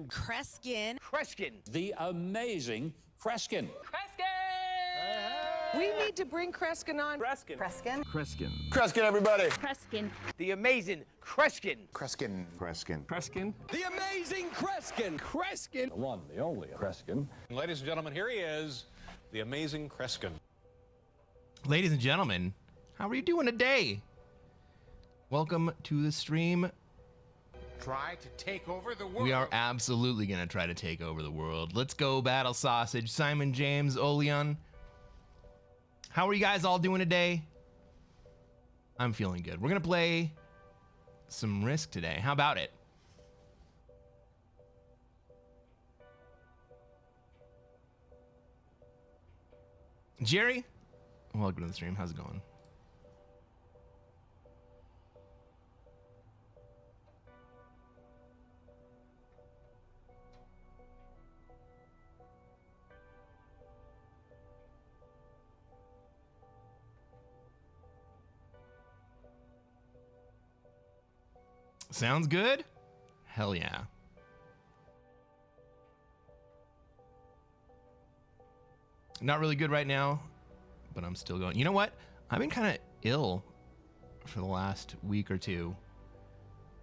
Cresquin. Cresquin. The amazing Cresquin. We need to bring Cresquin on. Cresquin. Cresquin. Cresquin. Cresquin, everybody. Cresquin. The amazing Cresquin. Cresquin. Cresquin. Cresquin. The amazing Cresquin. Cresquin. The one, the only Cresquin. Ladies and gentlemen, here he is, the amazing Cresquin. Ladies and gentlemen, how are you doing today? Welcome to the stream. Try to take over the world. We are absolutely going to try to take over the world. Let's go, Battle Sausage. Simon, James, Oleon. How are you guys all doing today? I'm feeling good. We're going to play some Risk today. How about it? Jerry, welcome to the stream. How's it going? Sounds good? Hell yeah. Not really good right now, but I'm still going. You know what? I've been kind of ill for the last week or two.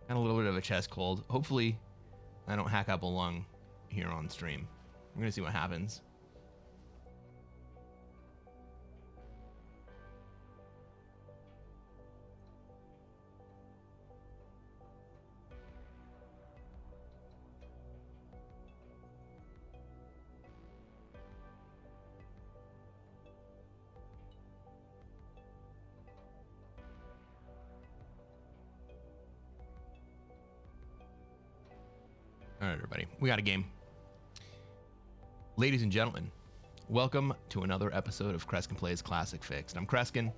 Got a little bit of a chest cold. Hopefully, I don't hack up a lung here on stream. I'm gonna see what happens. All right, everybody, we got a game. Ladies and gentlemen, welcome to another episode of Cresquin Plays Classic Fixed. I'm Cresquin.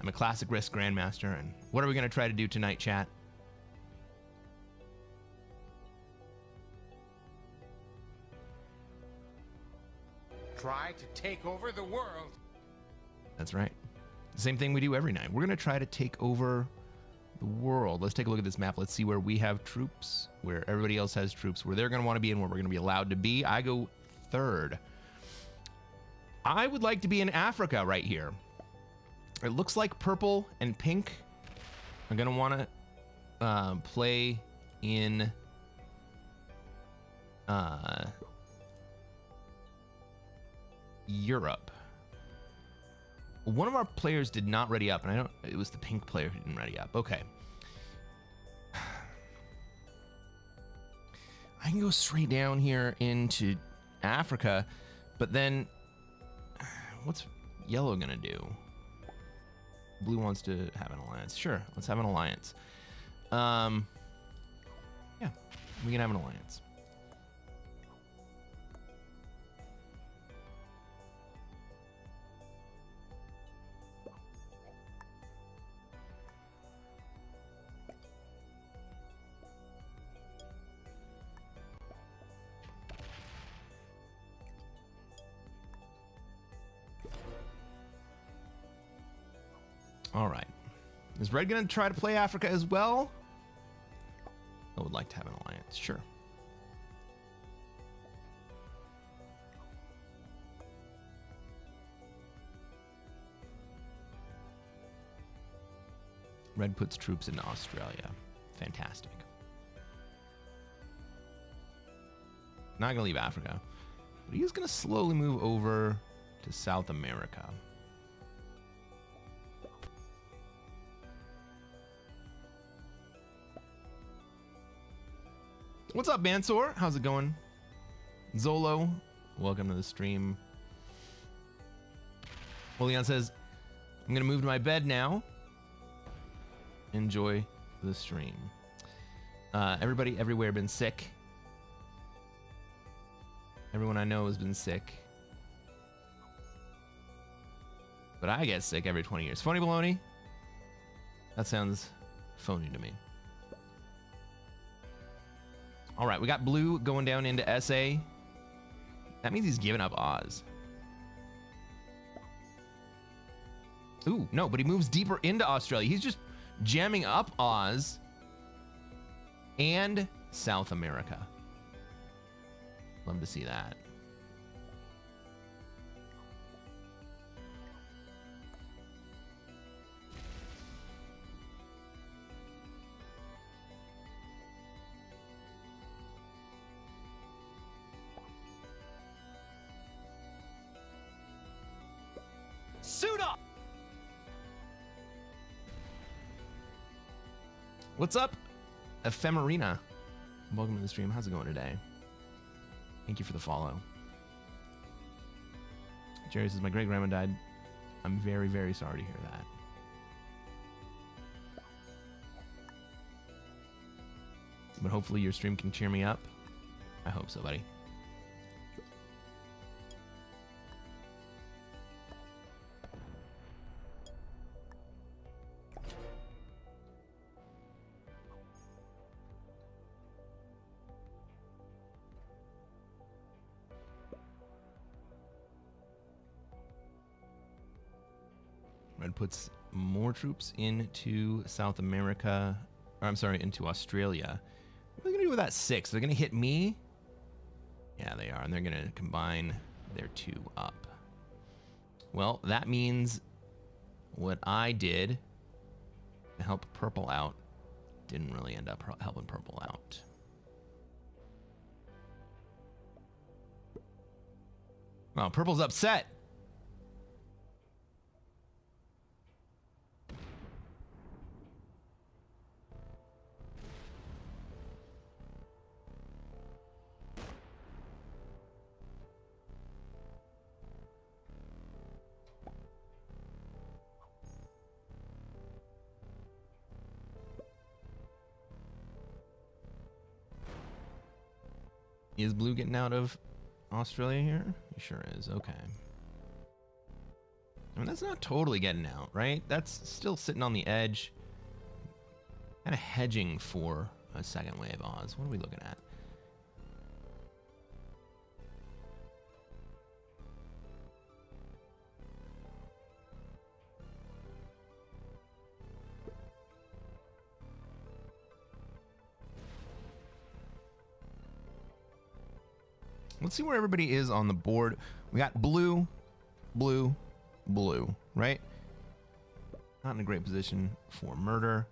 I'm a Classic Risk Grandmaster, and what are we going to try to do tonight, chat? Try to take over the world. That's right. The same thing we do every night. We're going to try to take over the world. Let's take a look at this map. Let's see where we have troops, where everybody else has troops, where they're going to want to be and where we're going to be allowed to be. I go third. I would like to be in Africa right here. It looks like purple and pink are going to want to play in Europe. One of our players did not ready up, and it was the pink player who didn't ready up. Okay. I can go straight down here into Africa, but then what's yellow gonna do? Blue wants to have an alliance. Sure, let's have an alliance. Yeah, we can have an alliance. All right. Is Red going to try to play Africa as well? I would like to have an alliance. Sure. Red puts troops into Australia. Fantastic. Not going to leave Africa, but he's going to slowly move over to South America. What's up, Mansoor? How's it going? Zolo, welcome to the stream. Leon says, I'm gonna move to my bed now. Enjoy the stream. Everybody everywhere been sick. Everyone I know has been sick. But I get sick every 20 years. Phony baloney? That sounds phony to me. All right, we got blue going down into SA. That means he's giving up Oz. Ooh, no, but he moves deeper into Australia. He's just jamming up Oz and South America. Love to see that. Suit up! What's up, Ephemerina? Welcome to the stream. How's it going today? Thank you for the follow. Jerry says, my great-grandma died. I'm very, very sorry to hear that. But hopefully your stream can cheer me up. I hope so, buddy. Red puts more troops into South America, or I'm sorry, into Australia. What are they gonna do with that 6? They're gonna hit me? Yeah, they are, and they're gonna combine their 2 up. Well, that means what I did to help purple out didn't really end up helping purple out. Oh, purple's upset. Is blue getting out of Australia here? He sure is. Okay. I mean, that's not totally getting out, right? That's still sitting on the edge. Kind of hedging for a second wave Oz. What are we looking at? Let's see where everybody is on the board. We got blue, blue, blue, right? Not in a great position for murder.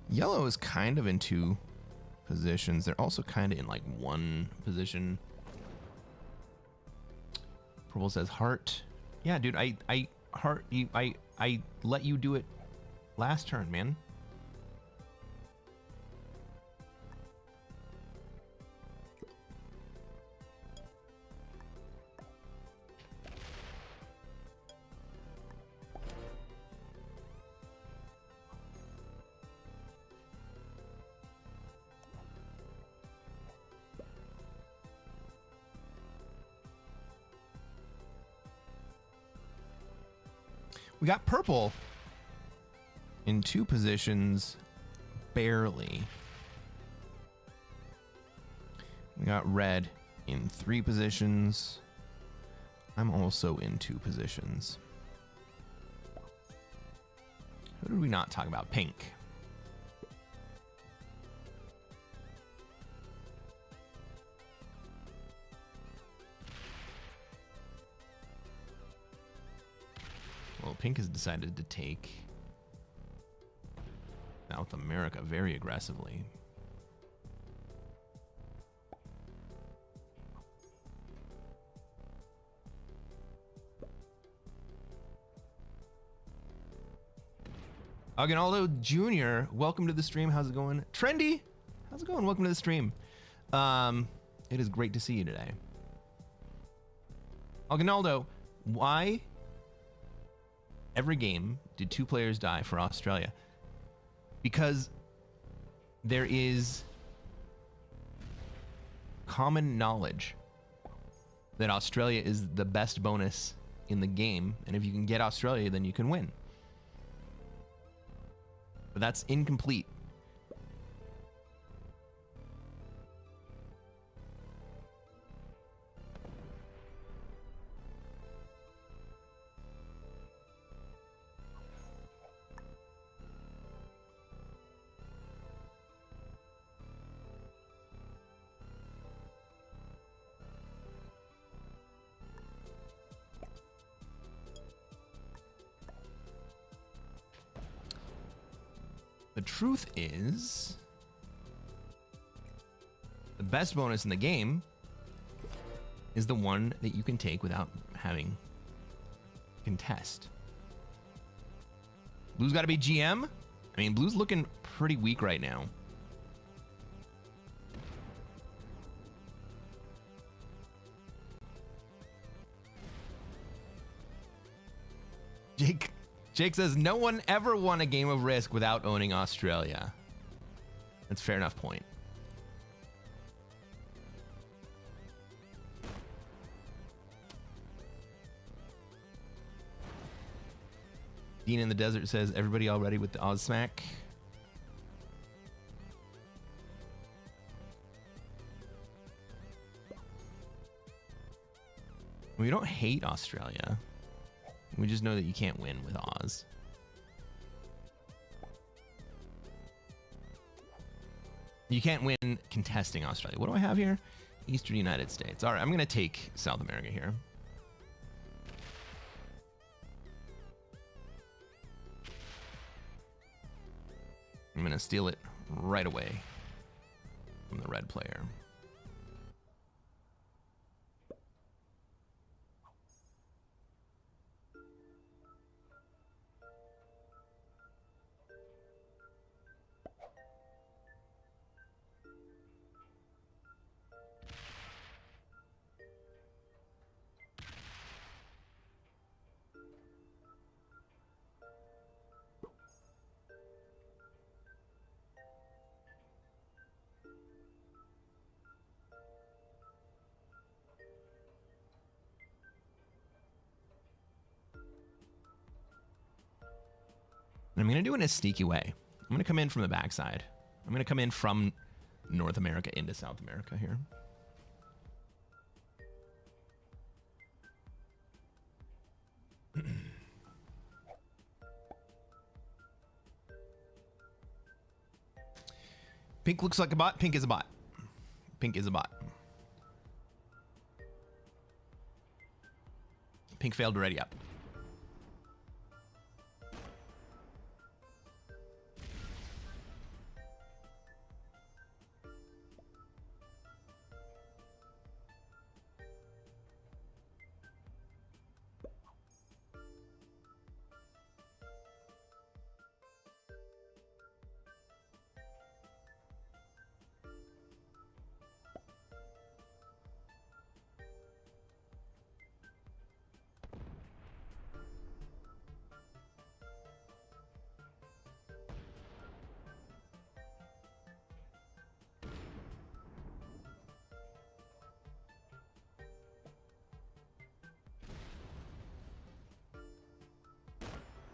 Yellow is kind of in 2 positions. They're also kind of in like 1 position. Purple says heart. Yeah, dude, I let you do it last turn, man. We got purple in 2 positions, barely. We got red in 3 positions. I'm also in 2 positions. Who did we not talk about? Pink. Well, pink has decided to take South America very aggressively. Aguinaldo Jr., welcome to the stream. How's it going? Trendy, how's it going? Welcome to the stream. It is great to see you today. Aguinaldo, why every game did 2 players die for Australia? Because there is common knowledge that Australia is the best bonus in the game, and if you can get Australia, then you can win. But that's incomplete. The truth is, the best bonus in the game is the one that you can take without having contest. Blue's got to be GM. I mean, Blue's looking pretty weak right now. Jake says, no one ever won a game of Risk without owning Australia. That's a fair enough point. Dean in the Desert says, everybody all ready with the Oz Smack? We don't hate Australia. We just know that you can't win with Oz. You can't win contesting Australia. What do I have here? Eastern United States. All right, I'm going to take South America here. I'm going to steal it right away from the red player. I'm going to do it in a sneaky way. I'm going to come in from the backside. I'm going to come in from North America into South America here. Pink looks like a bot. Pink is a bot. Pink is a bot. Pink failed to ready up.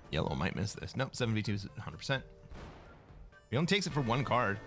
Yellow might miss this. Nope, 7v2 is 100%. He only takes it for one card.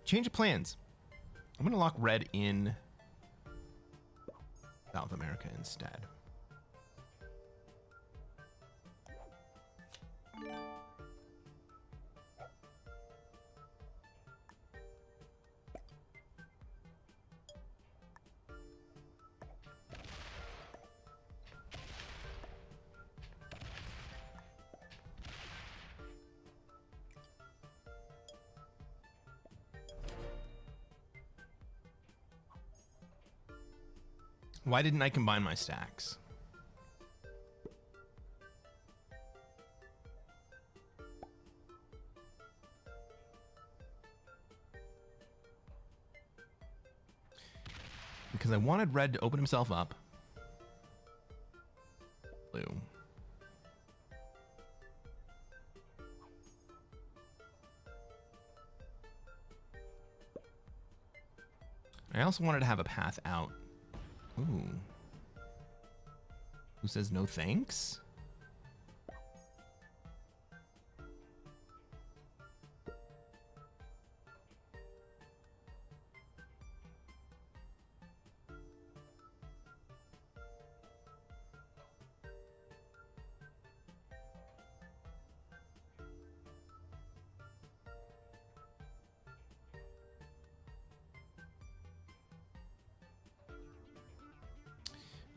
Change of plans. I'm going to lock red in South America instead. Why didn't I combine my stacks? Because I wanted red to open himself up. Blue. I also wanted to have a path out. Ooh. Who says no thanks?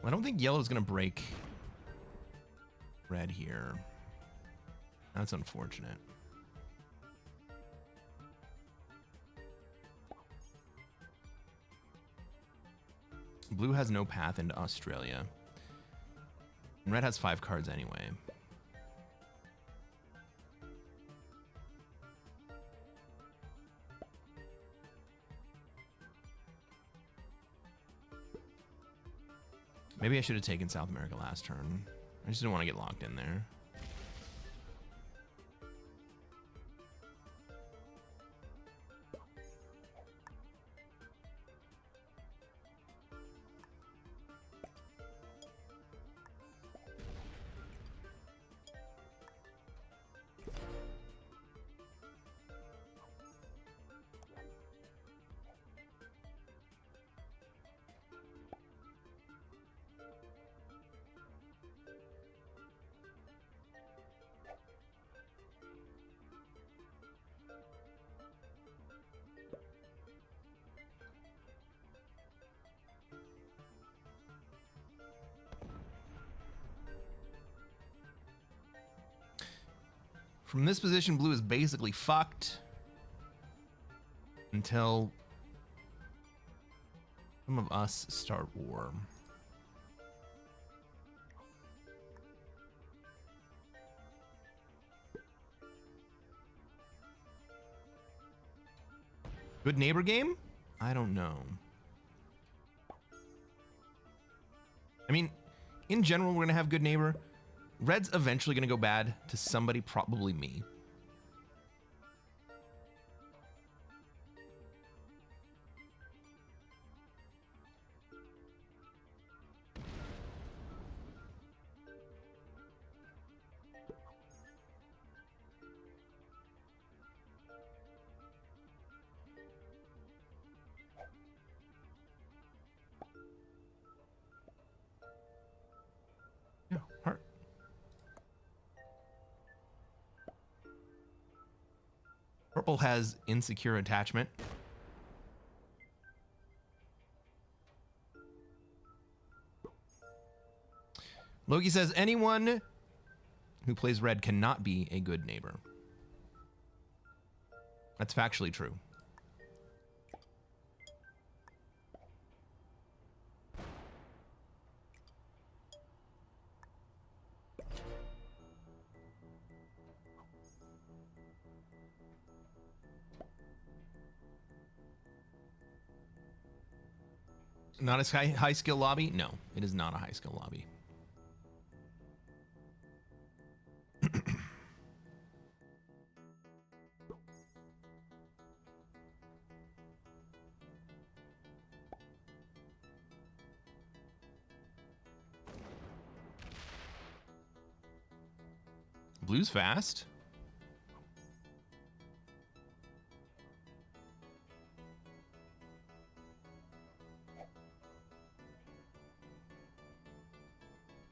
I don't think yellow's gonna break red here. That's unfortunate. Blue has no path into Australia. And red has 5 cards anyway. Maybe I should have taken South America last turn. I just didn't want to get locked in there. From this position, blue is basically fucked until some of us start war. Good neighbor game? I don't know. I mean, in general, we're going to have good neighbor. Red's eventually going to go bad to somebody, probably me. Yeah, heart. Purple has insecure attachment. Loki says anyone who plays red cannot be a good neighbor. That's factually true. Not a high skill lobby? No, it is not a high skill lobby. Blue's fast.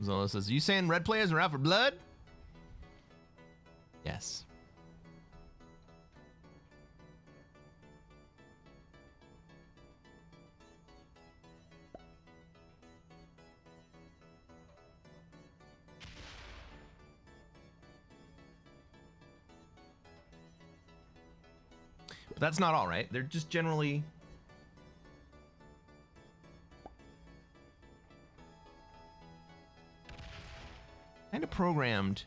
Zola says, you saying red players are out for blood? Yes. But that's not all, right? They're just generally... kind of programmed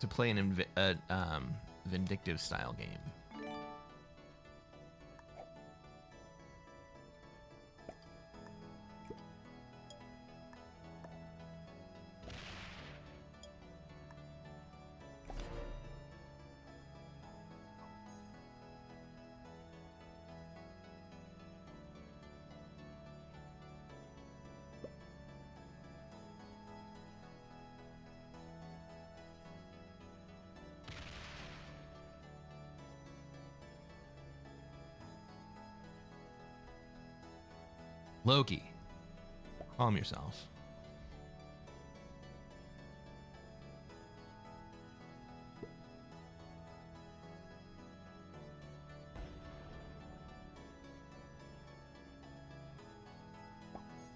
to play an vindictive style game. Loki, calm yourself.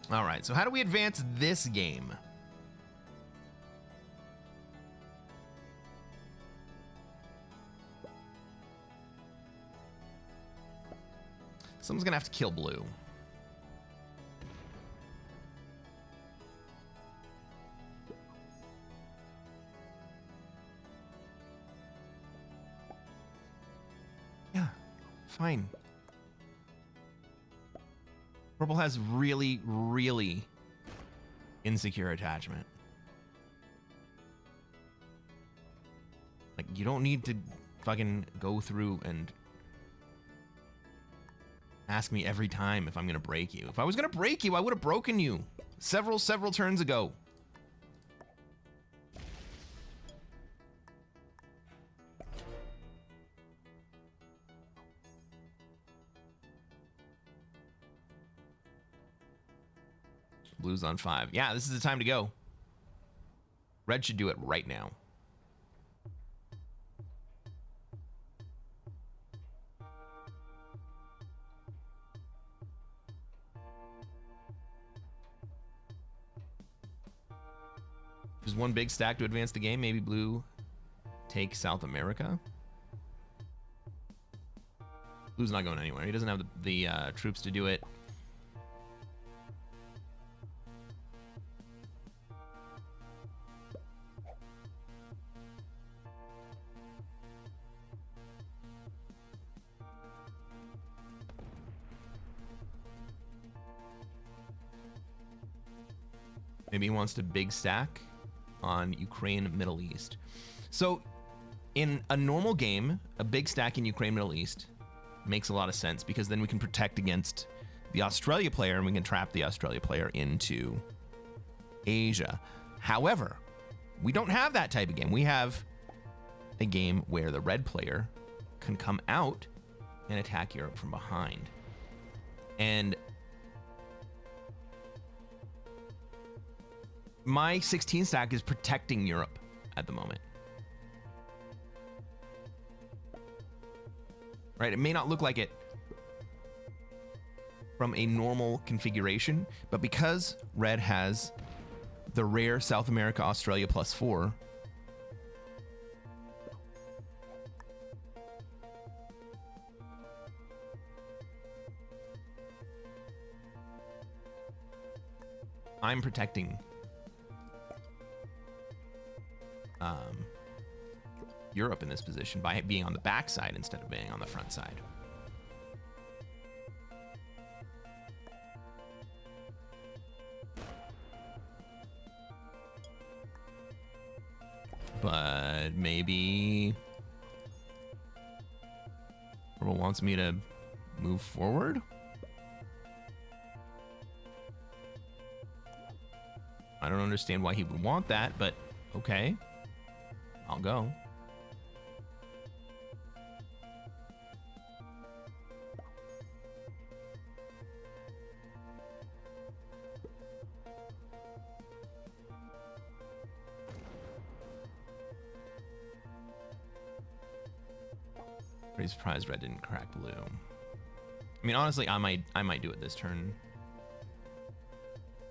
All right, so how do we advance this game? Someone's gonna have to kill blue. Yeah, fine. Purple has really, really insecure attachment. Like, you don't need to fucking go through and ask me every time if I'm gonna break you. If I was gonna break you, I would have broken you several turns ago. Blue's on 5. Yeah, this is the time to go. Red should do it right now. There's one big stack to advance the game. Maybe blue take South America. Blue's not going anywhere. He doesn't have the troops to do it. Maybe he wants to big stack on Ukraine, Middle East. So in a normal game, a big stack in Ukraine, Middle East makes a lot of sense because then we can protect against the Australia player and we can trap the Australia player into Asia. However, we don't have that type of game. We have a game where the red player can come out and attack Europe from behind. And my 16 stack is protecting Europe at the moment. Right? It may not look like it from a normal configuration, but because red has the rare South America, Australia +4, I'm protecting Europe in this position by being on the back side instead of being on the front side. But maybe Purple wants me to move forward? I don't understand why he would want that, but okay. I'll go. Pretty surprised red didn't crack blue. I mean, honestly, I might do it this turn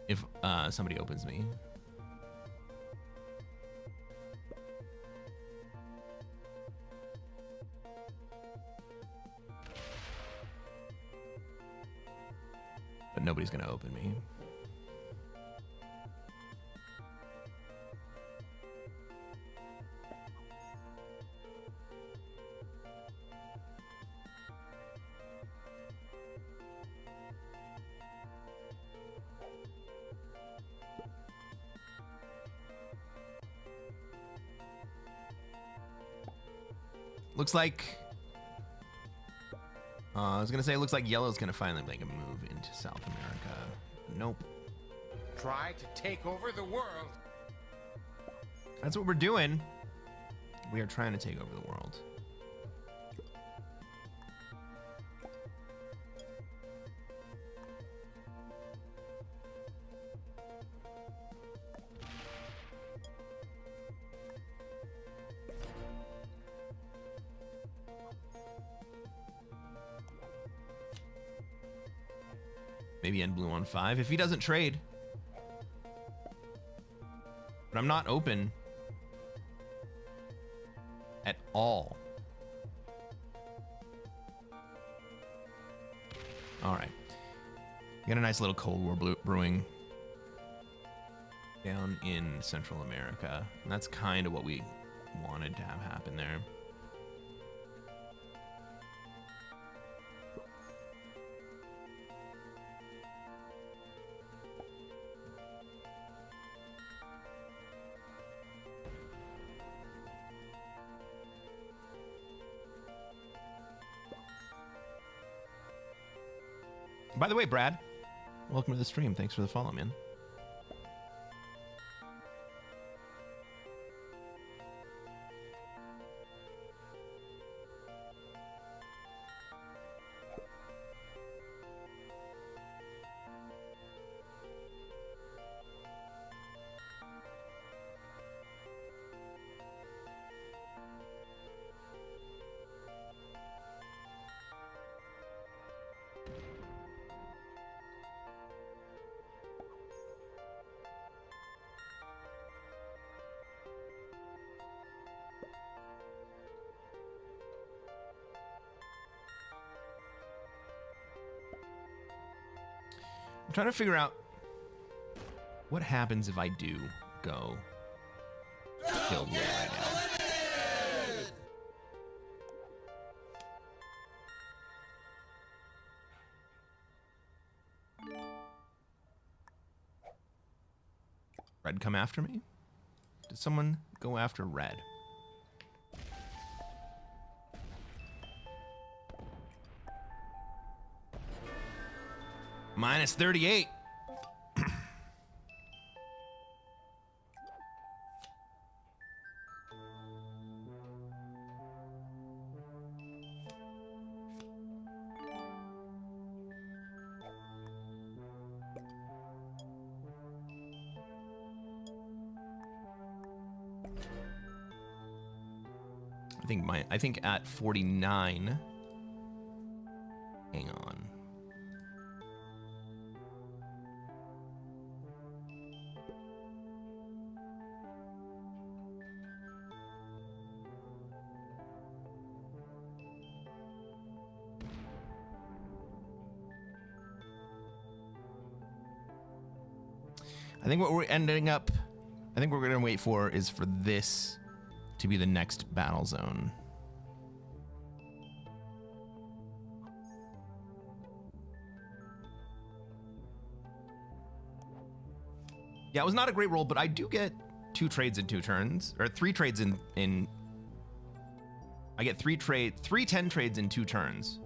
if somebody opens me. But nobody's gonna open me. Looks like I was gonna say, it looks like yellow's gonna finally make a move into South America. Nope. Try to take over the world. That's what we're doing. We are trying to take over the world. Maybe end blue on 5 if he doesn't trade. But I'm not open at all. All right. We got a nice little Cold War brewing down in Central America. And that's kind of what we wanted to have happen there. By the way, Brad, welcome to the stream. Thanks for the follow, man. I'm trying to figure out what happens if I do go kill blue right now. Red come after me? Did someone go after red? Minus 38. I think at 49. Hang on. I think what we're ending up, I think what we're going to wait for is for this to be the next battle zone. Yeah, it was not a great roll, but I do get 2 trades in 2 turns, or 3 trades in I get 3 10 trades in 2 turns.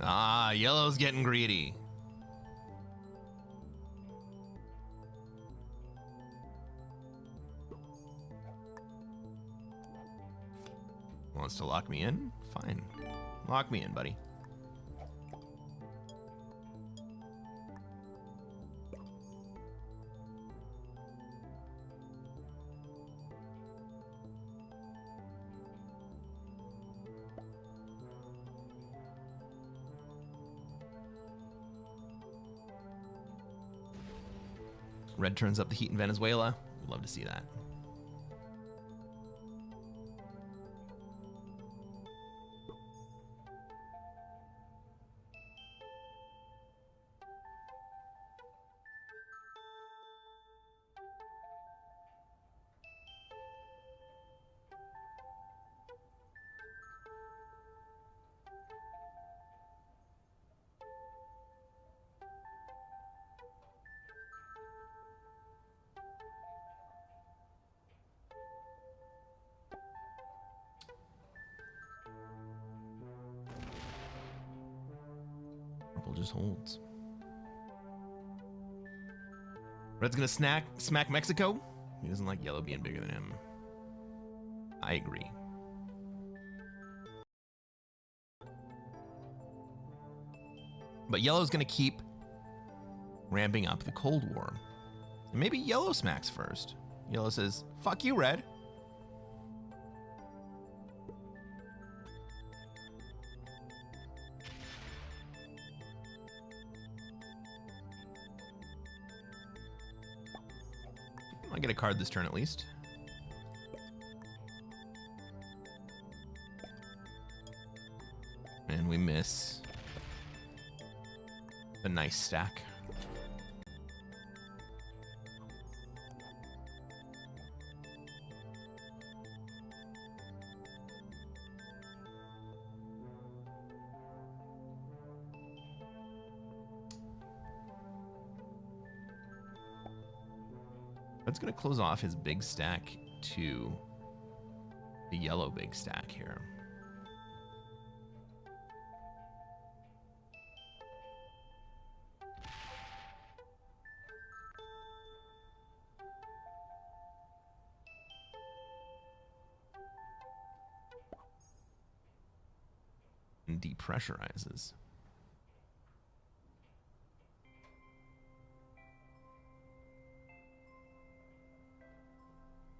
Ah, yellow's getting greedy. Wants to lock me in? Fine. Lock me in, buddy. Red turns up the heat in Venezuela. We'd love to see that. Purple just holds. Red's gonna smack Mexico. He doesn't like yellow being bigger than him. I agree. But yellow's gonna keep ramping up the Cold War. And maybe yellow smacks first. Yellow says, fuck you, red. I get a card this turn at least. And we miss a nice stack. Red's gonna close off his big stack to the yellow big stack here. And depressurizes.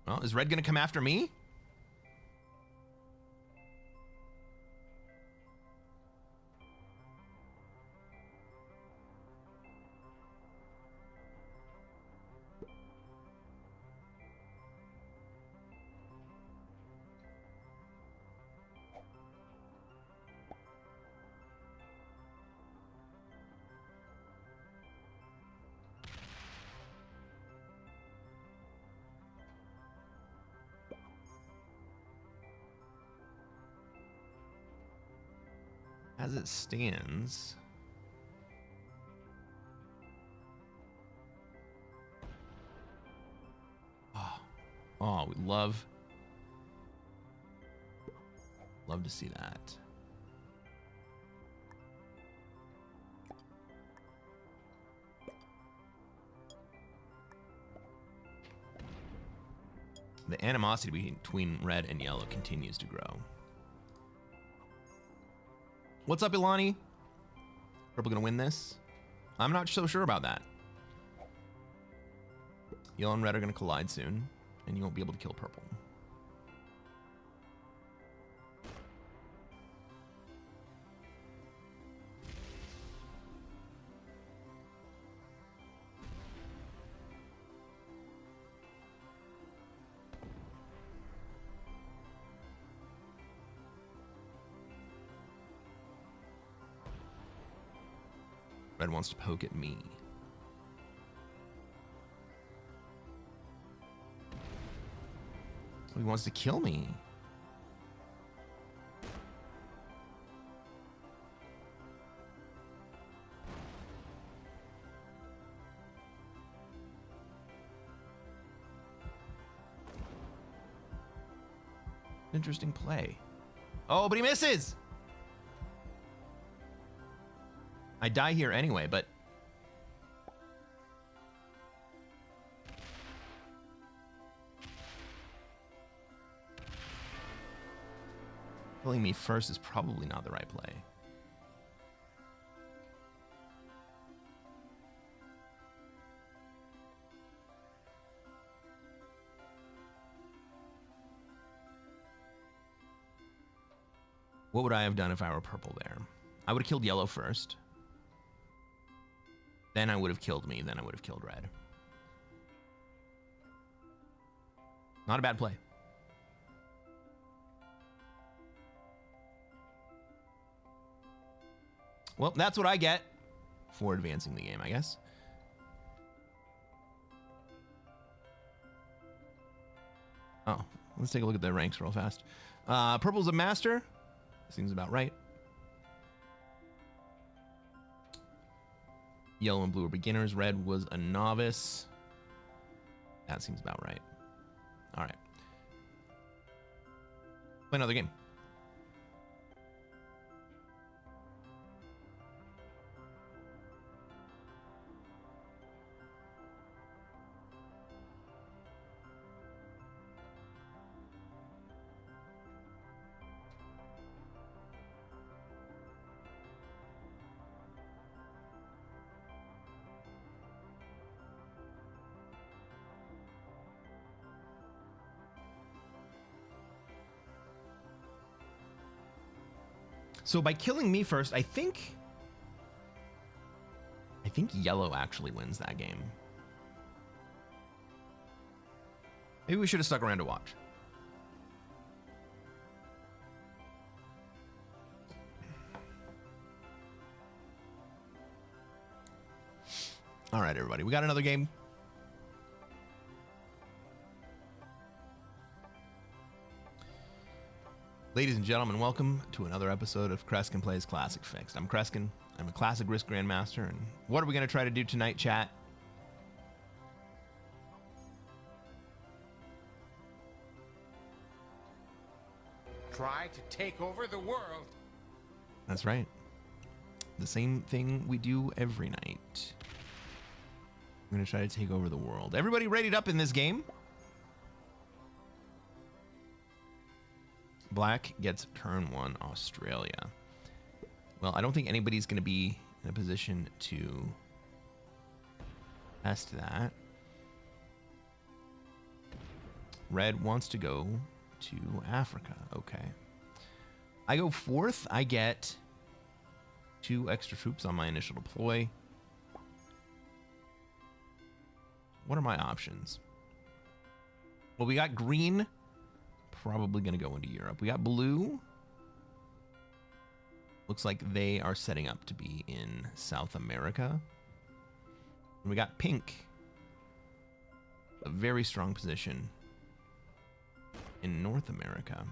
Well, is red gonna come after me? As it stands, oh, we love to see that. The animosity between red and yellow continues to grow. What's up, Ilani? Purple gonna win this? I'm not so sure about that. Yellow and red are gonna collide soon, and you won't be able to kill purple. Red wants to poke at me. He wants to kill me. Interesting play. Oh, but he misses! I die here anyway, but... killing me first is probably not the right play. What would I have done if I were purple there? I would have killed yellow first. Then I would have killed me. Then I would have killed red. Not a bad play. Well, that's what I get for advancing the game, I guess. Oh, let's take a look at the ranks real fast. Purple's a master. Seems about right. Yellow and blue are beginners. Red was a novice. That seems about right. All right. Play another game. So by killing me first, I think yellow actually wins that game. Maybe we should have stuck around to watch. All right, everybody, we got another game. Ladies and gentlemen, welcome to another episode of Cresquin Plays Classic Fixed. I'm Cresquin. I'm a Classic Risk Grandmaster, and what are we going to try to do tonight, chat? Try to take over the world. That's right. The same thing we do every night. We're going to try to take over the world. Everybody readied up in this game? Black gets turn 1 Australia. Well, I don't think anybody's going to be in a position to test that. Red wants to go to Africa. Okay. I go 4th. I get 2 extra troops on my initial deploy. What are my options? Well, we got green. Probably going to go into Europe. We got blue. Looks like they are setting up to be in South America. And we got pink. A very strong position in North America.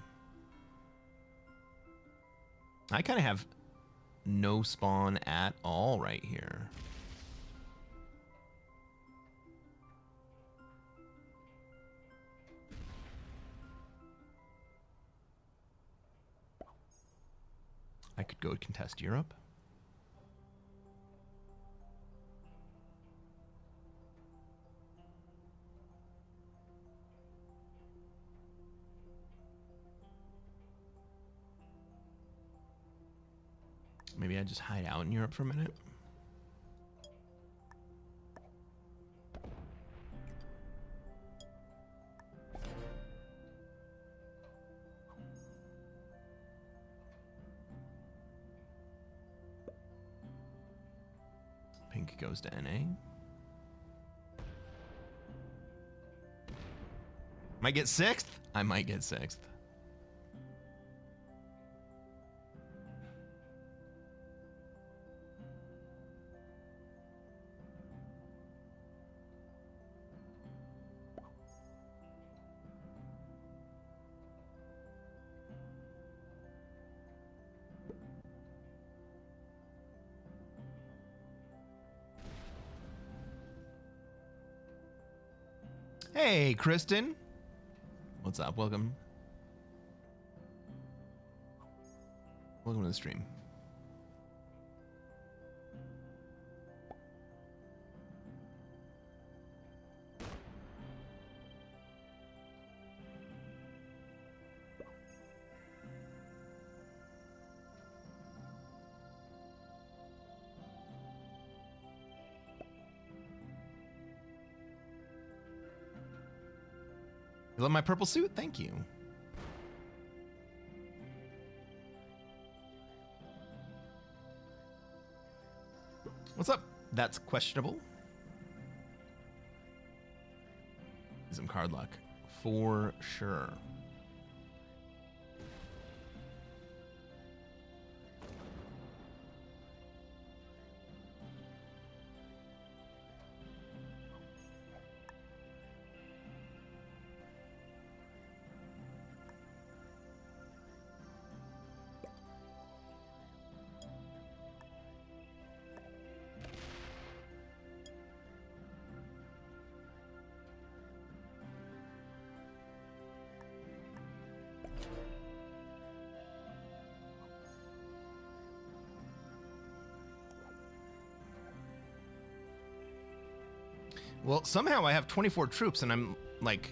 I kind of have no spawn at all right here. I could go contest Europe. Maybe I just hide out in Europe for a minute. Pink goes to NA. Might get 6th? I might get 6th. Hey, Kristen. What's up? Welcome. Welcome to the stream. You love my purple suit? Thank you. What's up? That's questionable. Some card luck. For sure. Well, somehow I have 24 troops and I'm like...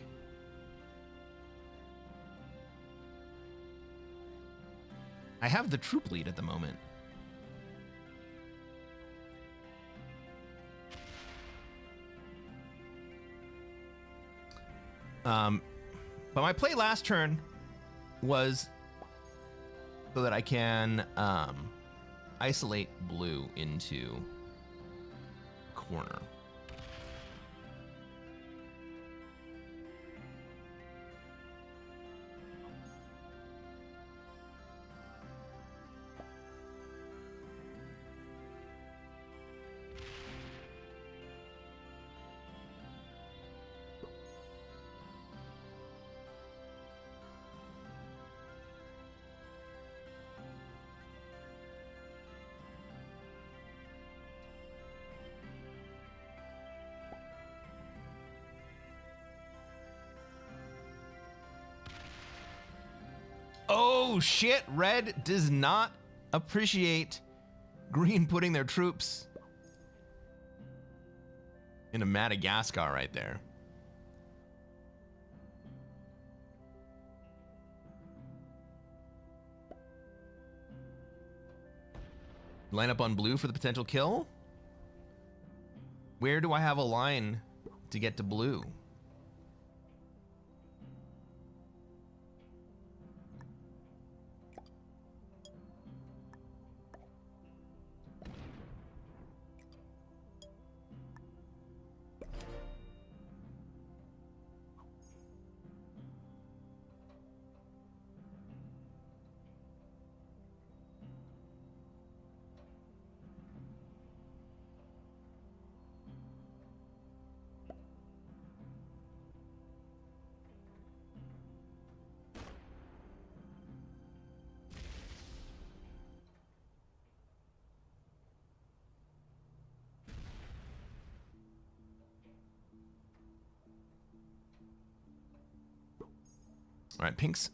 I have the troop lead at the moment. But my play last turn was so that I can isolate blue into corner. Oh shit, red does not appreciate green putting their troops into Madagascar right there. Line up on blue for the potential kill. Where do I have a line to get to blue? All right, pink's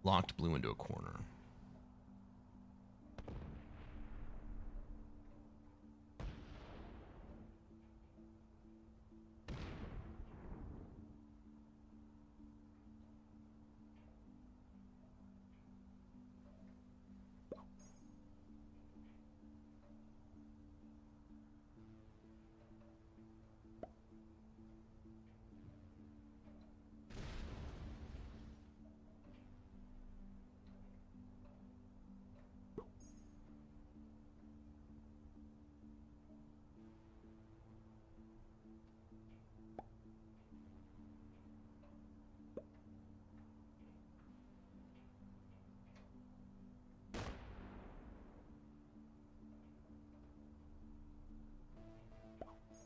locked blue into a corner.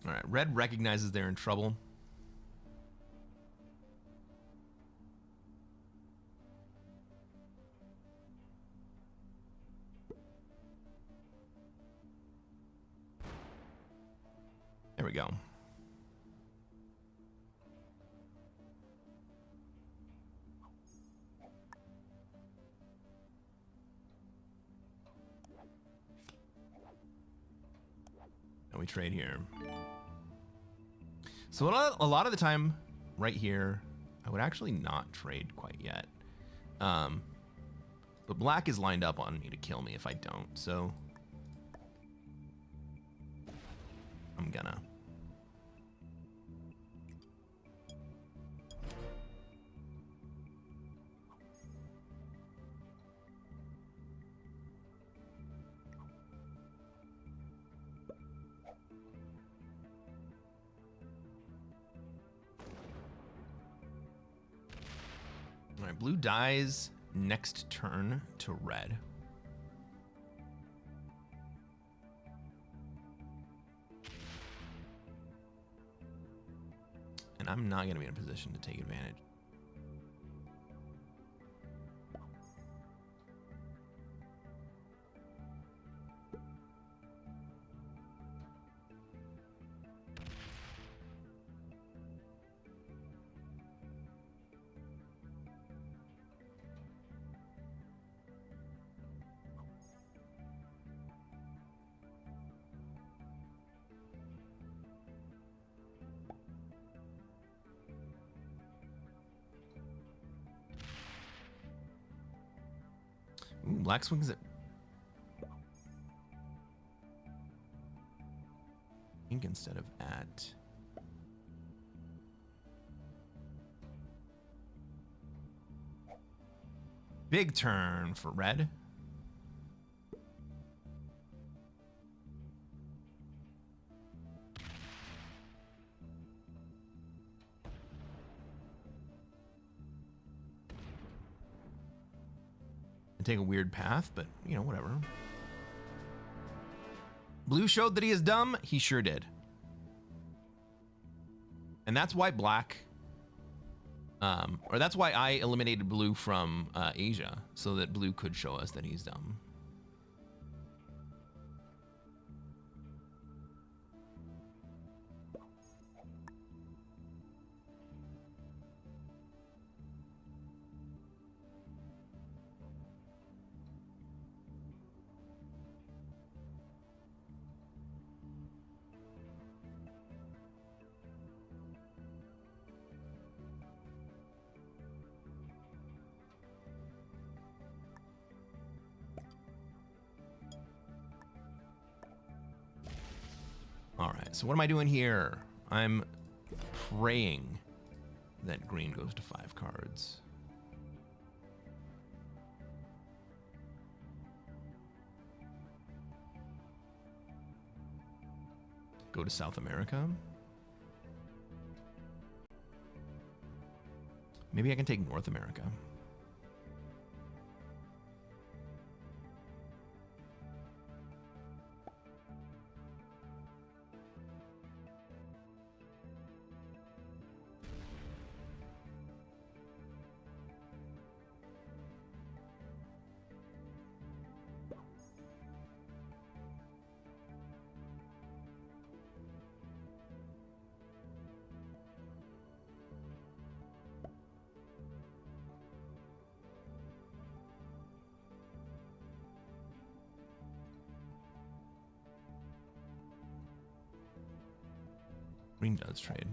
All right, red recognizes they're in trouble. There we go. And we trade here. So a lot of the time right here, I would actually not trade quite yet. But black is lined up on me to kill me if I don't, so I'm gonna. All right, blue dies next turn to red. And I'm not going to be in a position to take advantage. Ooh, black swings it. Pink instead of at. Big turn for red. Take a weird path, but you know, whatever. Blue showed that he is dumb. He sure did. And that's why black, or that's why I eliminated blue from Asia, so that blue could show us that he's dumb. All right, so what am I doing here? I'm praying that green goes to 5 cards. Go to South America. Maybe I can take North America. Green does trade.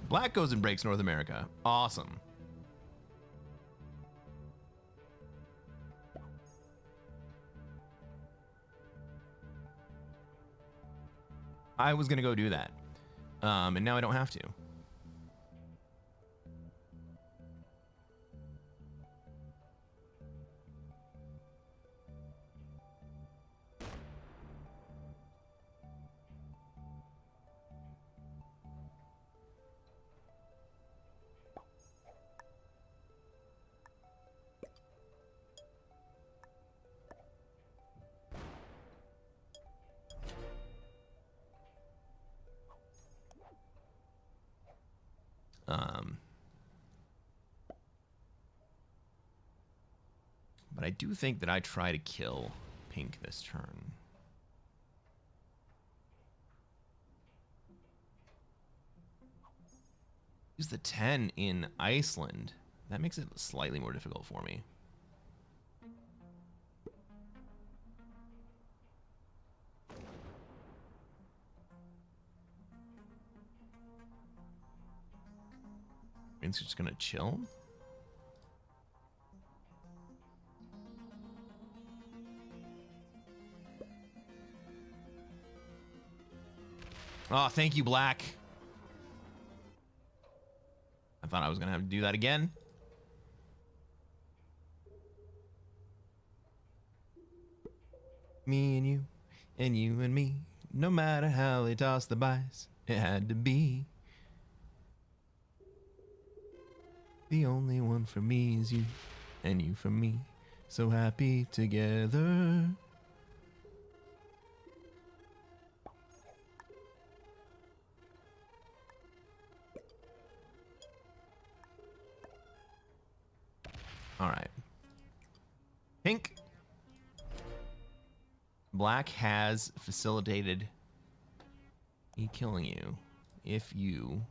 Black goes and breaks North America. Awesome. I was going to go do that. And now I don't have to. But I do think that I try to kill pink this turn. Use the 10 in Iceland. That makes it slightly more difficult for me. It's just gonna chill. Oh, thank you, Black. I thought I was gonna have to do that again. Me and you and me. No matter how they toss the dice, it had to be. The only one for me is you, and you for me. So happy together. All right. Pink. Black has facilitated me killing you if you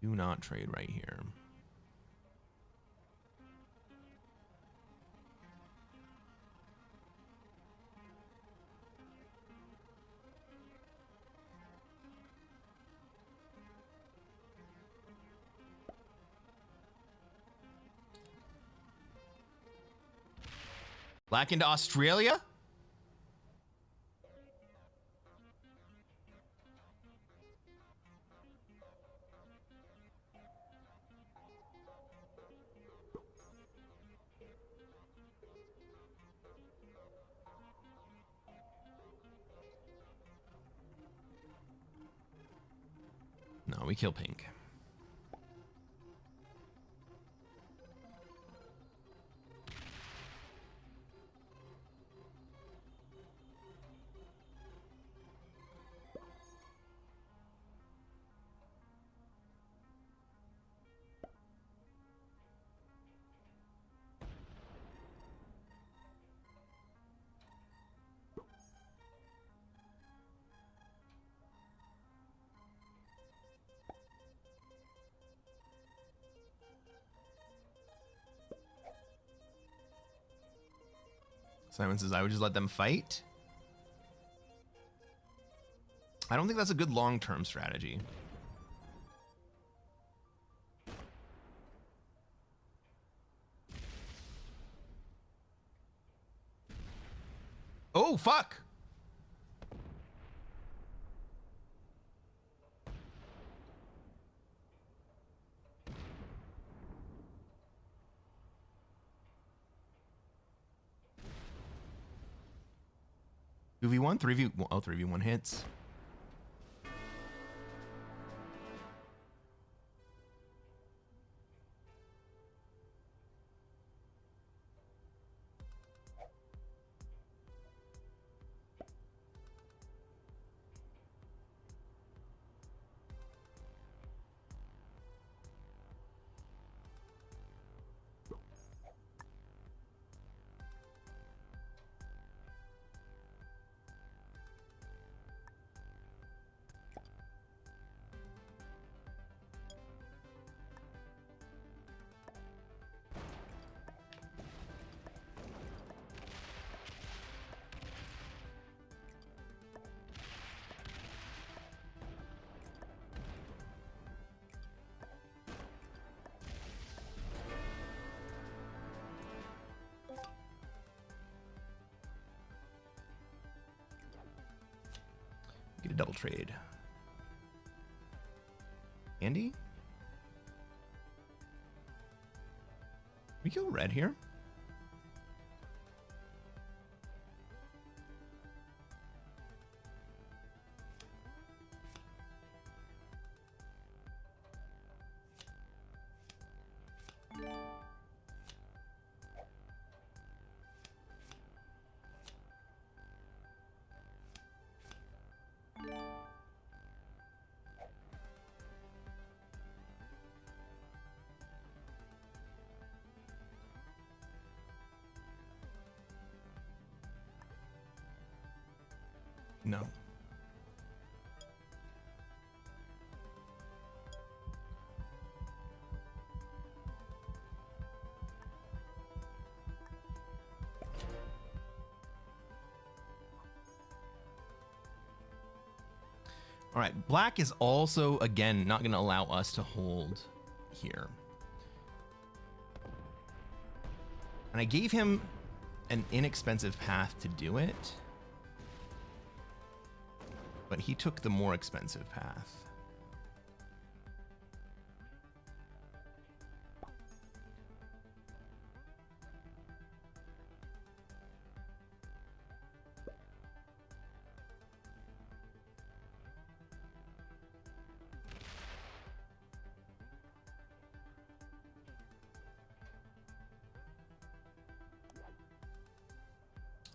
do not trade right here. Black into Australia? No, we kill pink. Simon says, I would just let them fight. I don't think that's a good long-term strategy. Oh, fuck. 2v1, 3v1. Oh, 3v1 hits. Get a double trade. Andy? We kill red here? No. All right, black is also, again, not going to allow us to hold here. And I gave him an inexpensive path to do it. But he took the more expensive path.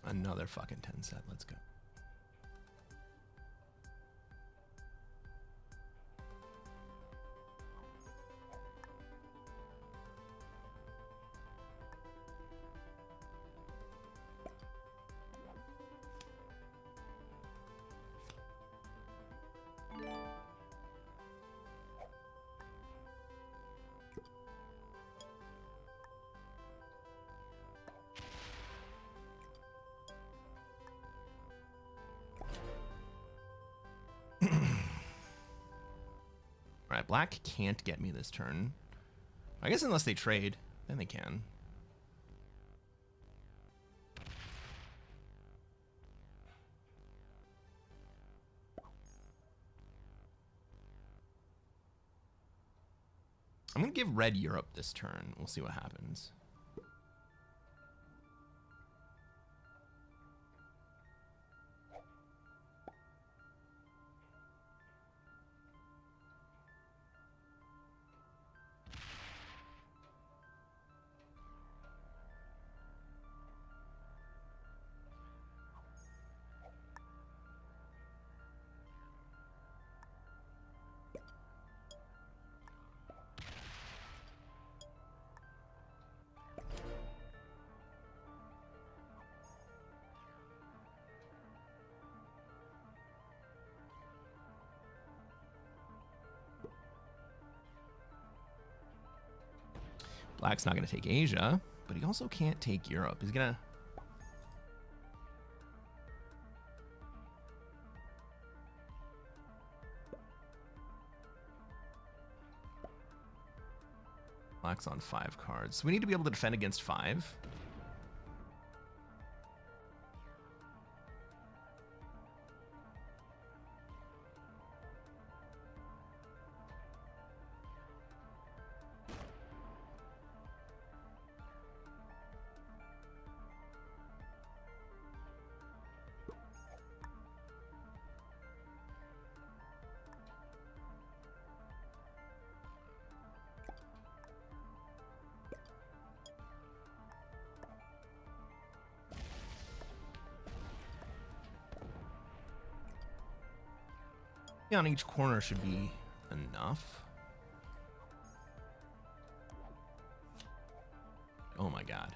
Another fucking 10 set. Let's go. Alright, black can't get me this turn. I guess unless they trade, then they can. I'm going to give red Europe this turn. We'll see what happens. Black's not going to take Asia, but he also can't take Europe. He's going to... Black's on 5 cards. So we need to be able to defend against 5. On each corner should be enough. Oh my god.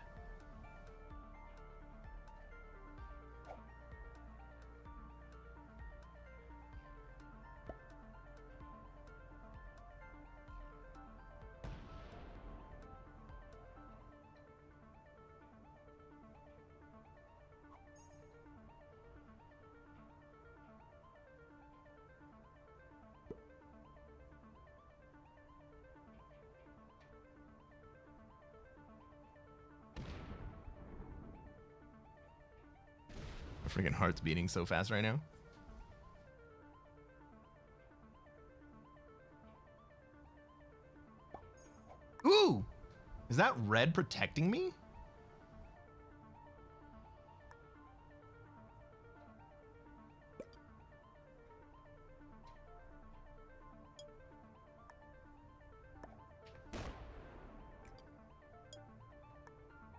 My freaking heart's beating so fast right now. Ooh! Is that red protecting me?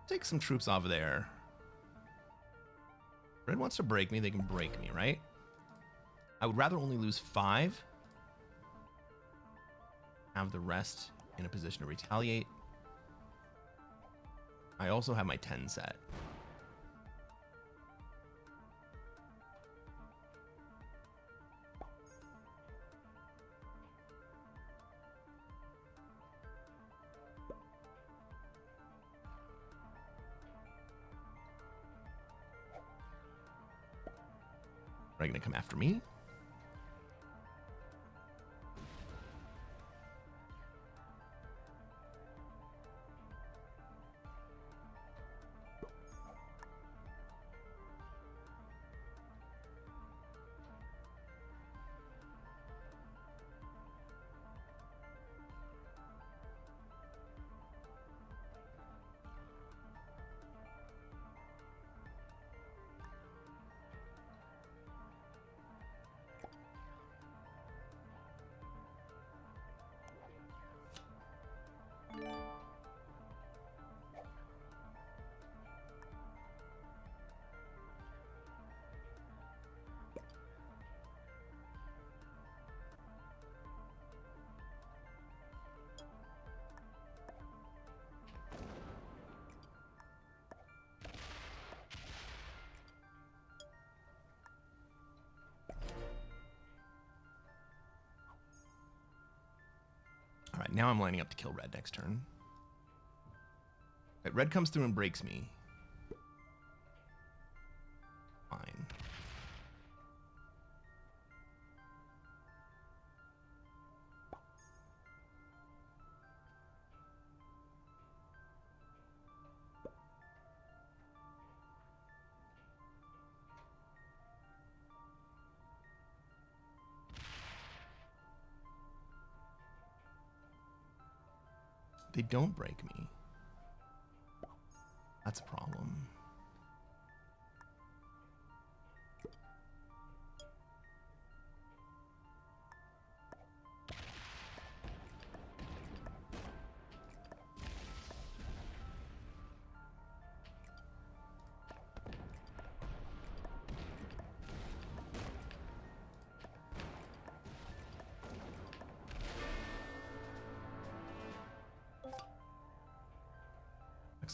Take some troops off of there. Red wants to break me, they can break me, right? I would rather only lose 5. Have the rest in a position to retaliate. I also have my 10 set. Are you gonna come after me? All right, now I'm lining up to kill red next turn. Right, red comes through and breaks me. Fine. they don't break me. That's a problem.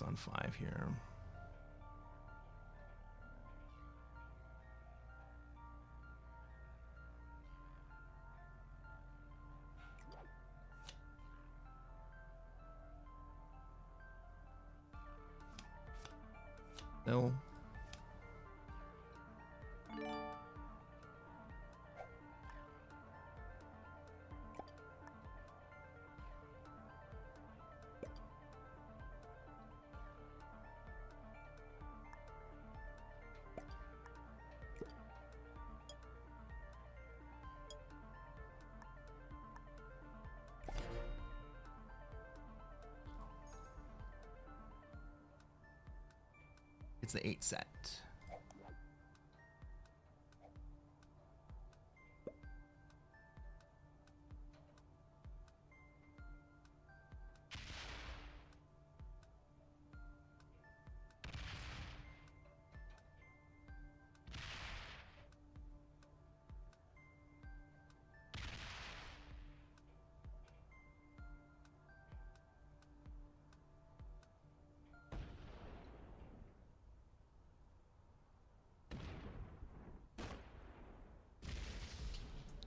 On 5 here. No. It's the 8 set.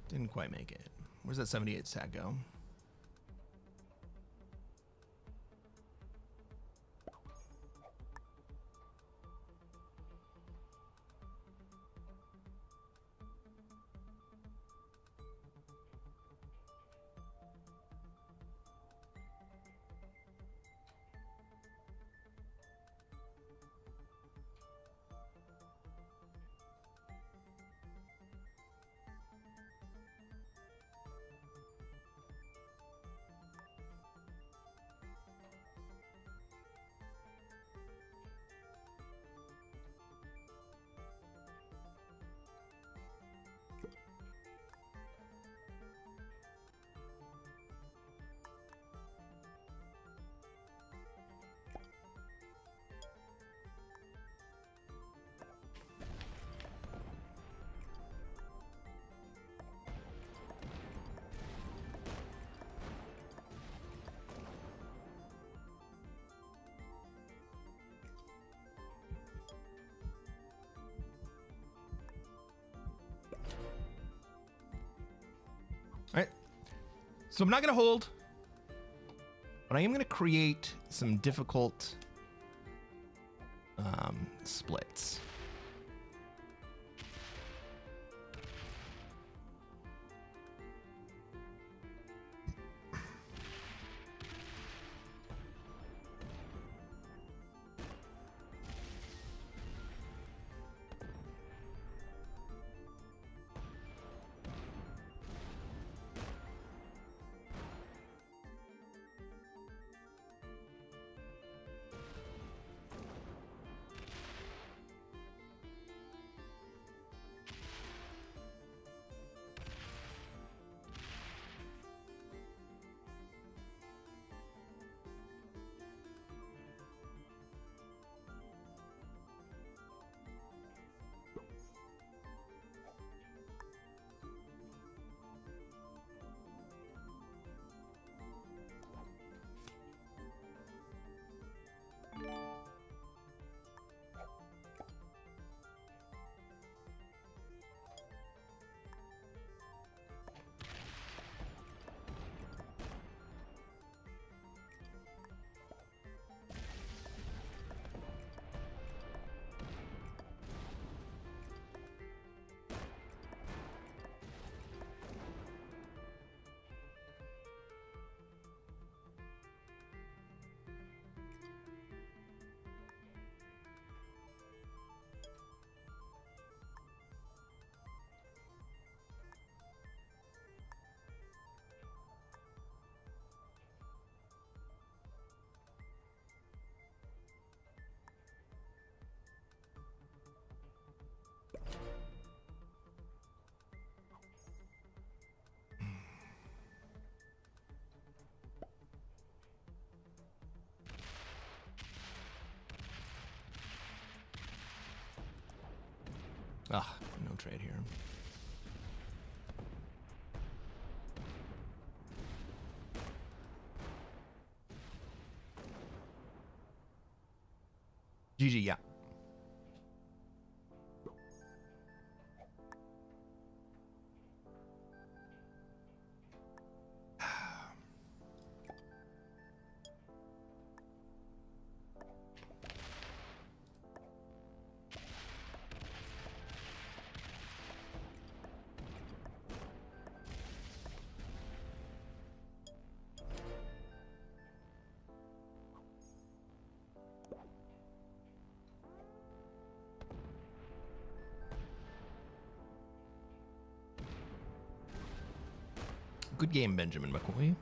Didn't quite make it. Where's that 78 stat go? All right. So I'm not going to hold, but I am going to create some difficult splits. Ah, no trade here. GG, yeah. Good game, Benjamin McCoy.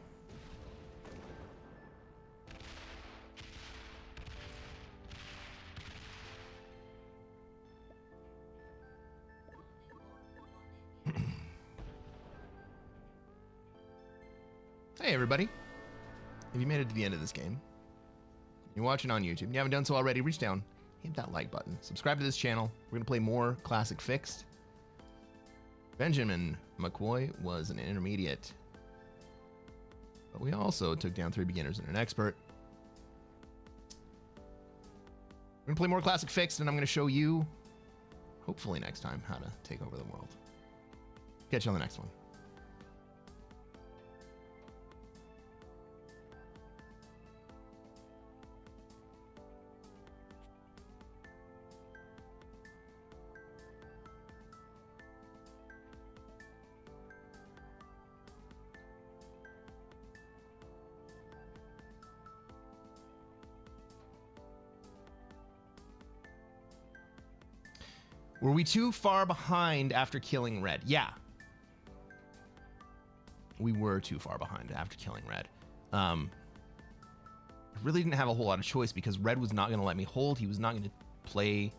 Hey, everybody. If you made it to the end of this game, you're watching on YouTube, and you haven't done so already, reach down, hit that like button, subscribe to this channel. We're going to play more Classic Fixed. Benjamin McCoy was an intermediate, but we also took down 3 beginners and an expert. We're going to play more Classic Fixed, and I'm going to show you, hopefully next time, how to take over the world. Catch you on the next one. Were we too far behind after killing red? Yeah. We were too far behind after killing red. I really didn't have a whole lot of choice because red was not going to let me hold. He was not going to play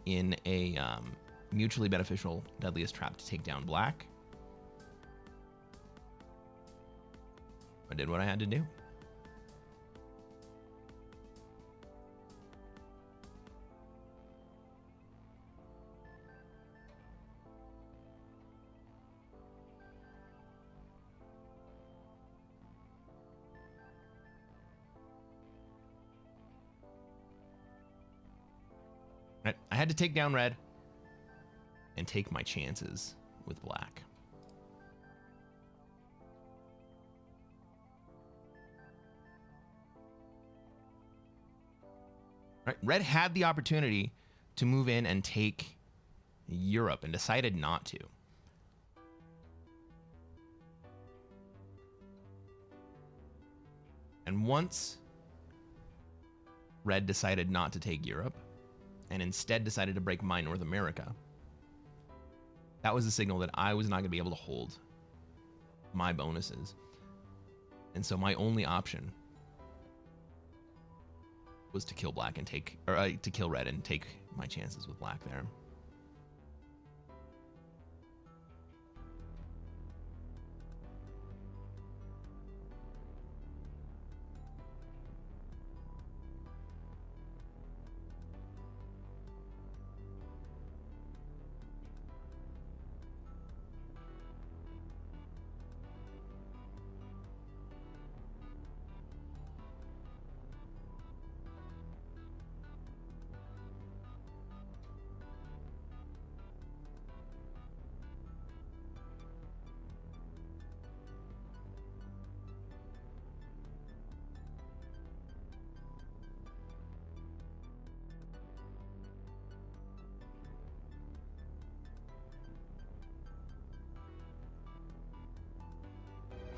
in a mutually beneficial deadliest trap to take down black. I did what I had to do. Right. I had to take down red and take my chances with black. Right. Red had the opportunity to move in and take Europe and decided not to. And once red decided not to take Europe, and instead decided to break my North America, that was a signal that I was not going to be able to hold my bonuses. And so my only option was to kill black and take, or to kill red and take my chances with black there.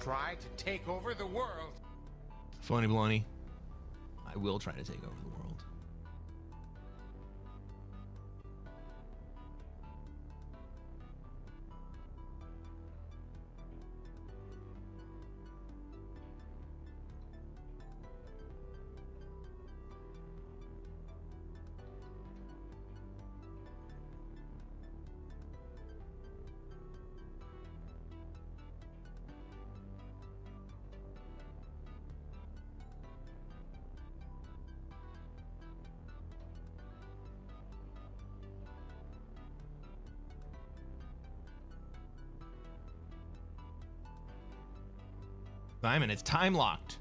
Try to take over the world. Phony baloney. I will try to take over the world. Simon, it's time locked.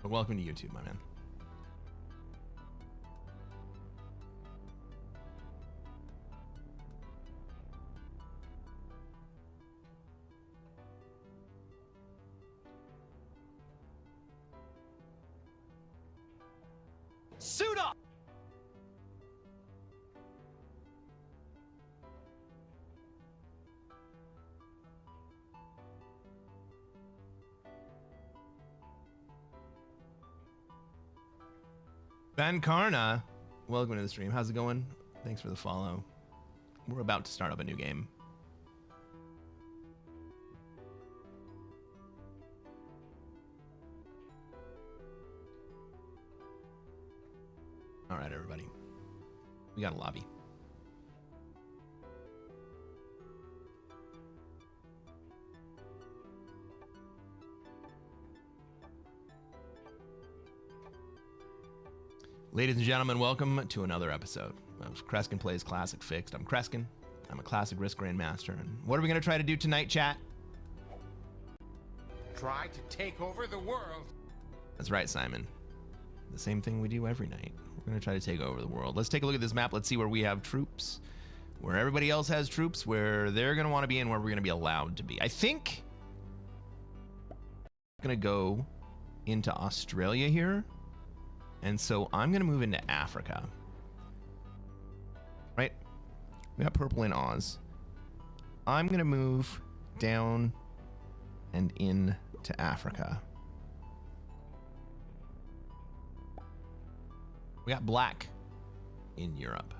But welcome to YouTube, my man. Suit up! Van Karna, welcome to the stream. How's it going? Thanks for the follow. We're about to start up a new game. All right, everybody. We got a lobby. Ladies and gentlemen, welcome to another episode of Cresquin Plays Classic Fixed. I'm Cresquin. I'm a Classic Risk Grandmaster. And what are we going to try to do tonight, chat? Try to take over the world. That's right, Simon. The same thing we do every night. We're going to try to take over the world. Let's take a look at this map. Let's see where we have troops, where everybody else has troops, where they're going to want to be and where we're going to be allowed to be. I think I'm going to go into Australia here. And so I'm going to move into Africa. Right? We got purple in Oz. I'm going to move down and in to Africa. We got black in Europe.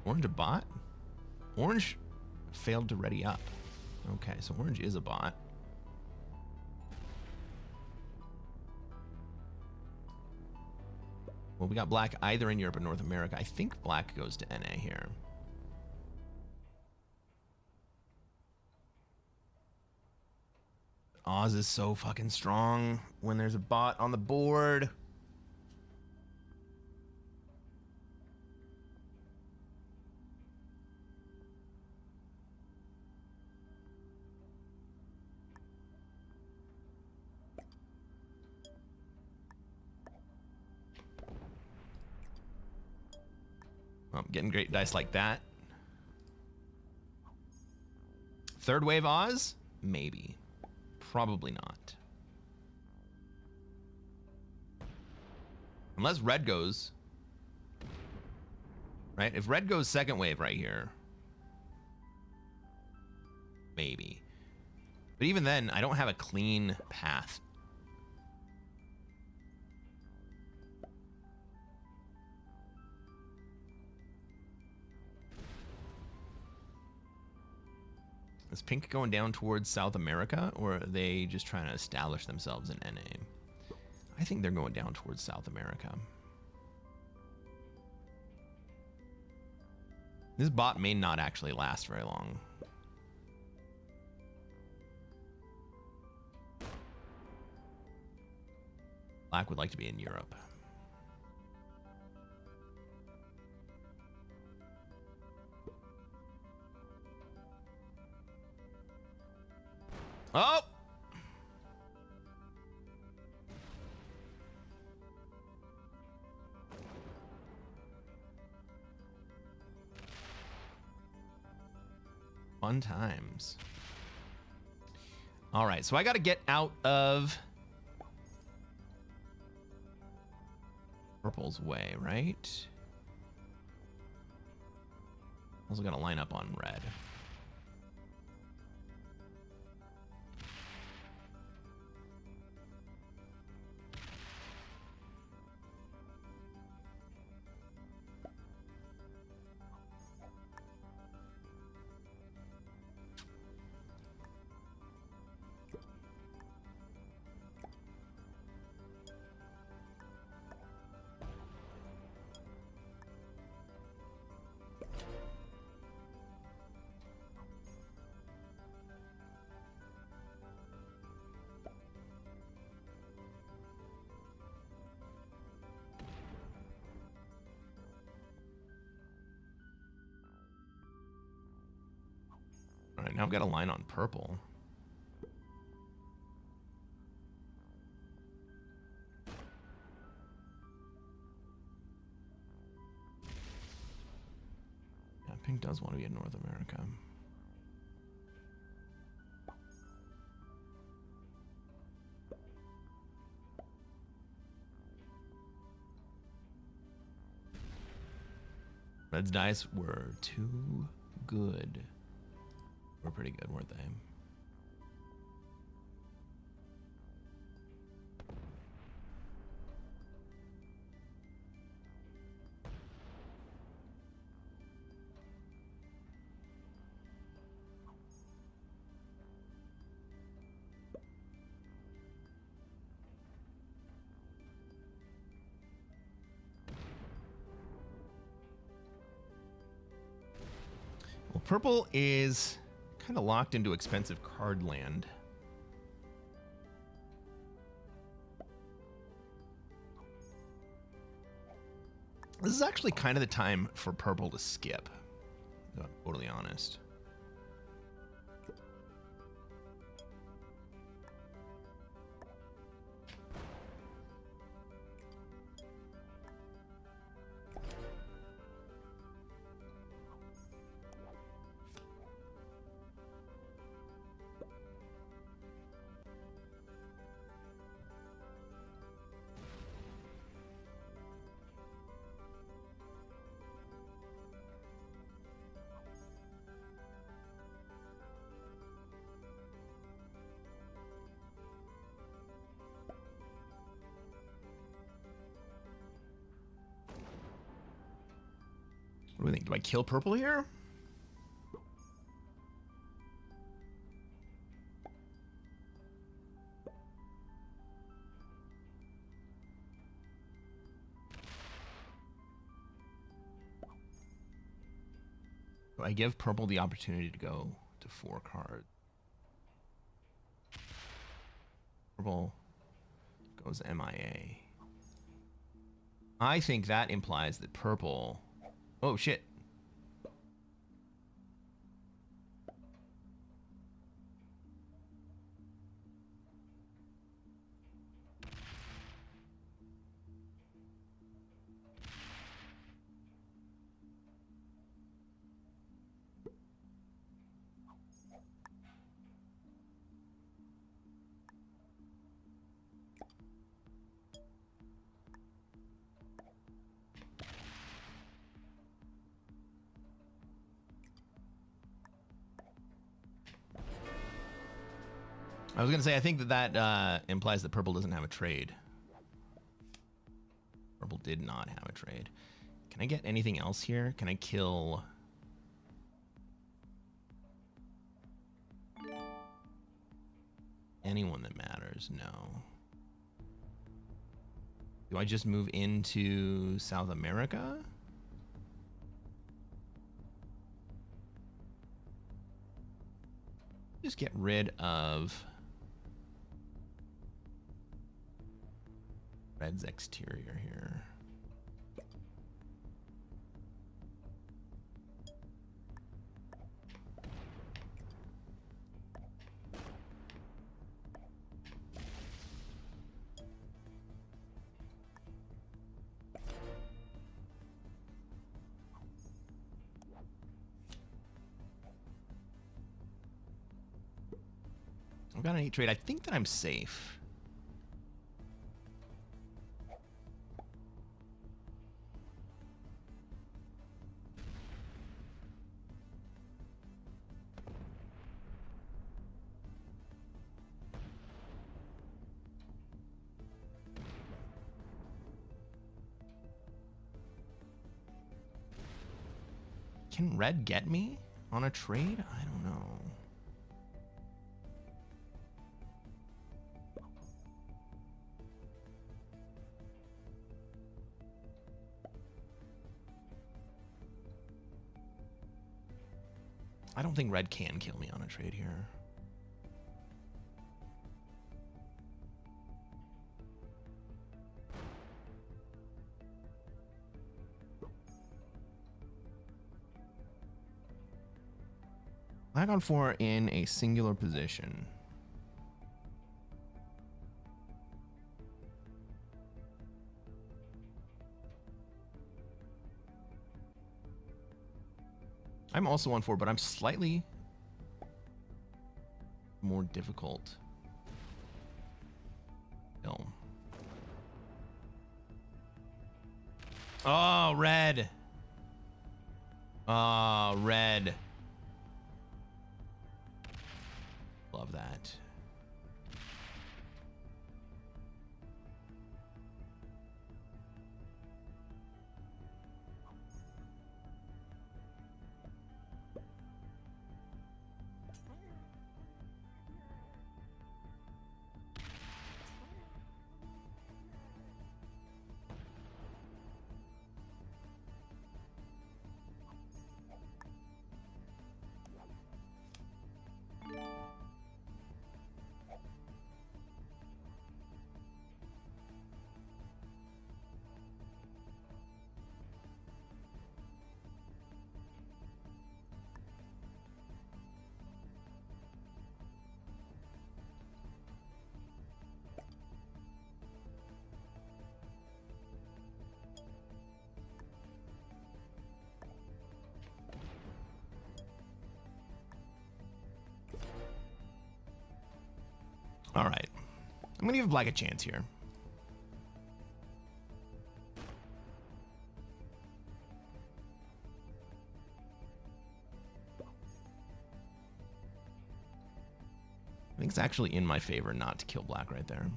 Orange a bot? Orange failed to ready up. Okay, so orange is a bot. Well, we got black either in Europe or North America. I think black goes to NA here. Oz is so fucking strong when there's a bot on the board. I'm getting great dice like that. Third wave Oz? Maybe. Probably not. Unless red goes. Right? If red goes second wave right here. Maybe. But even then, I don't have a clean path. Is pink going down towards South America, or are they just trying to establish themselves in NA? I think they're going down towards South America. This bot may not actually last very long. Black would like to be in Europe. Oh! Fun times. All right, so I got to get out of purple's way, right? Also got to line up on red. All right, now I've got a line on purple. Pink does want to be in North America. Red's dice were too good. We're pretty good, weren't they? Well, purple is kind of locked into expensive card land. This is actually kind of the time for purple to skip, if I'm totally honest. What do we think? Do I kill purple here? Do I give purple the opportunity to go to 4 cards? Purple goes MIA. I think that implies that purple... Oh, shit. I was going to say, I think that implies that purple doesn't have a trade. Purple did not have a trade. Can I get anything else here? Can I kill... anyone that matters? No. Do I just move into South America? Just get rid of Red's exterior here. I've got an 8 trade. I think that I'm safe. Can Red get me on a trade? I don't know. I don't think Red can kill me on a trade here. Black on 4 in a singular position. I'm also on 4, but I'm slightly more difficult. No. Oh, red. Oh, red. Love that. All right. I'm going to give black a chance here. I think it's actually in my favor not to kill black right there.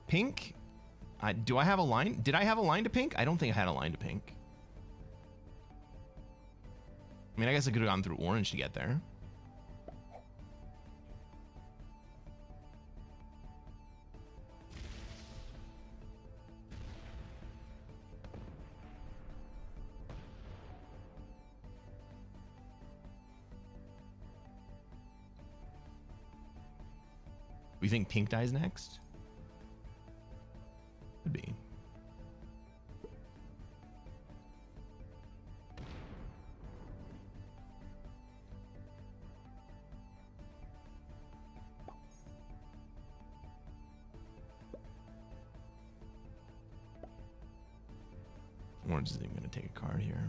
Pink. Do I have a line? Did I have a line to pink? I don't think I had a line to pink. I mean, I guess I could have gone through orange to get there. We think pink dies next? Could be. Orange isn't even going to take a card here.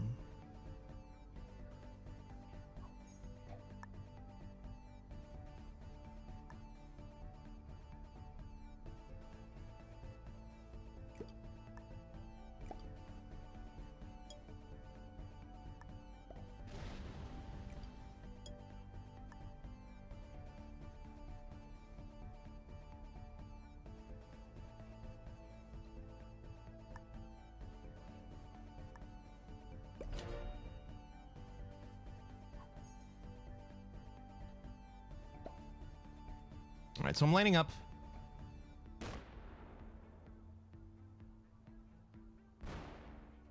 All right, so I'm lining up.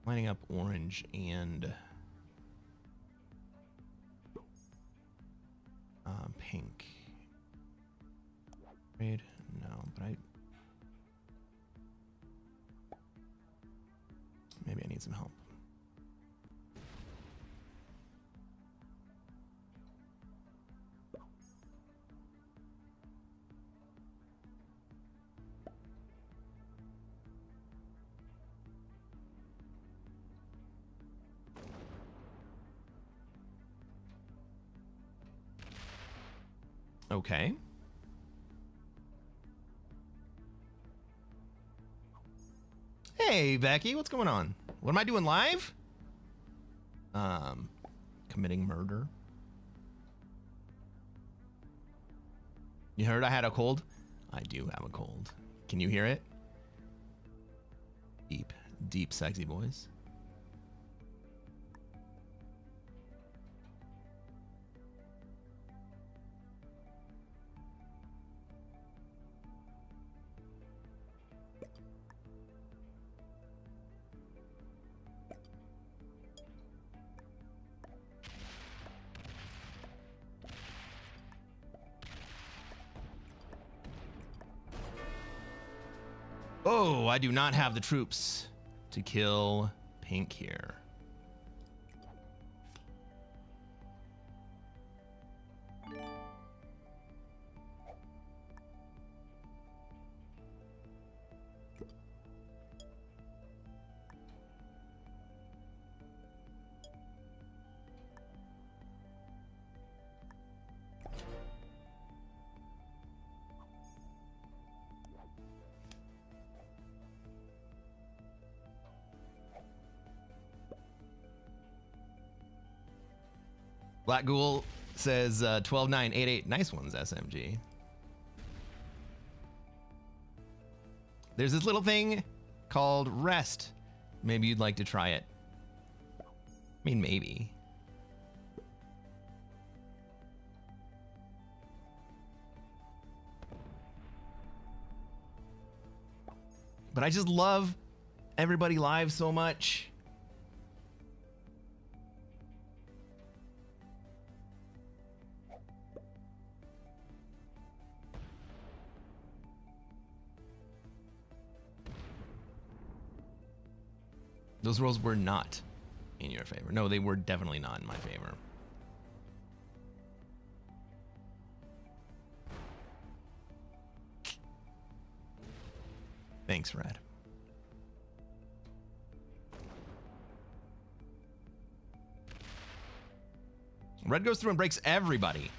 Lining up orange and pink. Red? No, but maybe I need some help. Okay. Hey, Becky, what's going on? What am I doing live? Committing murder. You heard I had a cold? I do have a cold. Can you hear it? Deep, deep, sexy voice. Oh, I do not have the troops to kill pink here. Black Ghoul says 12988. Nice ones, SMG. There's this little thing called rest. Maybe you'd like to try it. I mean, maybe. But I just love everybody live so much. Those rolls were not in your favor. No, they were definitely not in my favor. Thanks, Red. Red goes through and breaks everybody.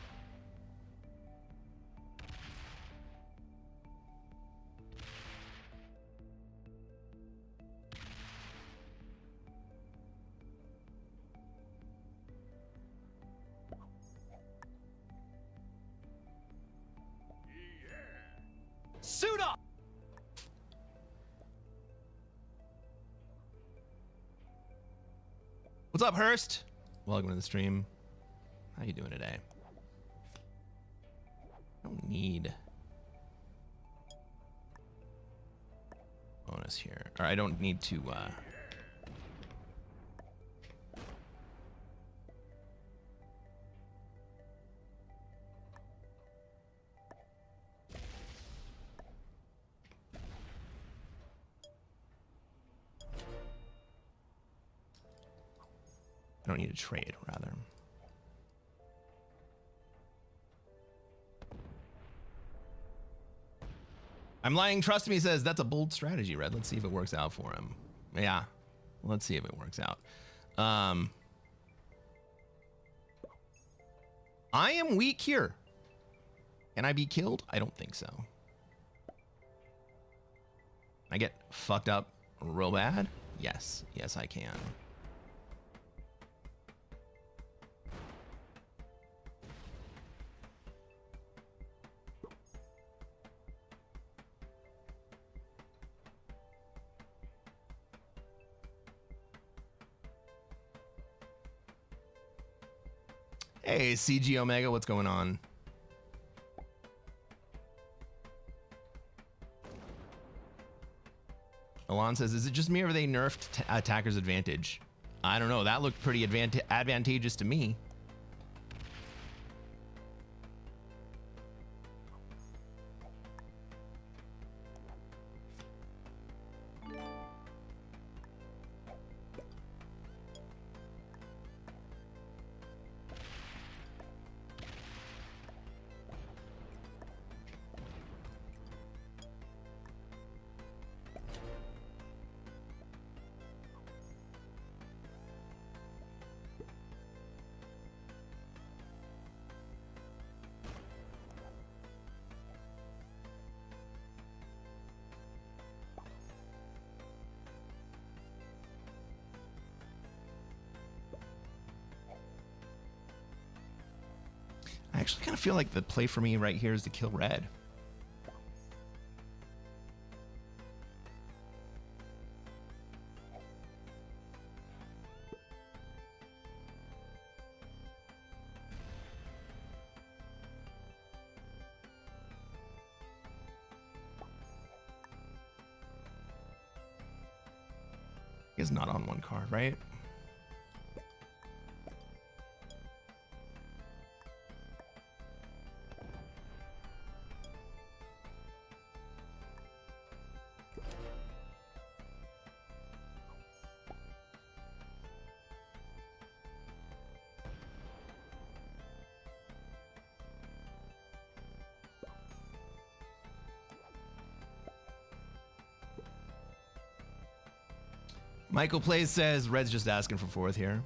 Suit up! What's up, Hurst? Welcome to the stream. How you doing today? I don't need bonus here. Or I don't need to I don't need to trade, rather. I'm lying, trust me, he says that's a bold strategy, Red. Let's see if it works out for him. Yeah, let's see if it works out. I am weak here. Can I be killed? I don't think so. I get fucked up real bad? Yes, yes I can. Hey, CG Omega, what's going on? Alon says, is it just me or they nerfed attacker's advantage? I don't know. That looked pretty advantageous to me. I actually kind of feel like the play for me right here is to kill Red. He's not on one card, right? Michael Plays says Red's just asking for fourth here.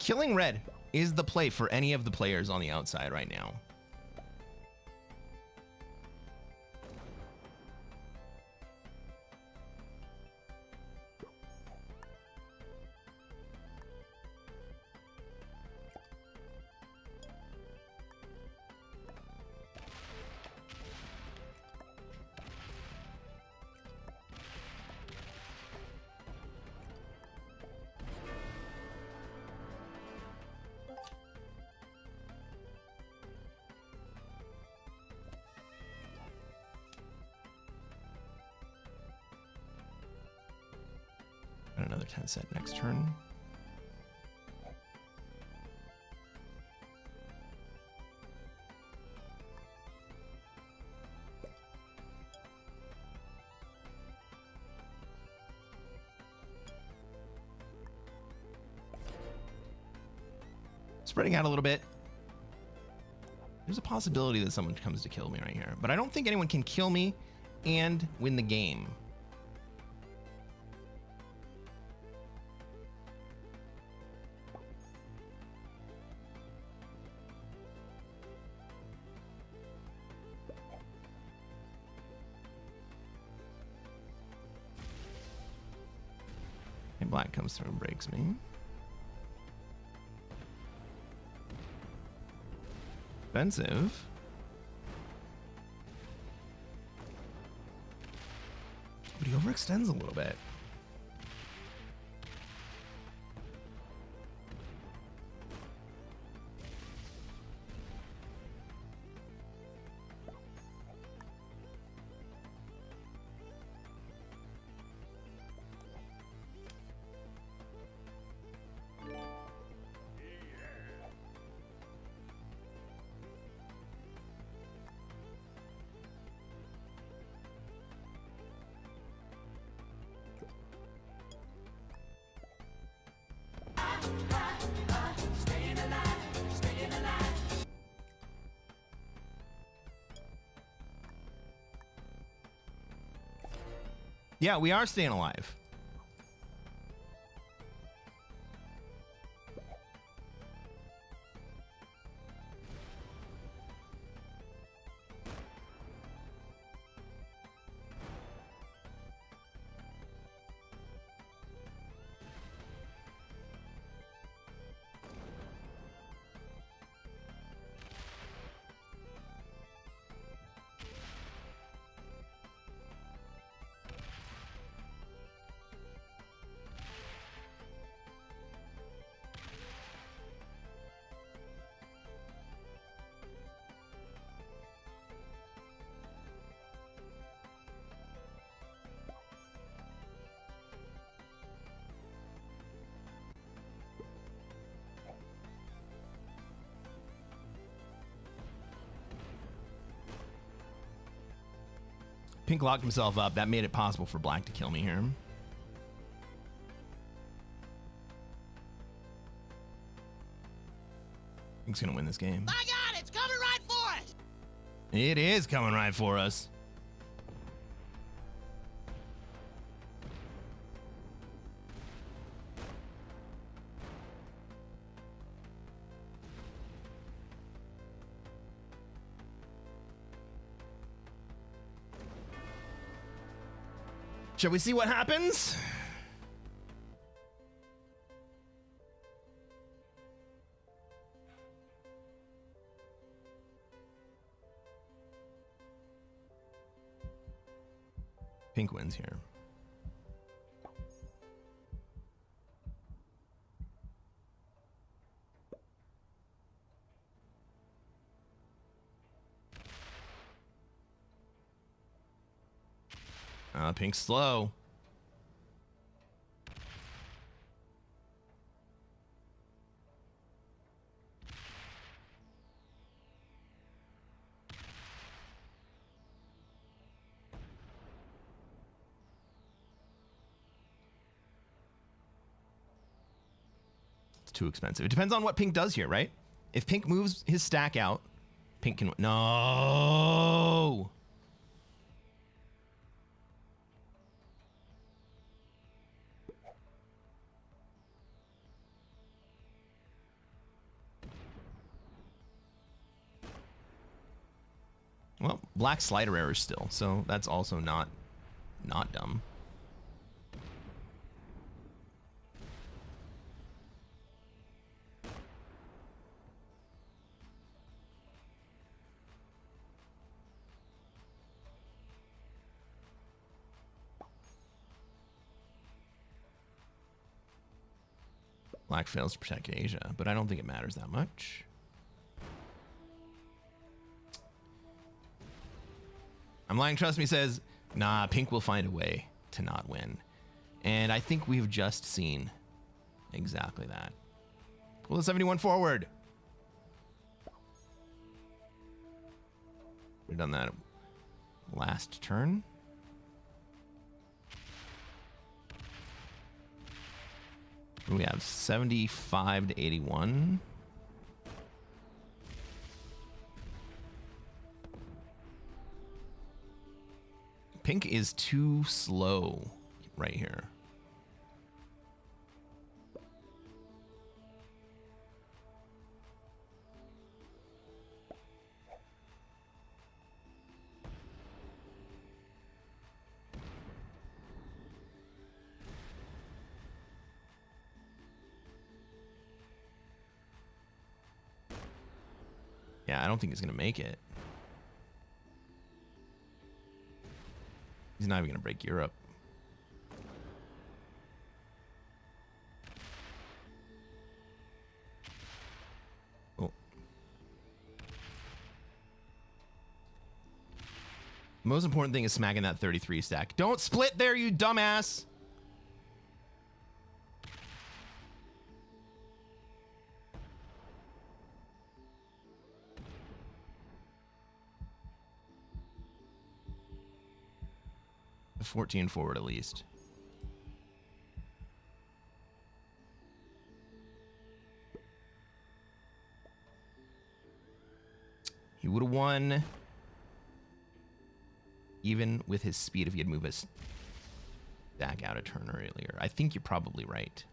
Killing red is the play for any of the players on the outside right now. Another 10 set next turn. Spreading out a little bit. There's a possibility that someone comes to kill me right here, but I don't think anyone can kill me and win the game. Black comes through and breaks me. Expensive. But he overextends a little bit. Yeah, we are staying alive. Pink locked himself up. That made it possible for Black to kill me here. Pink's gonna win this game. My God, it's coming right for us! It is coming right for us. Shall we see what happens? Pink wins here. Pink's slow. It's too expensive. It depends on what Pink does here, right? If Pink moves his stack out, Pink can... No! Well, black slider error still, so that's also not dumb. Black fails to protect Asia, but I don't think it matters that much. I'm lying, trust me, says, nah, pink will find a way to not win. And I think we've just seen exactly that. Pull the 71 forward. We've done that last turn. We have 75 to 81. Pink is too slow right here. Yeah, I don't think he's going to make it. He's not even going to break Europe. Oh. The most important thing is smacking that 33 stack. Don't split there, you dumbass! The 14 forward at least. He would have won even with his speed if he had moved his stack out a turn earlier. I think you're probably right.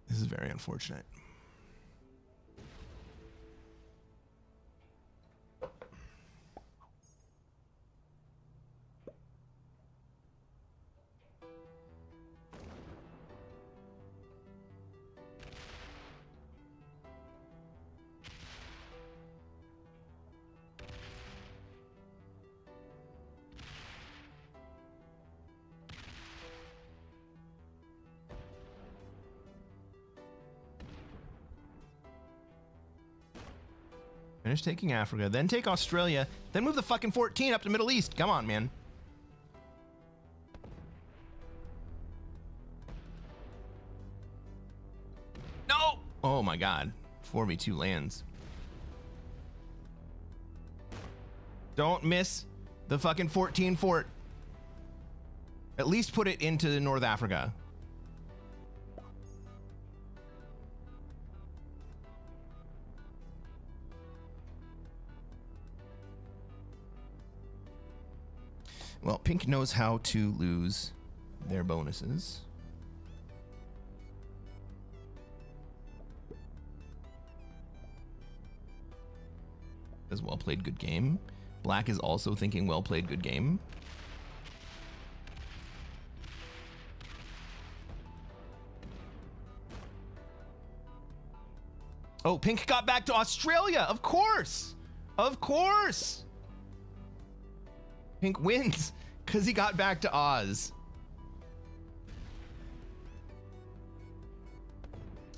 This is very unfortunate. Finish taking Africa, then take Australia, then move the fucking 14 up to Middle East. Come on, man. No! Oh my god. 4v2 lands. Don't miss the fucking 14 fort. At least put it into North Africa. Well, pink knows how to lose their bonuses. As well played, good game. Black is also thinking well played, good game. Oh, pink got back to Australia. Of course. Of course. Pink wins because he got back to Oz.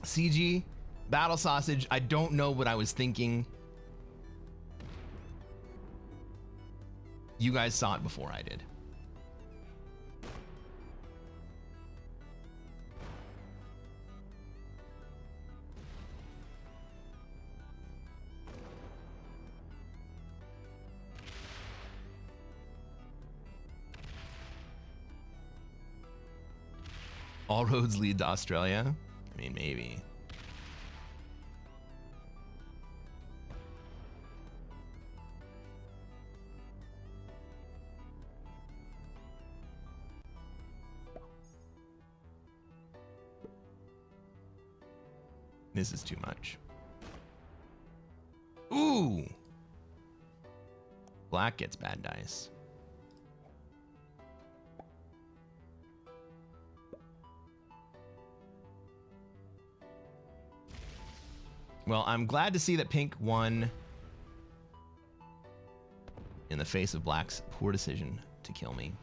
CG, Battle Sausage, I don't know what I was thinking. You guys saw it before I did. All roads lead to Australia. I mean, maybe. This is too much. Ooh! Black gets bad dice. Well, I'm glad to see that pink won in the face of black's poor decision to kill me.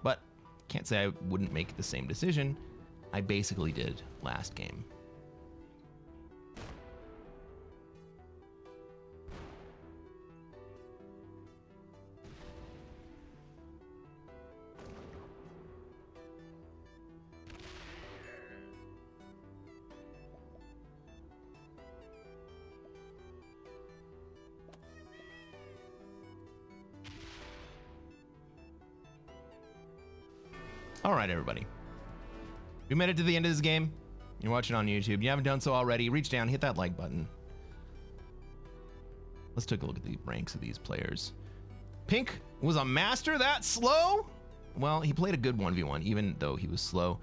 But can't say I wouldn't make the same decision. I basically did last game. All right, everybody. We made it to the end of this game. You're watching on YouTube. You haven't done so already, reach down, hit that like button. Let's take a look at the ranks of these players. Pink was a master that slow? Well, he played a good 1v1, even though he was slow.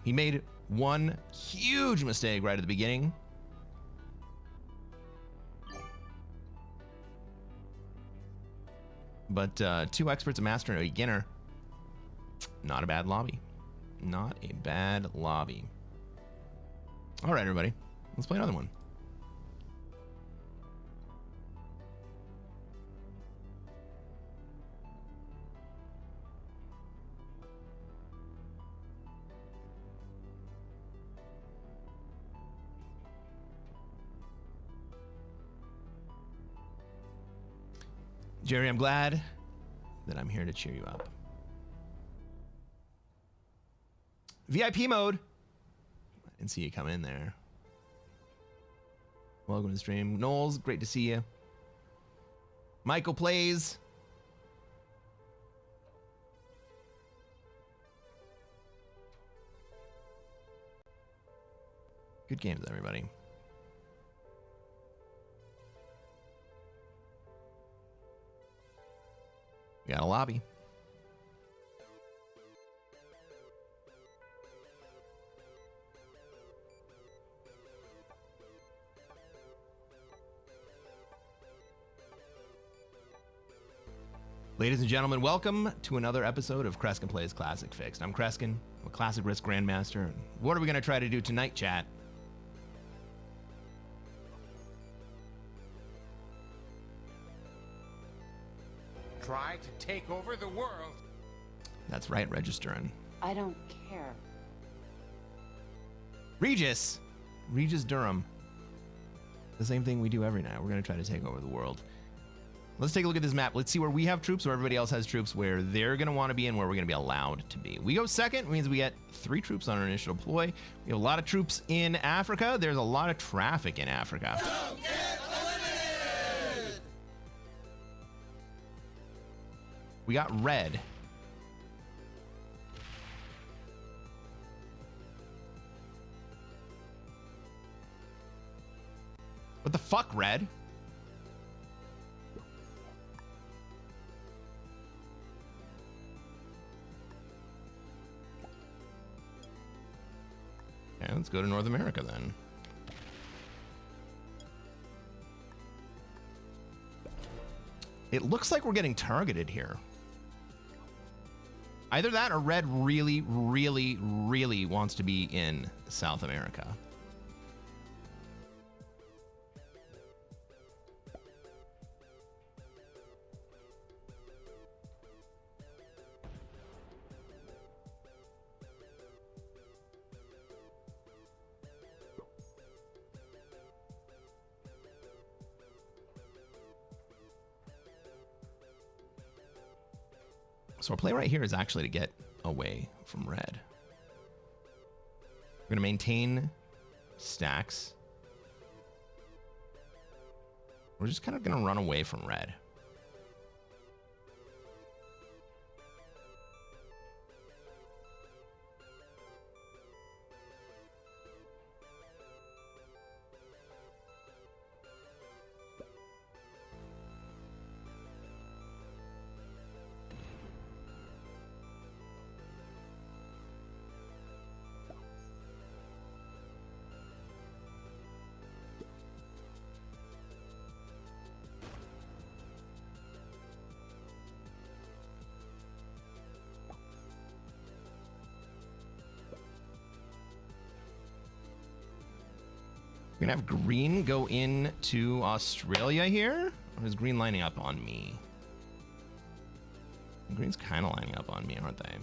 He made one huge mistake right at the beginning. But 2 experts, a master, and a beginner. Not a bad lobby. Not a bad lobby. All right, everybody. Let's play another one. Jerry, I'm glad that I'm here to cheer you up. VIP mode. I didn't see you come in there. Welcome to the stream. Knowles, great to see you. Michael plays. Good games, everybody. We got a lobby. Ladies and gentlemen, welcome to another episode of Cresquin Plays Classic Fixed. I'm Cresquin, I'm a Classic Risk Grandmaster. What are we going to try to do tonight, chat? Try to take over the world. That's right, registering. I don't care. Regis Durham. The same thing we do every night. We're going to try to take over the world. Let's take a look at this map. Let's see where we have troops, where everybody else has troops, where they're going to want to be, and where we're going to be allowed to be. We go second, means we get 3 troops on our initial deploy. We have a lot of troops in Africa. There's a lot of traffic in Africa. Don't get eliminated! We got red. What the fuck, red? Okay, let's go to North America then. It looks like we're getting targeted here. Either that or red really, really, really wants to be in South America. So our play right here is actually to get away from red. We're going to maintain stacks. We're just kind of going to run away from red. We're gonna have green go into Australia here. Or is green lining up on me? Green's kind of lining up on me, aren't they?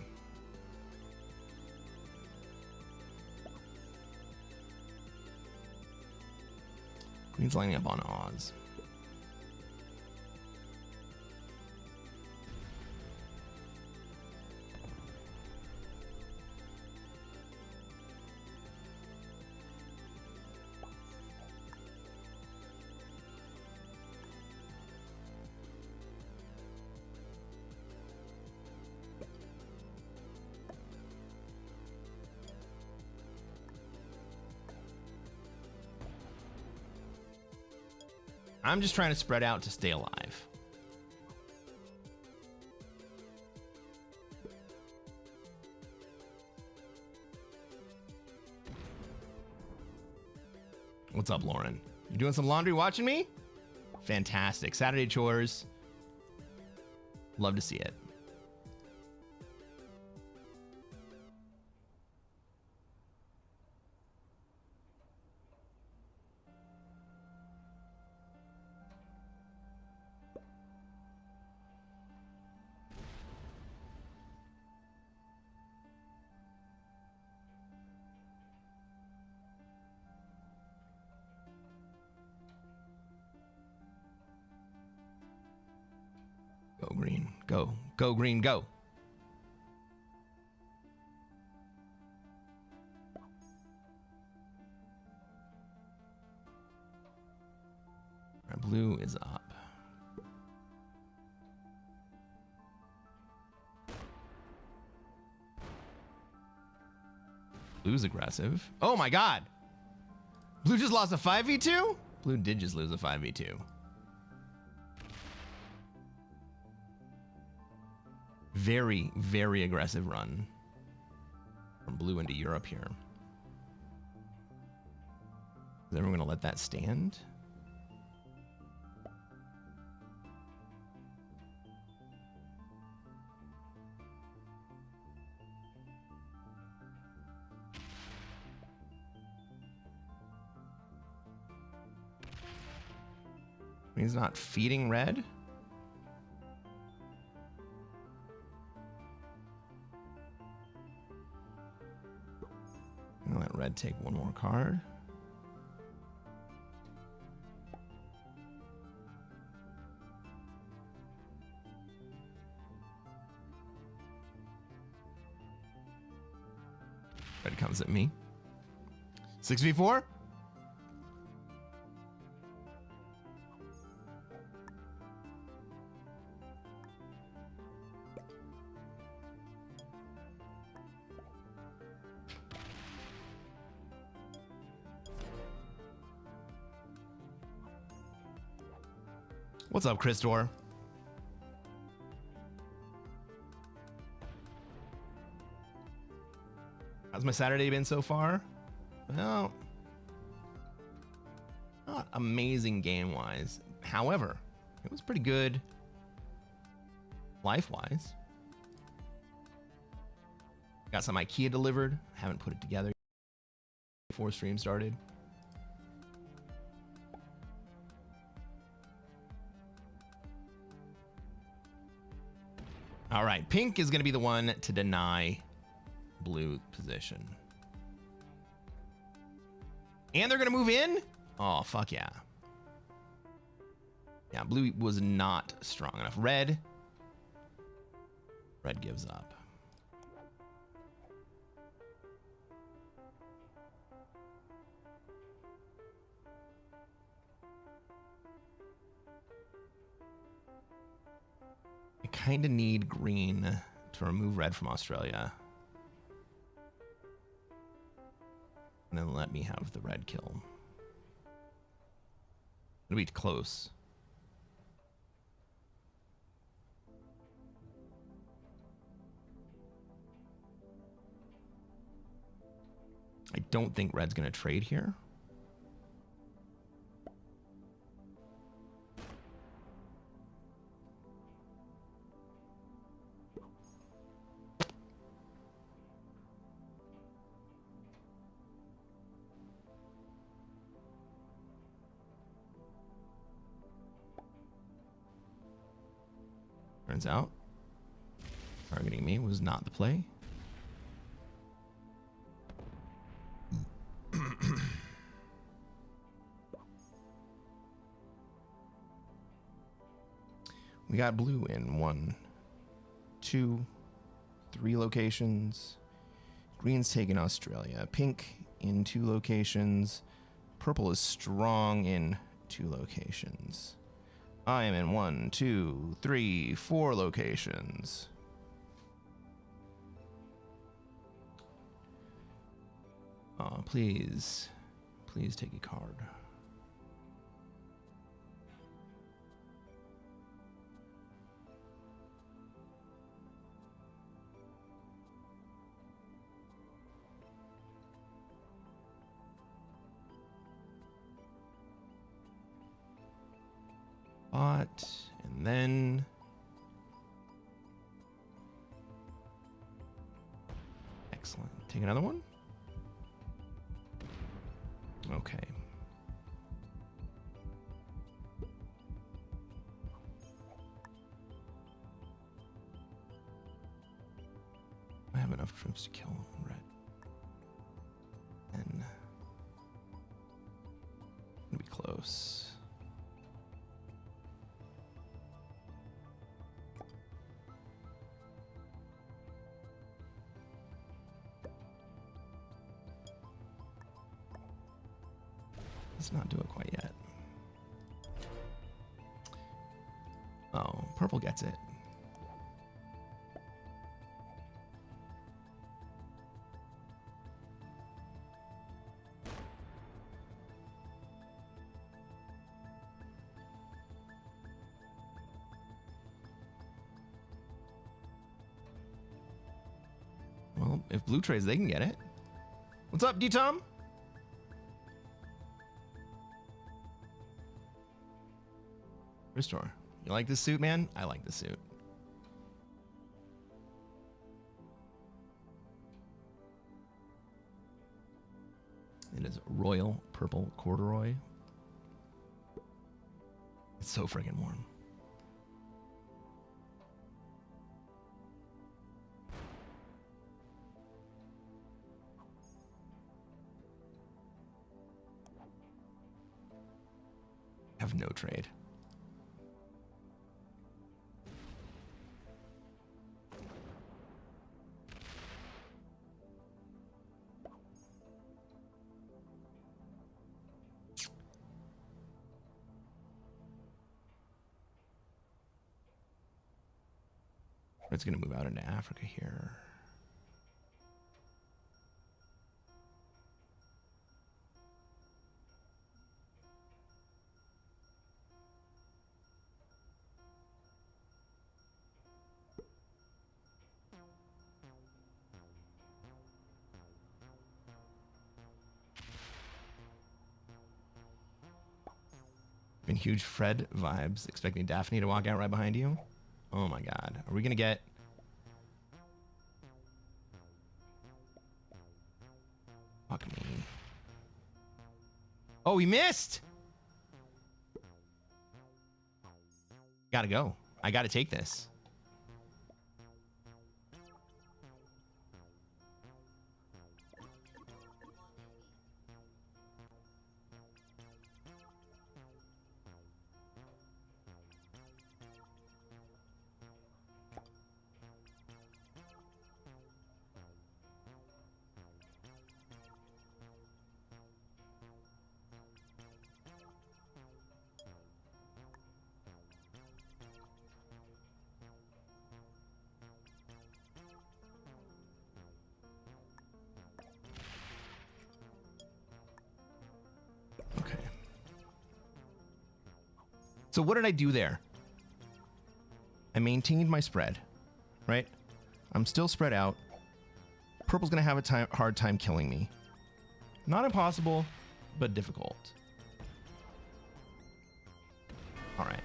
Green's lining up on Oz. I'm just trying to spread out to stay alive. What's up, Lauren? You doing some laundry watching me? Fantastic. Saturday chores. Love to see it. Go green. Go. Go green. Go. Our blue is up. Blue's aggressive. Oh my god. Blue just lost a 5v2? Blue did just lose a 5v2. Very, very aggressive run from blue into Europe here. Is everyone gonna let that stand? He's not feeding red. I'm gonna let red take one more card. Red comes at me. 6v4. What's up, Christor? How's my Saturday been so far? Well, not amazing game-wise. However, it was pretty good life-wise. Got some IKEA delivered. Haven't put it together before stream started. All right, pink is going to be the one to deny blue position. And they're going to move in? Oh, fuck yeah. Yeah, blue was not strong enough. Red gives up. I kind of need green to remove red from Australia. And then let me have the red kill. It'll be close. I don't think red's going to trade here. Turns out, targeting me was not the play. We got blue in 1, 2, 3 locations. Green's taking Australia. Pink in 2 locations. Purple is strong in 2 locations. I am in 1, 2, 3, 4 locations. Oh, please. Please take a card. And then excellent. Take another one. Okay. I have enough troops to kill red. And it'll be close. Let's not do it quite yet. Oh, purple gets it. Well, if blue trades, they can get it. What's up, D-Tom? Restore. You like this suit, man? I like this suit. It is royal purple corduroy. It's so friggin' warm. Have no trade. It's going to move out into Africa here. Been huge Fred vibes, expecting Daphne to walk out right behind you. Oh my god. Are we going to get... Fuck me. Oh, he missed! Gotta go. I gotta take this. Okay. So what did I do there? I maintained my spread, right? I'm still spread out. Purple's gonna have a hard time killing me. Not impossible, but difficult. All right.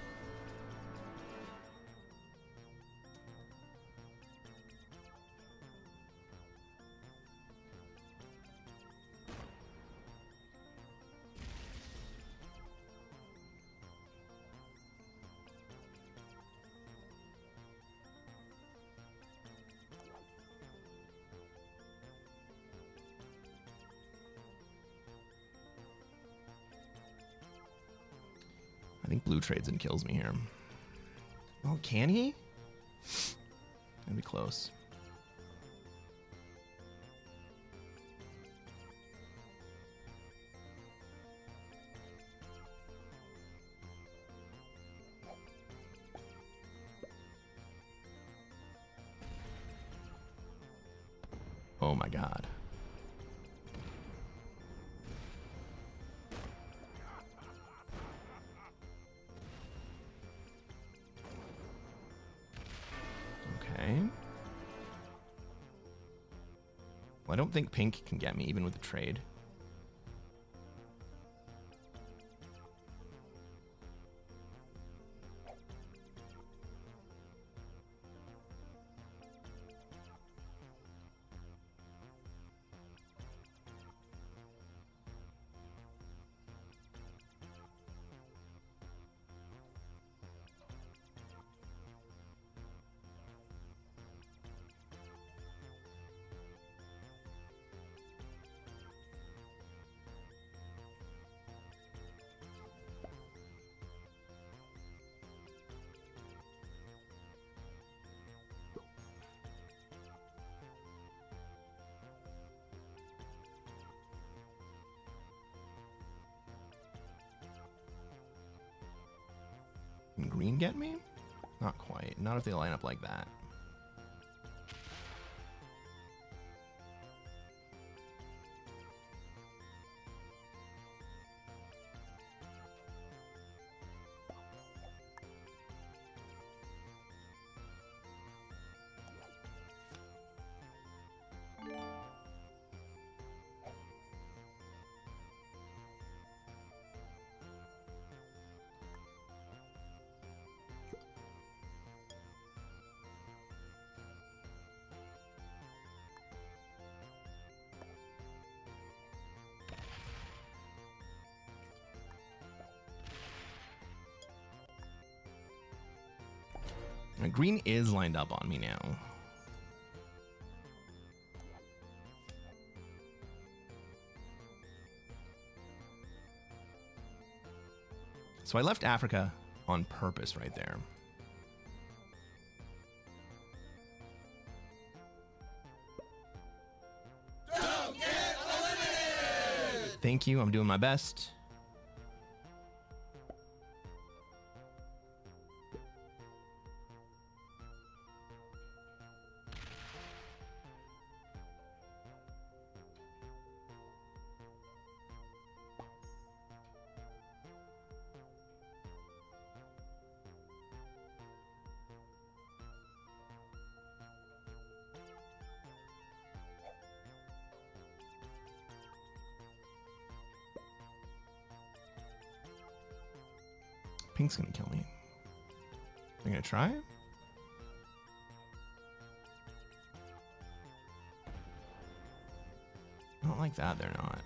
think blue trades and kills me here. Oh, can he? That'd be close. Oh my god. Okay. Well, I don't think pink can get me, even with the trade. Can green get me? Not quite. Not if they line up like that. Green is lined up on me now. So I left Africa on purpose right there. Don't get eliminated! Thank you. I'm doing my best. Pink's gonna kill me. They're gonna try? Not like that, they're not.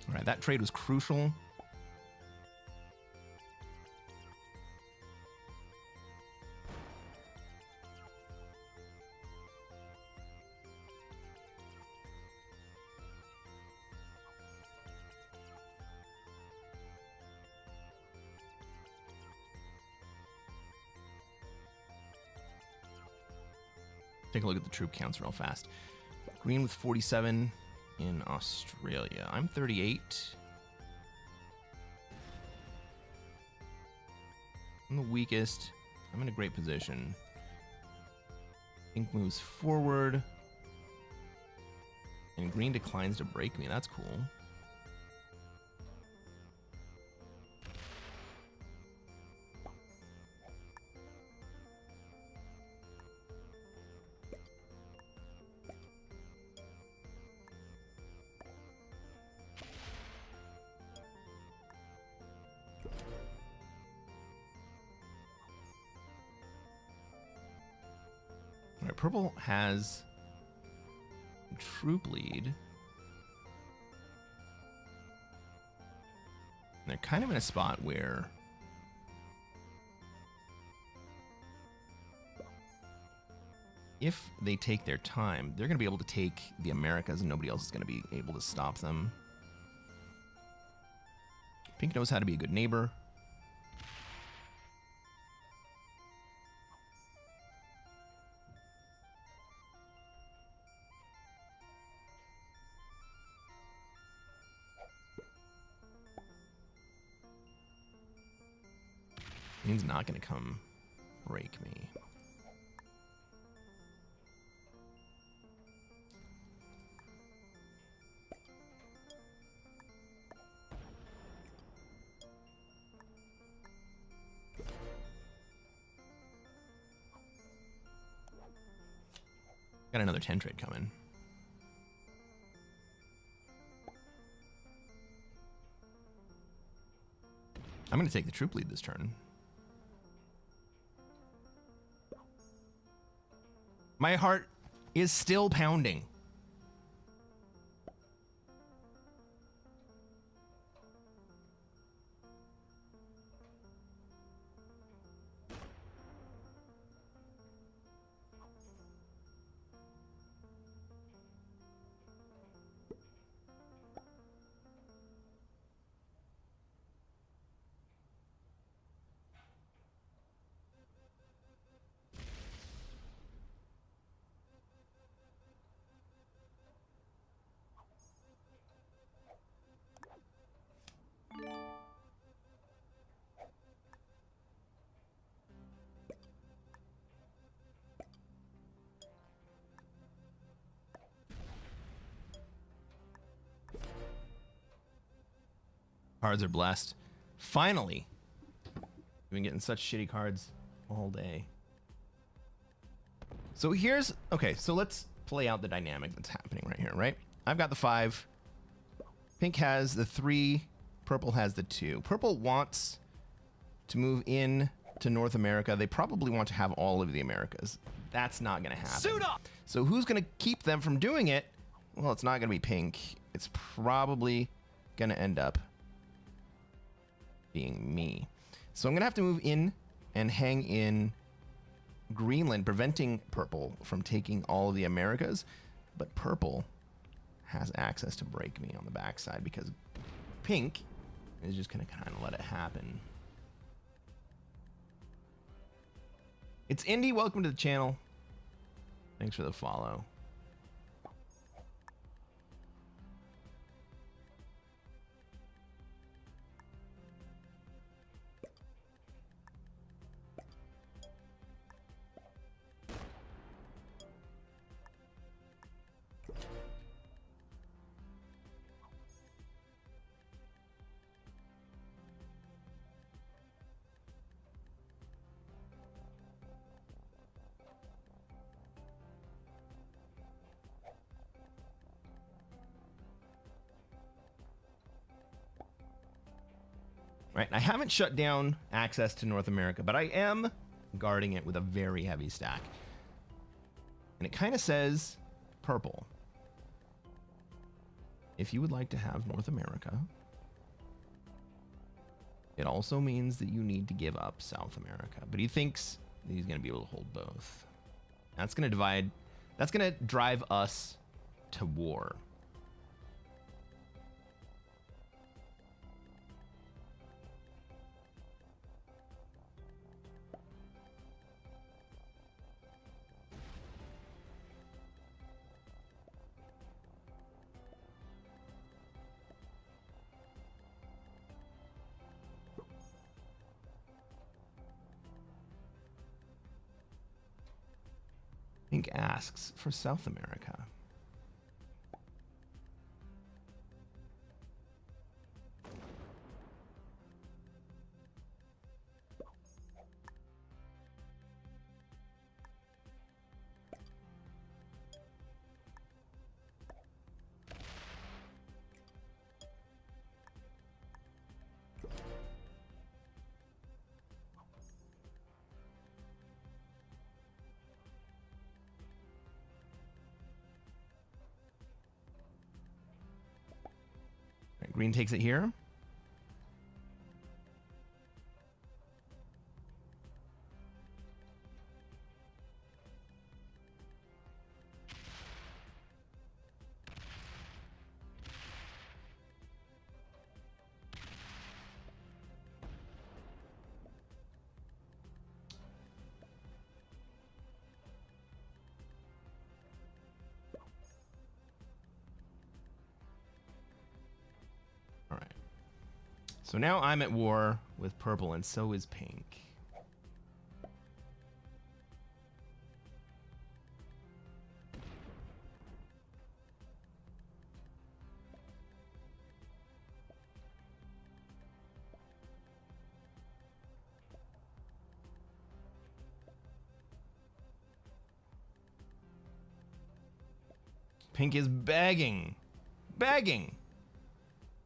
All right, that trade was crucial. Take a look at the troop counts real fast. Green with 47 in Australia. I'm 38. I'm the weakest. I'm in a great position. Pink moves forward. And green declines to break me. That's cool. All right, purple has troop lead. And they're kind of in a spot where if they take their time, they're going to be able to take the Americas and nobody else is going to be able to stop them. Pink knows how to be a good neighbor. Green's not going to come break me. Got another 10 trade coming. I'm going to take the troop lead this turn. My heart is still pounding. Cards are blessed. Finally. We've been getting such shitty cards all day. So here's... Okay, so let's play out the dynamic that's happening right here, right? I've got the 5. Pink has the 3. Purple has the 2. Purple wants to move in to North America. They probably want to have all of the Americas. That's not going to happen. Suit up! So who's going to keep them from doing it? Well, it's not going to be Pink. It's probably going to end up being me. So I'm gonna have to move in and hang in Greenland, preventing purple from taking all of the Americas. But purple has access to break me on the backside because pink is just gonna kind of let it happen. It's Indy. Welcome to the channel. Thanks for the follow. Right, I haven't shut down access to North America, but I am guarding it with a very heavy stack. And it kind of says, purple, if you would like to have North America, it also means that you need to give up South America. But he thinks that he's going to be able to hold both. That's going to drive us to war. Pink asks for South America. Right, green takes it here. All right. So now I'm at war with purple, and so is pink. Pink is begging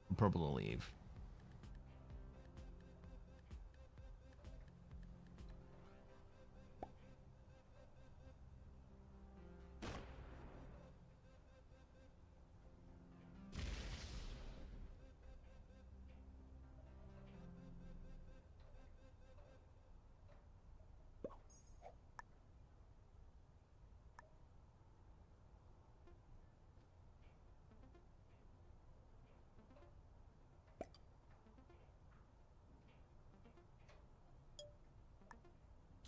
for purple to leave.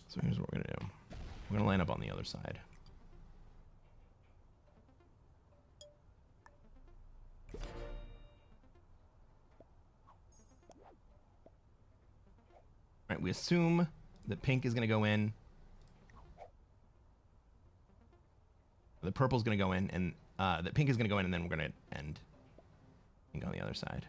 So here's what we're gonna do. We're gonna line up on the other side. All right, we assume that pink is gonna go in. The purple's gonna go in, and that pink is gonna go in, and then we're gonna end pink on the other side.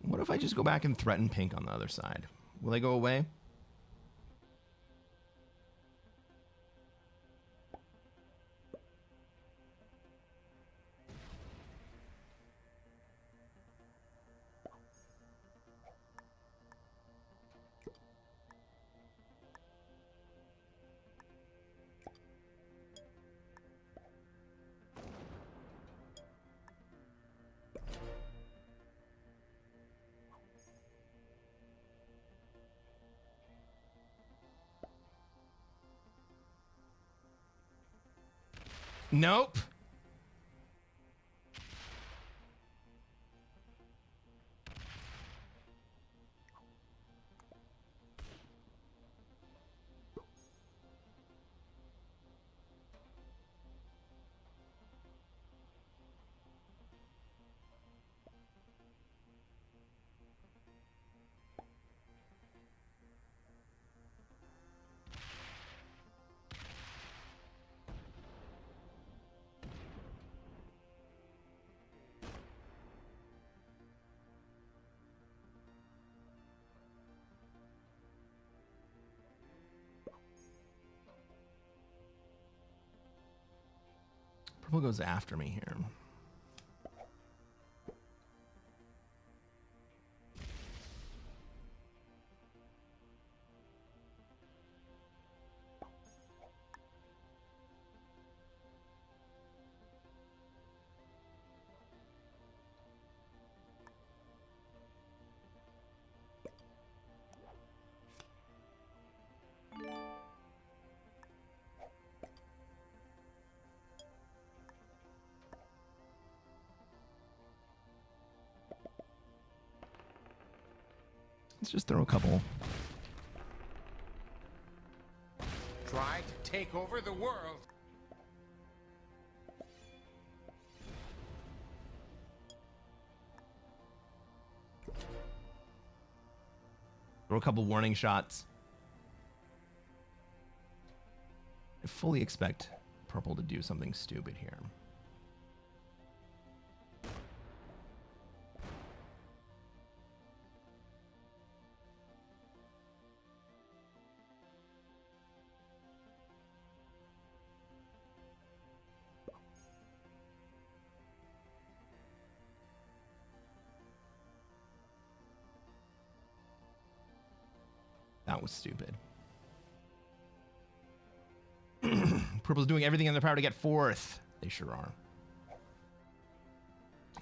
What if I just go back and threaten pink on the other side? Will they go away? Nope. Purple goes after me here. Let's just throw a couple. Try to take over the world. Throw a couple warning shots. I fully expect purple to do something stupid here. That was stupid. Purple's doing everything in their power to get fourth. They sure are.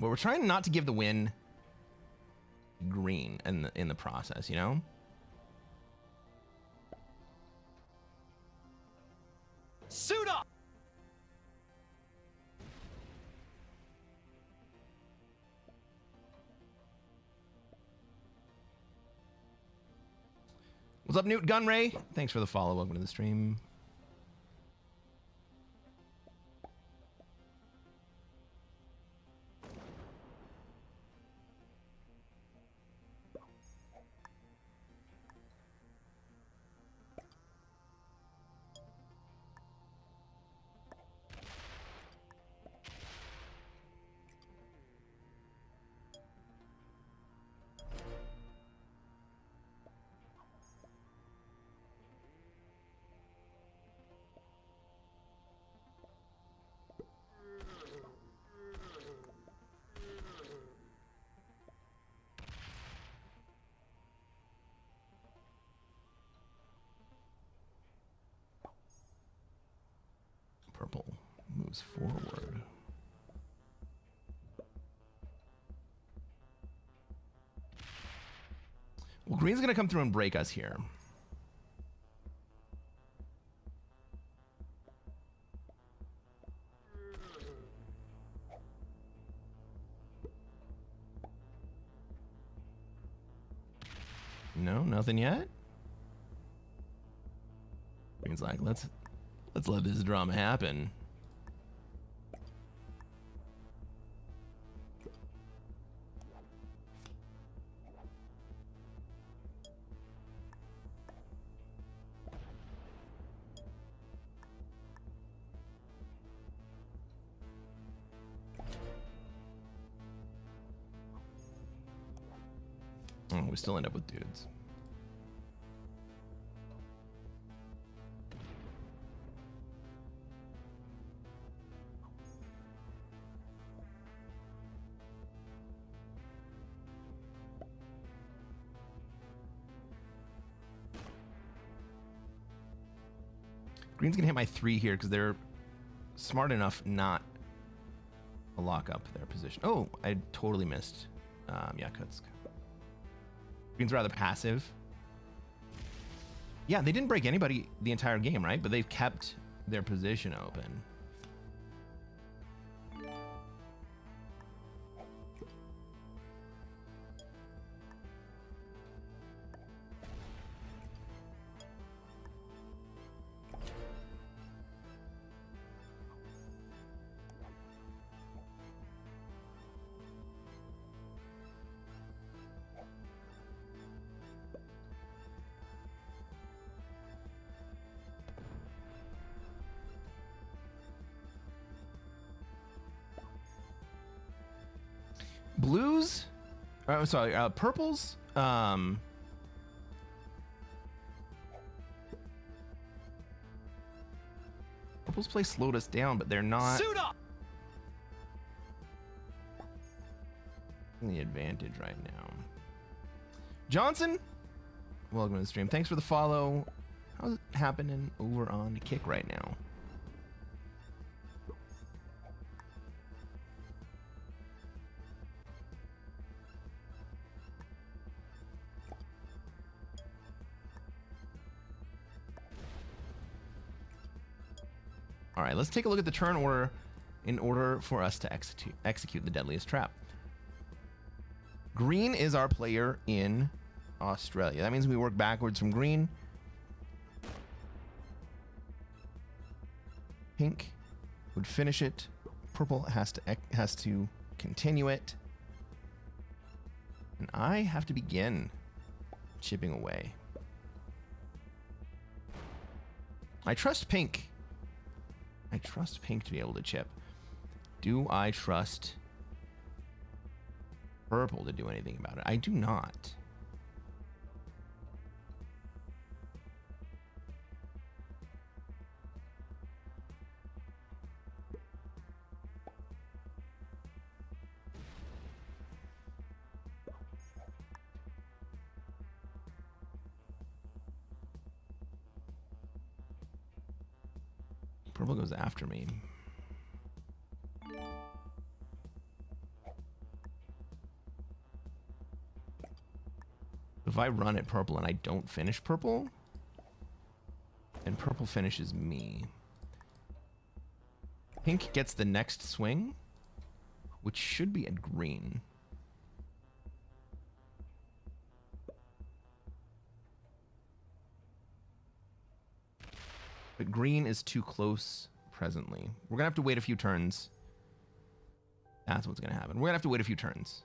Well, we're trying not to give the win green in the process, you know? Suit up! What's up, Newt Gunray? Thanks for the follow. Welcome to the stream. Purple moves forward. Well, green's going to come through and break us here. No, nothing yet. Green's like, let's let this drama happen. Oh, we still end up with dudes. Green's gonna hit my 3 here because they're smart enough not to lock up their position. Oh, I totally missed Yakutsk. Green's rather passive. Yeah, they didn't break anybody the entire game, right? But they've kept their position open. Blues, I'm sorry, purples, purples play slowed us down, but they're not Suit up! in the advantage right now. Johnson, welcome to the stream. Thanks for the follow. How's it happening over on Kick right now? All right, let's take a look at the turn order in order for us to execute the deadliest trap. Green is our player in Australia. That means we work backwards from green. Pink would finish it. Purple has to continue it. And I have to begin chipping away. I trust pink. I trust pink to be able to chip. Do I trust purple to do anything about it? I do not. Purple goes after me. If I run at purple and I don't finish purple, then purple finishes me. Pink gets the next swing, which should be at green. But green is too close presently. We're gonna have to wait a few turns. That's what's gonna happen. We're gonna have to wait a few turns.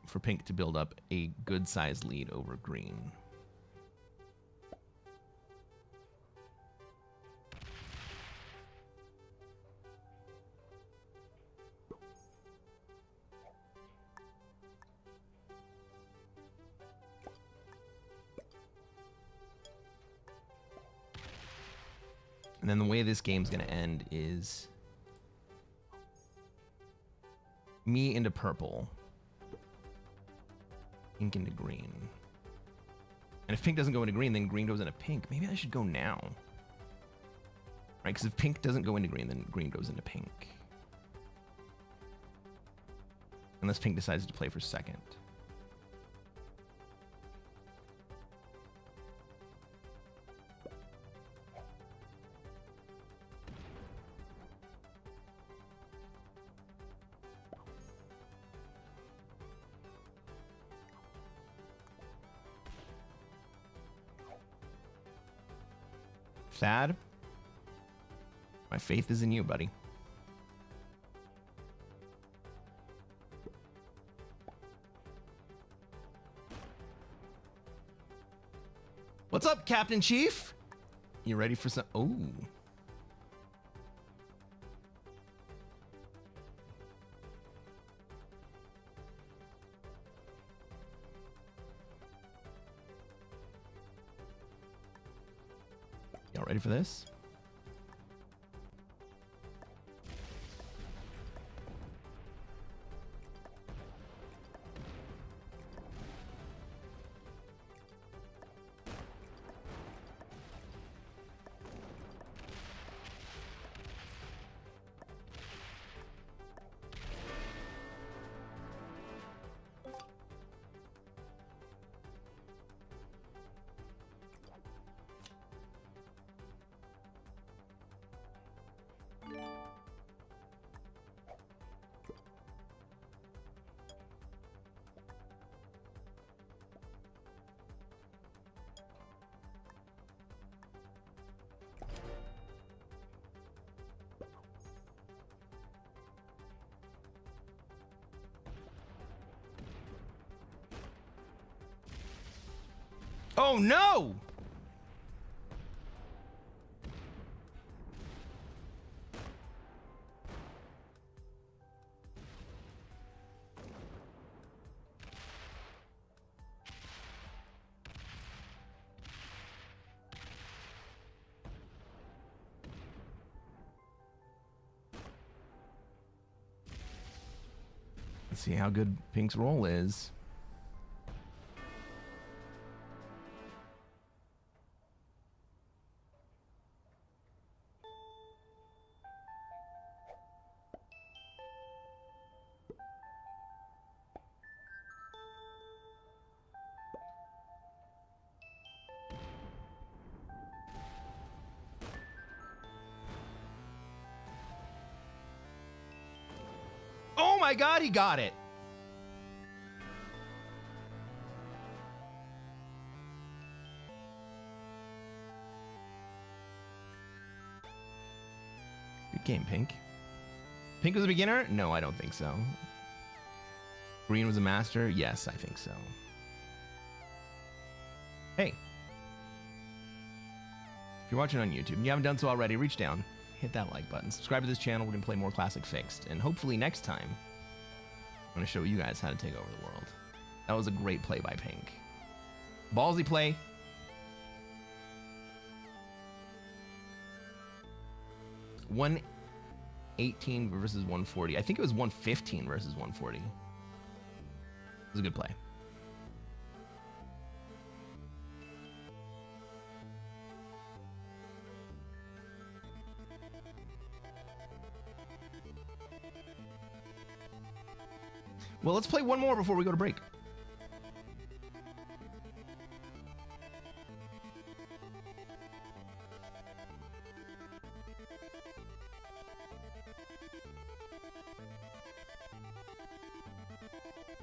For pink to build up a good-sized lead over green. And then the way this game's gonna end is me into purple, pink into green. And if pink doesn't go into green, then green goes into pink. Maybe I should go now. Right, because if pink doesn't go into green, then green goes into pink. Unless pink decides to play for second. Thad, my faith is in you, buddy. What's up, Captain Chief? You ready for some? Oh. Y'all ready for this? Oh no! Let's see how good Pink's roll is. my God, he got it. Good game, Pink. Pink was a beginner? No, I don't think so. Green was a master? Yes, I think so. Hey. If you're watching on YouTube and you haven't done so already, reach down, hit that like button, subscribe to this channel. We're going to play more Classic Fixed. And hopefully next time, I'm going to show you guys how to take over the world. That was a great play by Pink. Ballsy play. One 18 versus 140. I think it was 115 versus 140. It was a good play. Well, let's play one more before we go to break.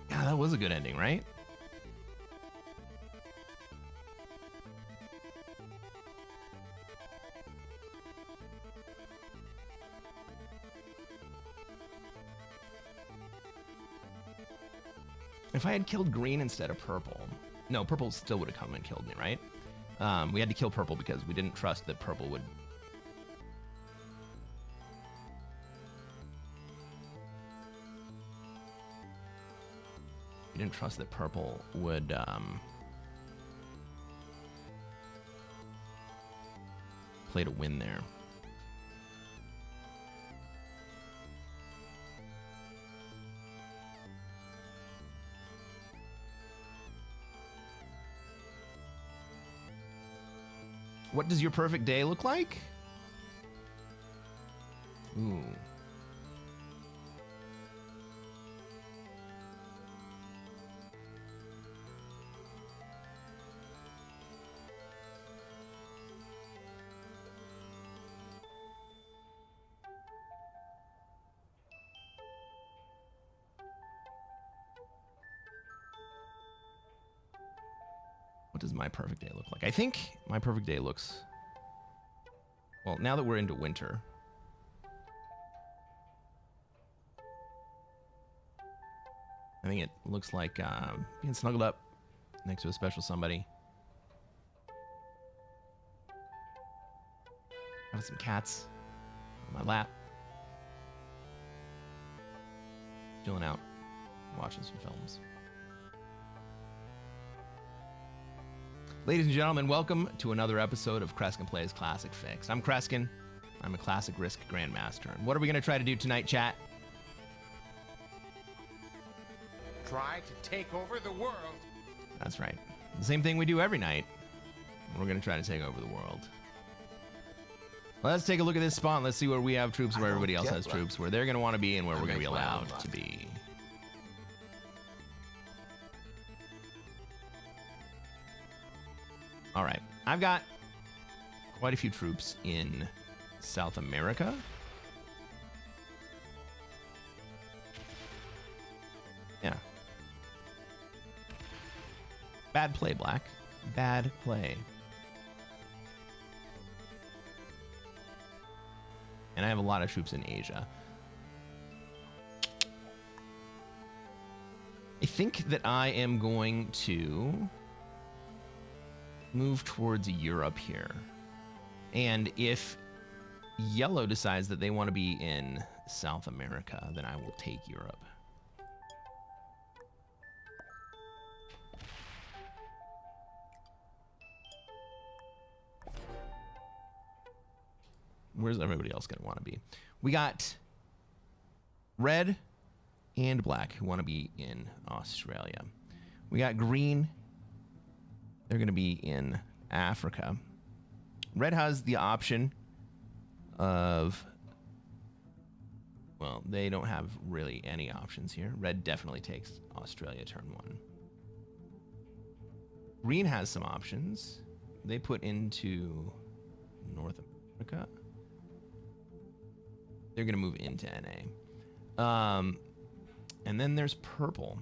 Yeah, that was a good ending, right? If I had killed green instead of purple, no, purple still would have come and killed me, right? We had to kill purple because we didn't trust that purple would. We didn't trust that purple would play to win there. What does your perfect day look like? Ooh. What does my perfect day look like? I think my perfect day looks... Well, now that we're into winter... I think it looks like being snuggled up next to a special somebody. Having some cats on my lap. Chilling out, watching some films. Ladies and gentlemen, welcome to another episode of Cresquin Plays Classic Fixed. I'm Cresquin. I'm a Classic Risk Grandmaster. And what are we going to try to do tonight, chat? Try to take over the world. That's right. The same thing we do every night. We're going to try to take over the world. Let's take a look at this spawn. Let's see where we have troops, where everybody else has troops, where they're going to want to be, and where we're going to be allowed to be. All right, I've got quite a few troops in South America. Yeah. Bad play, Black. Bad play. And I have a lot of troops in Asia. I think that I am going to move towards Europe here. And if yellow decides that they want to be in South America, then I will take Europe. Where's everybody else going to want to be? We got red and black who want to be in Australia. We got green. They're going to be in Africa. Red has the option of... Well, they don't have really any options here. Red definitely takes Australia turn 1. Green has some options. They put into North America. They're going to move into NA. And then there's purple.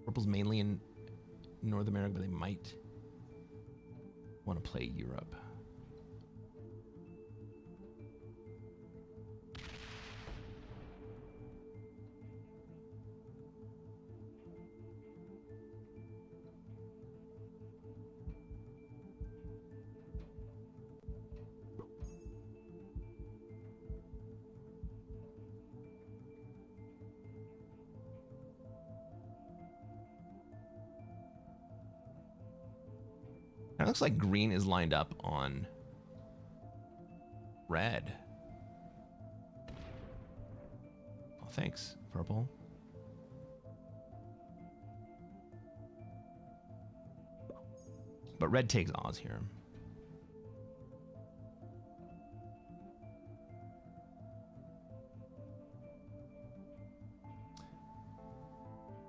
Purple's mainly in North America, but they might want to play Europe. It looks like green is lined up on red. Oh, thanks, purple. But red takes Oz here.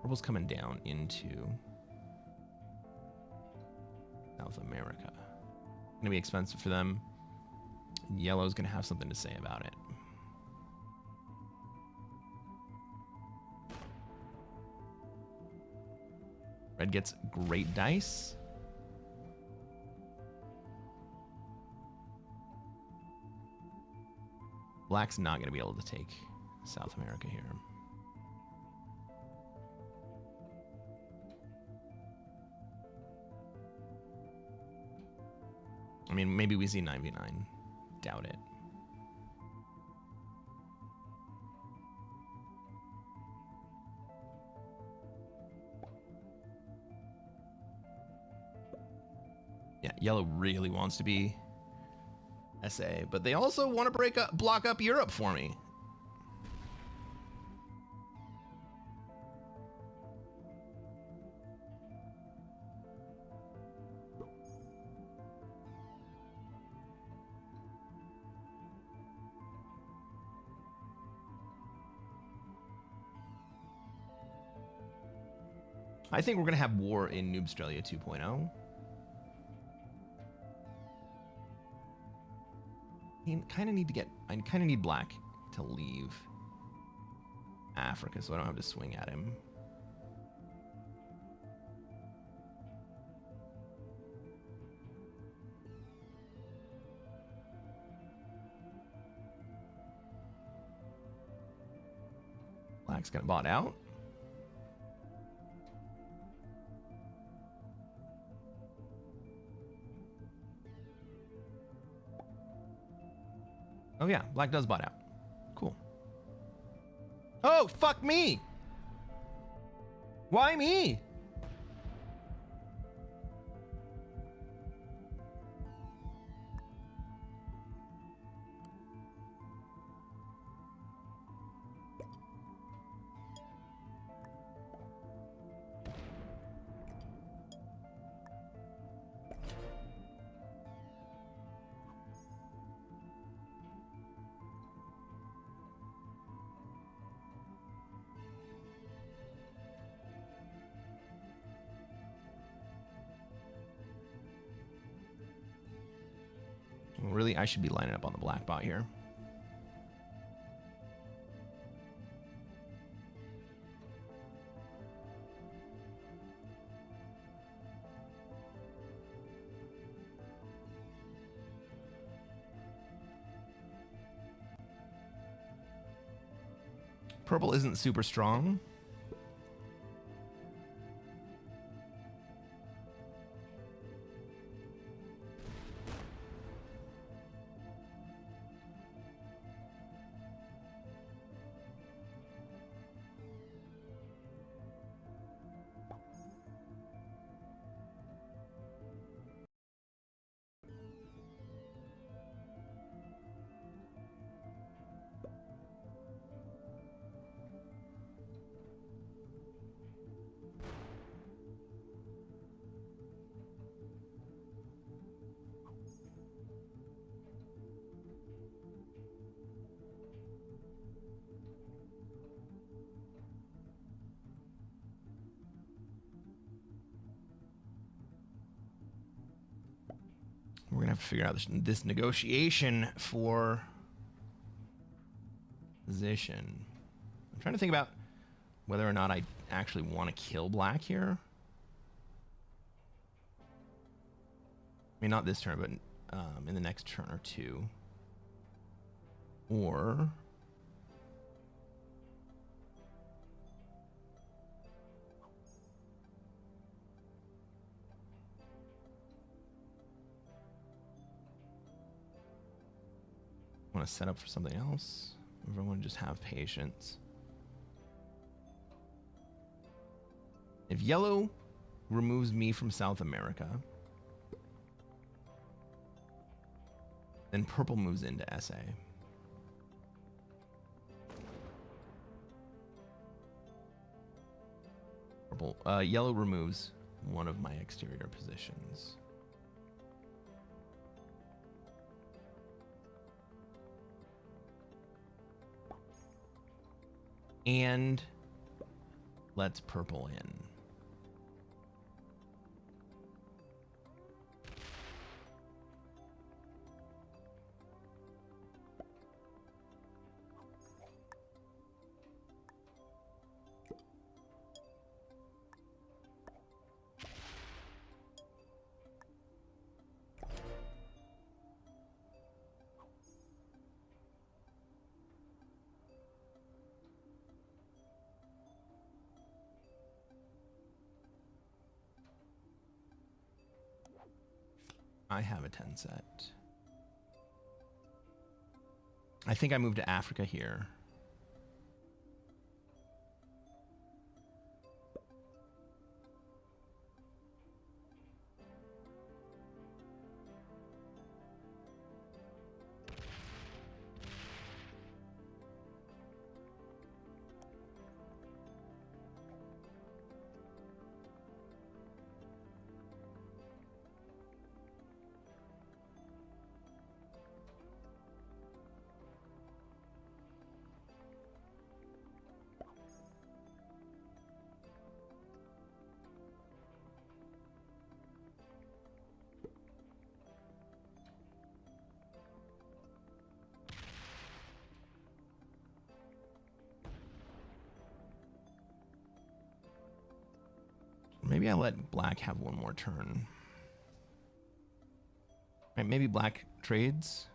Purple's coming down into South America. Gonna be expensive for them. Yellow's gonna have something to say about it. Red gets great dice. Black's not gonna be able to take South America here. I mean, maybe we see 9v9. Doubt it. Yeah, yellow really wants to be SA, but they also want to block up Europe for me. I think we're going to have war in Noobstralia 2.0. I kind of need black to leave Africa so I don't have to swing at him. Black's gonna bot out. Oh yeah, black does bot out. Cool. Oh, fuck me! Why me? Really, I should be lining up on the black bot here. Purple isn't super strong. We're gonna have to figure out this negotiation for position. I'm trying to think about whether or not I actually want to kill black here. I mean, not this turn, but in the next turn or two. Or... want to set up for something else. Everyone just have patience. If yellow removes me from South America, then purple moves into SA. Purple, yellow removes one of my exterior positions. And let's purple in. I have a 10 set. I think I moved to Africa here. Maybe I let black have one more turn. Right, maybe black trades.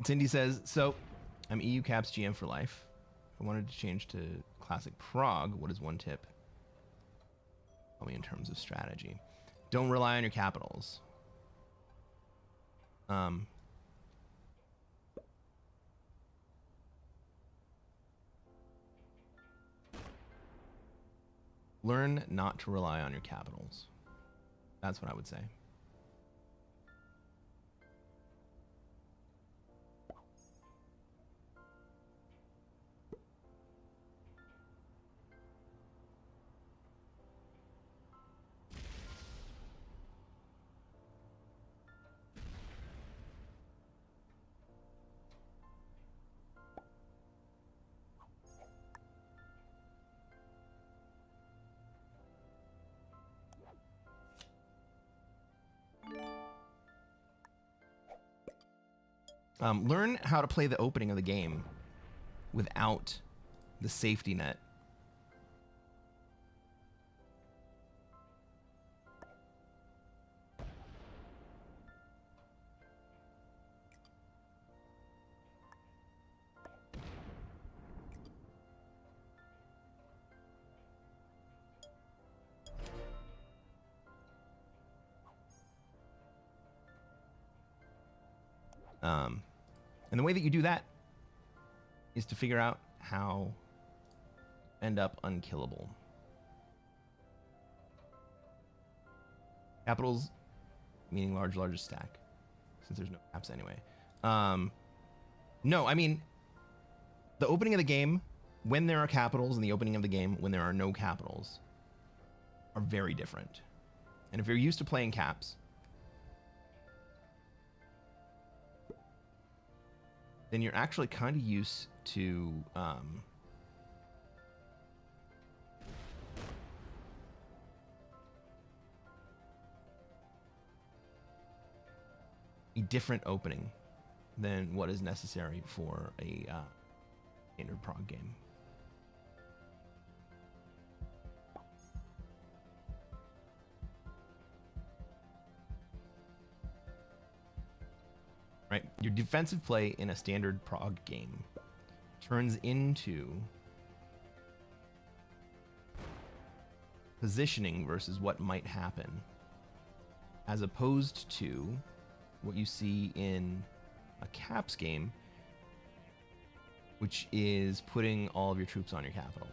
Cindy says, so I'm EU Caps GM for life. If I wanted to change to Classic Prague, what is one tip? Tell me in terms of strategy. Don't rely on your capitals. Learn not to rely on your capitals. That's what I would say. Learn how to play the opening of the game without the safety net. And the way that you do that is to figure out how to end up unkillable. Capitals meaning largest stack, since there's no caps anyway. No, I mean, the opening of the game, when there are capitals, and the opening of the game, when there are no capitals, are very different. And if you're used to playing caps, then you're actually kind of used to a different opening than what is necessary for a standard prog game. Right? Your defensive play in a standard prog game turns into positioning versus what might happen, as opposed to what you see in a caps game, which is putting all of your troops on your capital.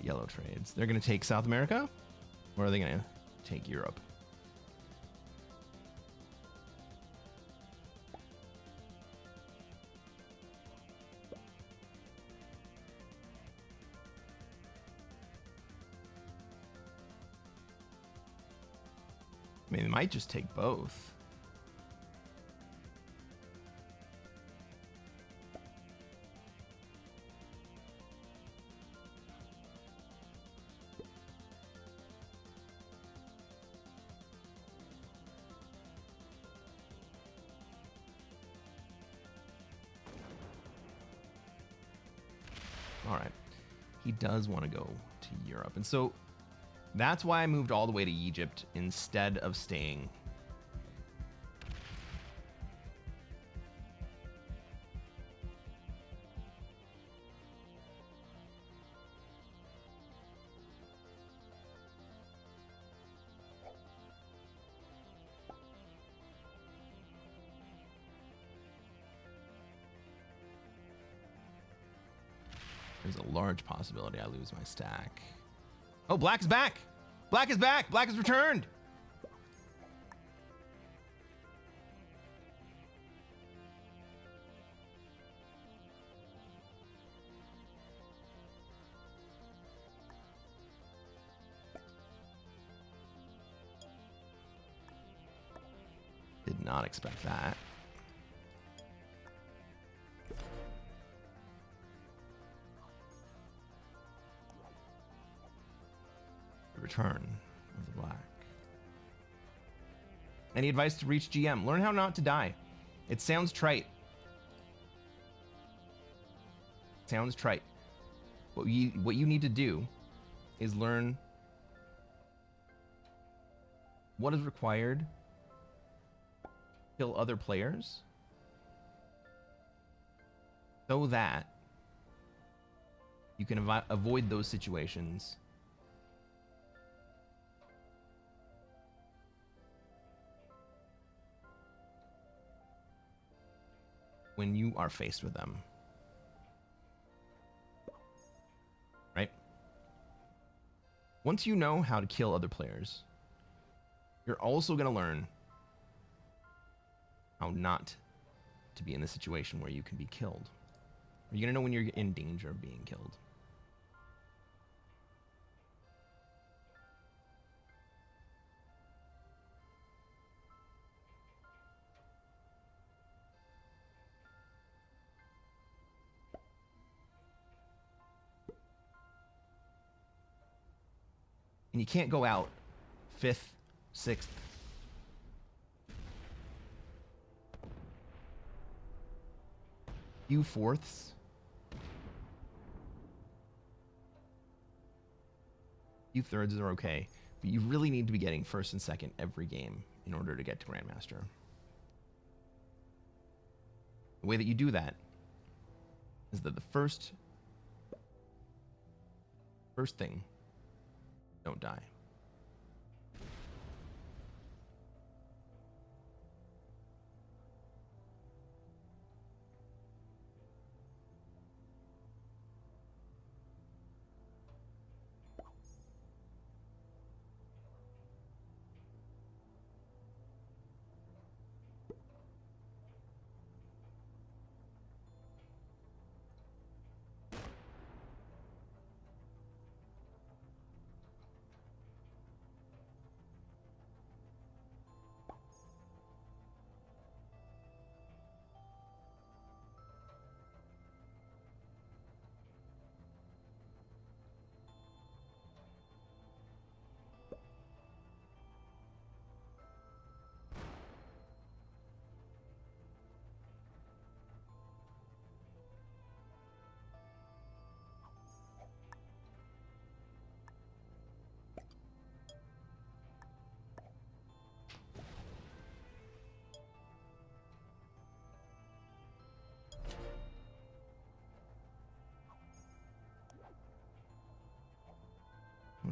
Yellow trades. They're going to take South America, or are they going to take Europe? I mean, they might just take both. All right. He does want to go to Europe. And so that's why I moved all the way to Egypt instead of staying. There's a large possibility I lose my stack. Oh, black is back! Black is back! Black has returned! Did not expect that. Return of the black. Any advice to reach GM? Learn how not to die. It sounds trite. Sounds trite. What you need to do is learn what is required to kill other players so that you can avoid those situations when you are faced with them. Right? Once you know how to kill other players, you're also going to learn how not to be in the situation where you can be killed. You're going to know when you're in danger of being killed. And you can't go out 5th, 6th. Few 4ths. Few 3rds are okay. But you really need to be getting 1st and 2nd every game in order to get to Grandmaster. The way that you do that is that the first thing, don't die.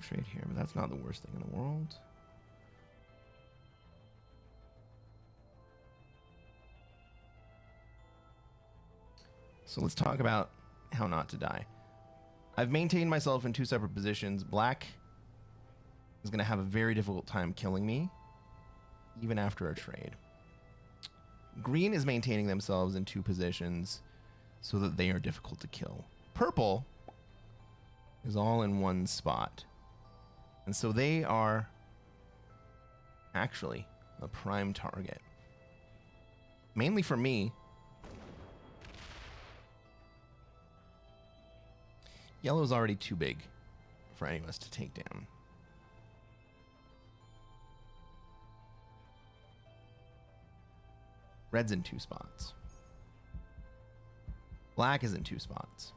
trade here, but that's not the worst thing in the world. So let's talk about how not to die. I've maintained myself in two separate positions. Black is going to have a very difficult time killing me, even after a trade. Green is maintaining themselves in two positions so that they are difficult to kill. Purple is all in one spot. And so they are actually a prime target. Mainly for me. Yellow is already too big for any of us to take down. Red's in two spots. Black is in two spots.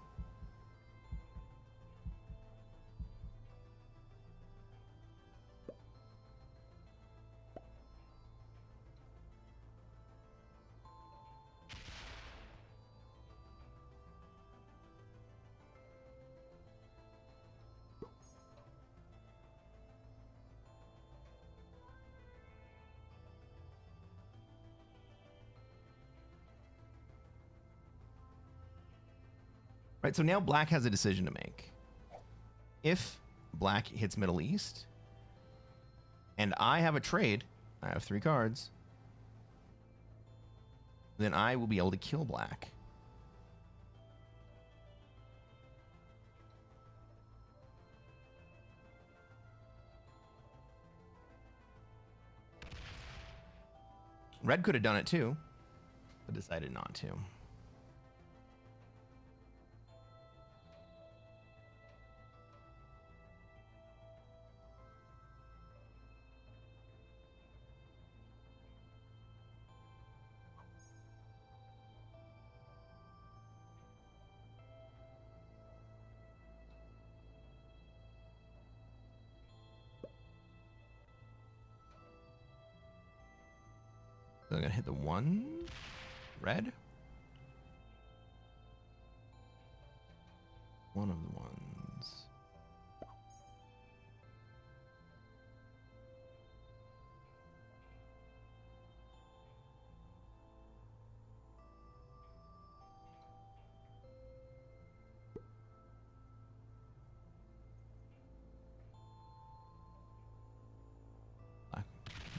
Right, so now black has a decision to make. If black hits Middle East, and I have a trade, I have 3 cards, then I will be able to kill black. Red could have done it too, but decided not to. So I'm gonna hit the 1 red. One of the ones. Black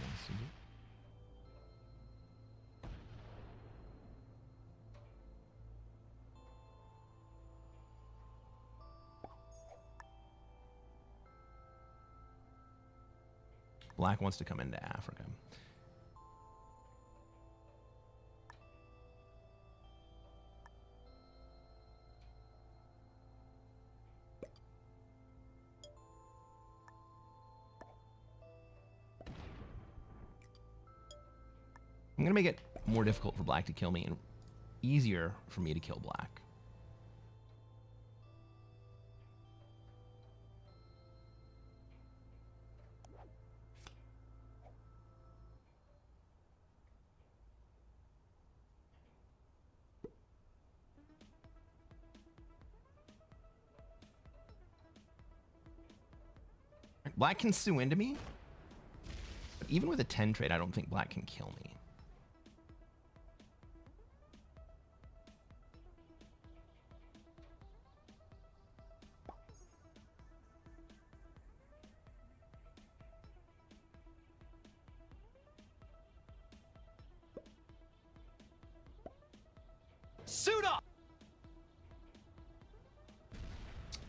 wants to do. Black wants to come into Africa. I'm going to make it more difficult for black to kill me and easier for me to kill black. Black can sue into me, but even with a 10 trade, I don't think black can kill me. Suit up!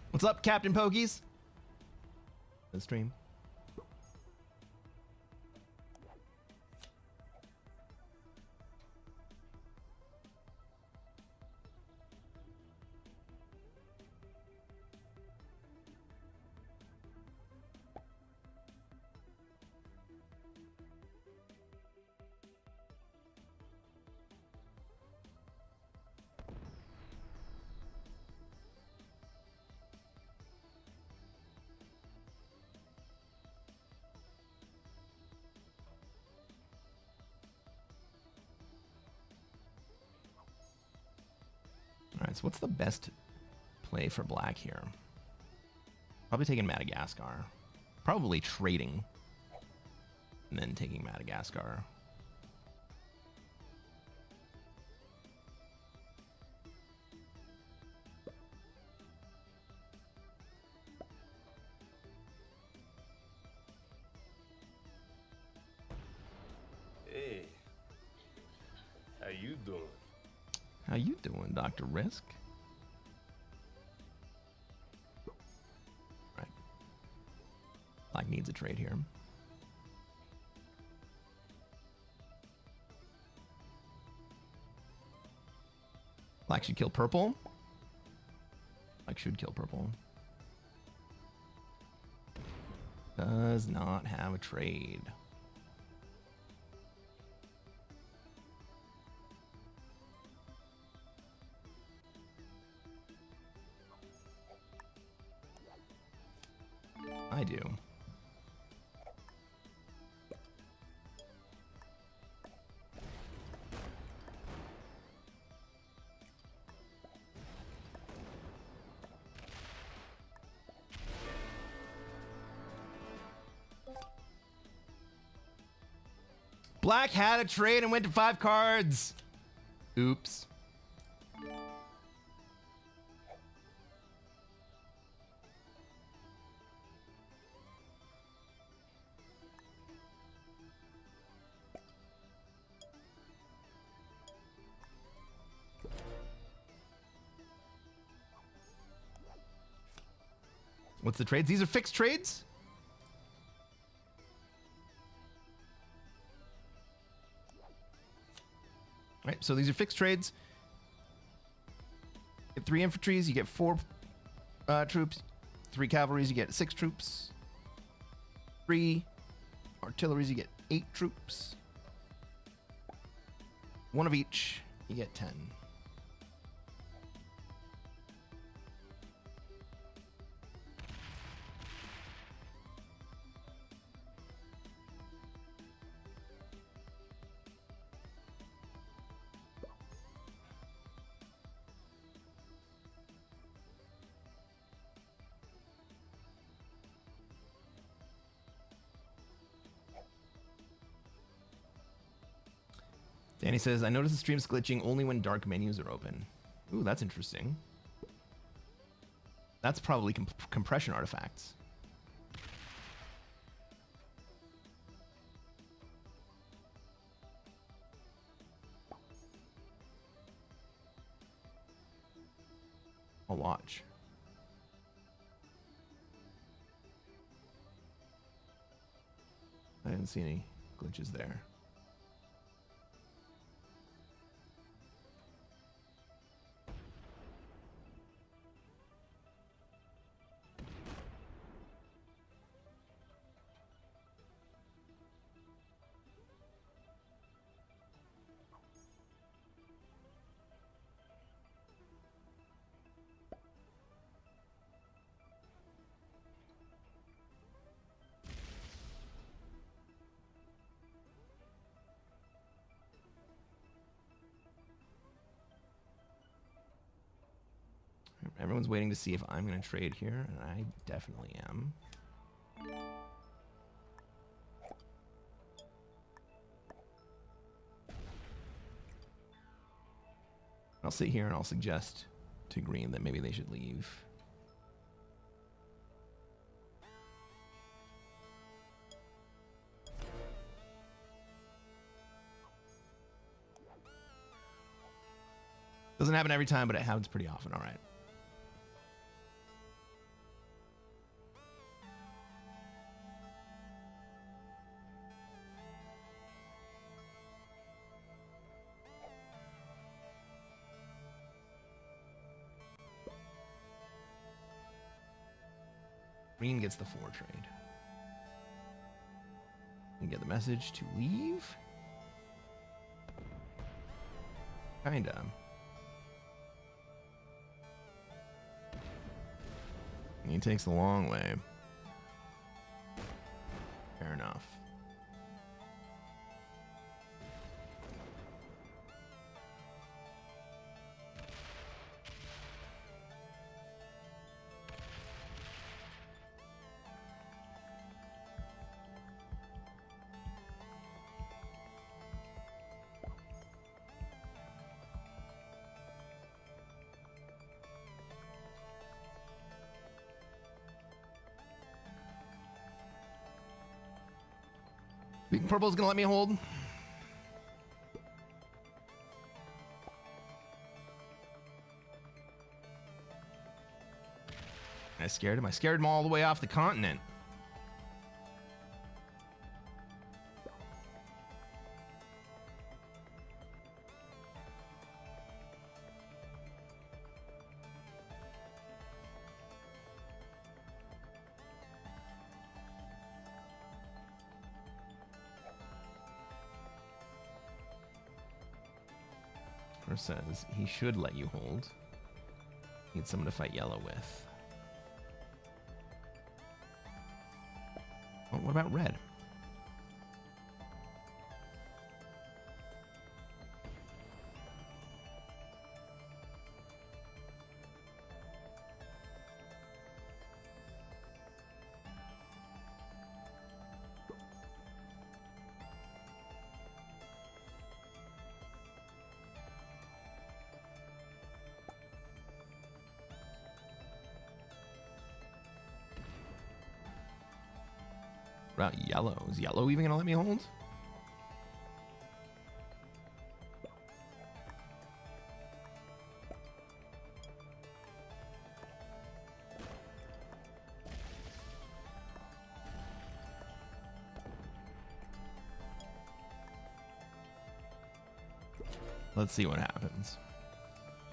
What's up, Captain Pokies? The stream. All right, so what's the best play for black here? Probably taking Madagascar. Probably trading. And then taking Madagascar. Hey, how you doing? How you doing, Dr. Risk? Right. Black needs a trade here. Black should kill purple. Black should kill purple. Does not have a trade. I do. Black had a trade and went to 5 cards. Oops. What's the trades? These are fixed trades? All right, so these are fixed trades. You get 3 infantries, you get 4 troops. 3 cavalries, you get 6 troops. 3 artilleries, you get 8 troops. 1 of each, you get 10. Danny says, I noticed the stream's glitching only when dark menus are open. Ooh, that's interesting. That's probably compression artifacts. I'll watch. I didn't see any glitches there. Everyone's waiting to see if I'm going to trade here, and I definitely am. I'll sit here and I'll suggest to green that maybe they should leave. Doesn't happen every time, but it happens pretty often. All right. Green gets the 4 trade. You get the message to leave. Kinda. He takes the long way. Fair enough. Big purple's gonna let me hold. I scared him. I scared him all the way off the continent. Or says he should let you hold. Need someone to fight yellow with. Oh, what about red? What about yellow? Is yellow even gonna let me hold? Let's see what happens.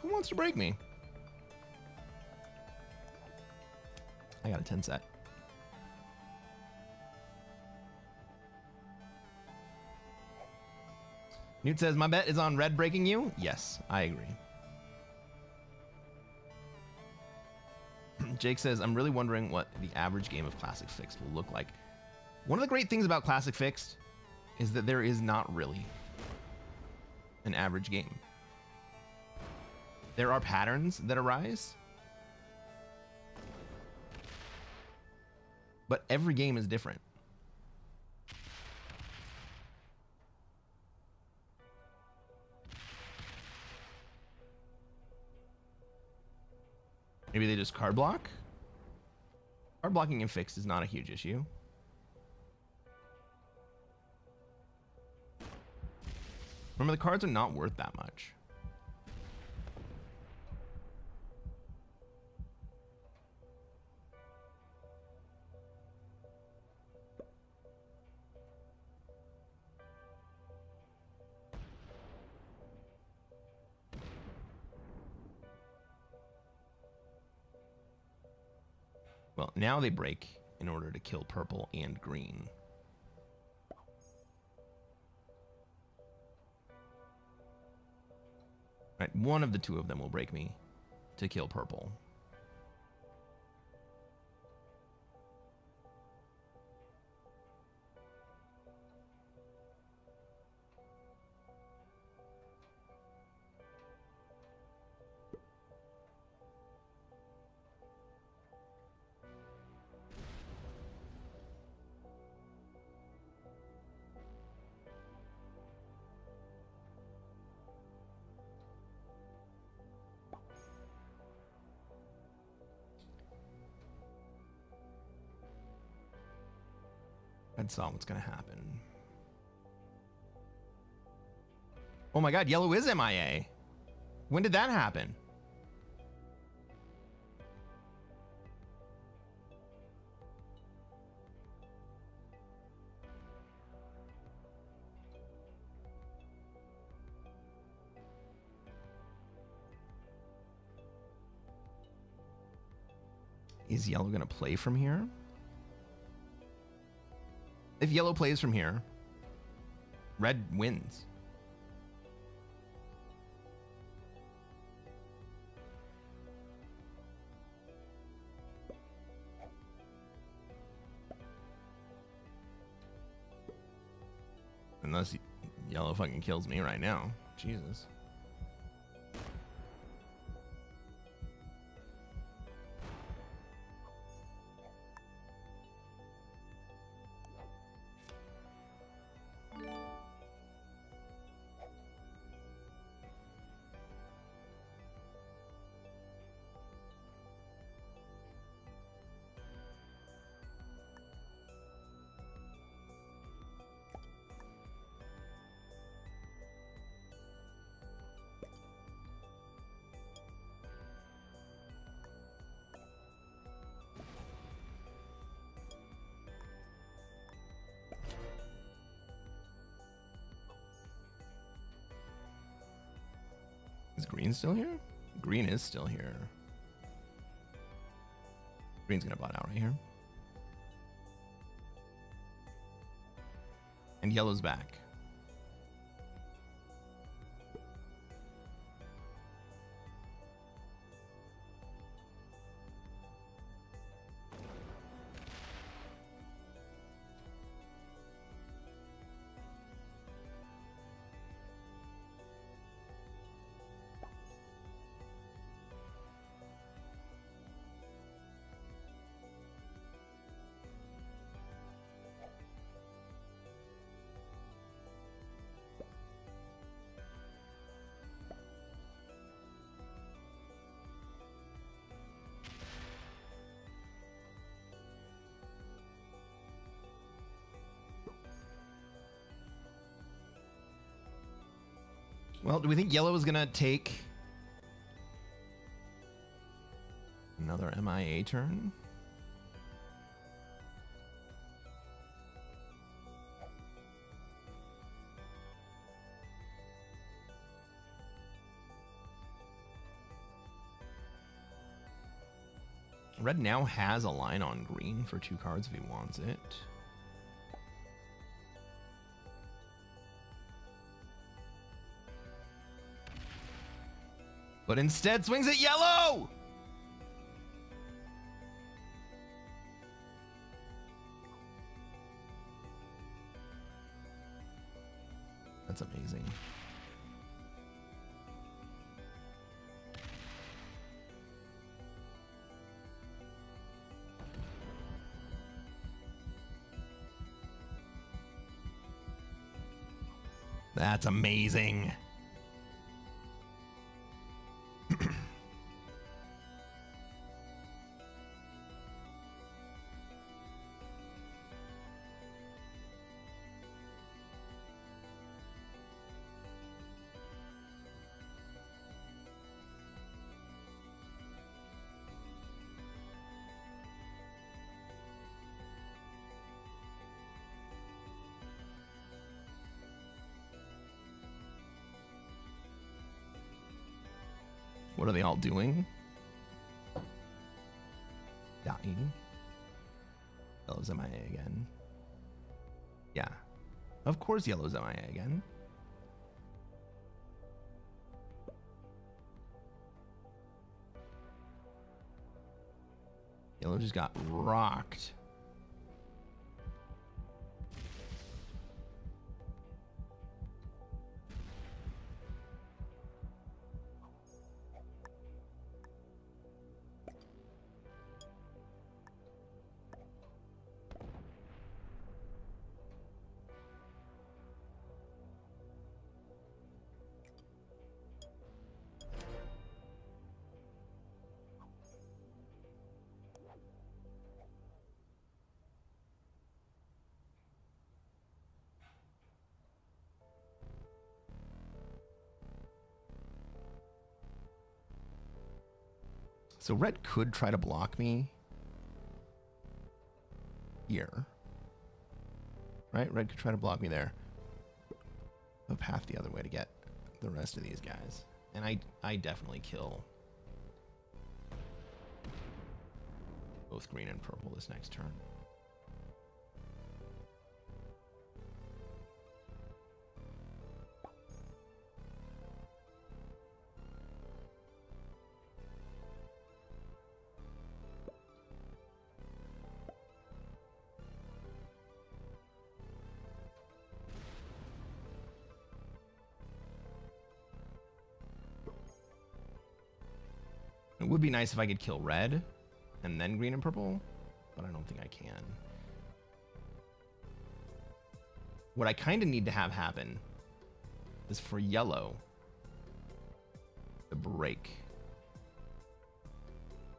Who wants to break me? I got a 10 set. Newt says, my bet is on red breaking you. Yes, I agree. Jake says, I'm really wondering what the average game of Classic Fixed will look like. One of the great things about Classic Fixed is that there is not really an average game. There are patterns that arise, but every game is different. Maybe they just card block? Card blocking in Fixed is not a huge issue. Remember, the cards are not worth that much. Well, now they break in order to kill purple and green. Right, one of the two of them will break me to kill purple. I saw what's gonna happen. Oh my god, yellow is MIA. When did that happen? Is yellow gonna play from here? If yellow plays from here, red wins. Unless yellow fucking kills me right now. Jesus. Is green still here? Green is still here. Green's gonna bot out right here. And yellow's back. Well, do we think yellow is gonna take another MIA turn? Red now has a line on green for 2 cards if he wants it. But instead swings at yellow! That's amazing. That's amazing. What are they all doing? Dying. Yellow's MIA again. Yeah. Of course yellow's MIA again. Yellow just got rocked. So red could try to block me here. Right? Red could try to block me there. A path the other way to get the rest of these guys. And I definitely kill both green and purple this next turn. It would be nice if I could kill red and then green and purple, but I don't think I can. What I kind of need to have happen is for yellow to break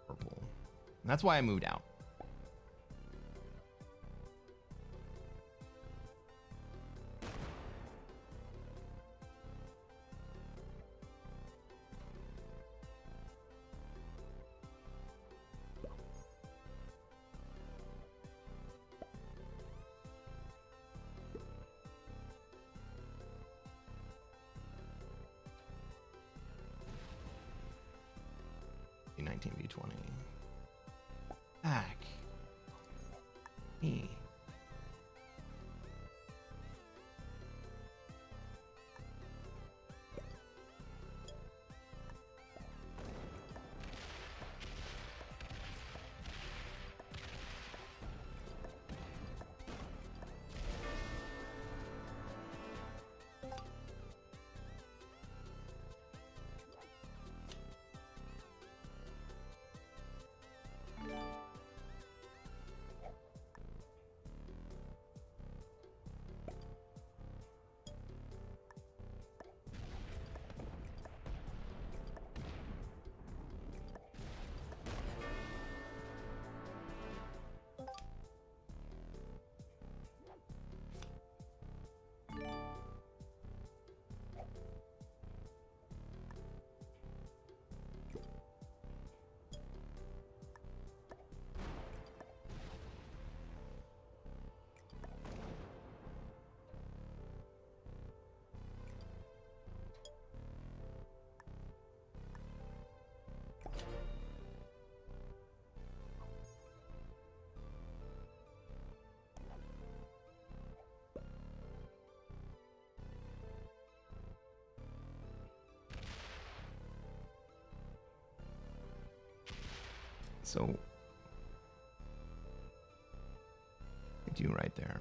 purple. And that's why I moved out. 18v20. Back. Me. So, I do right there.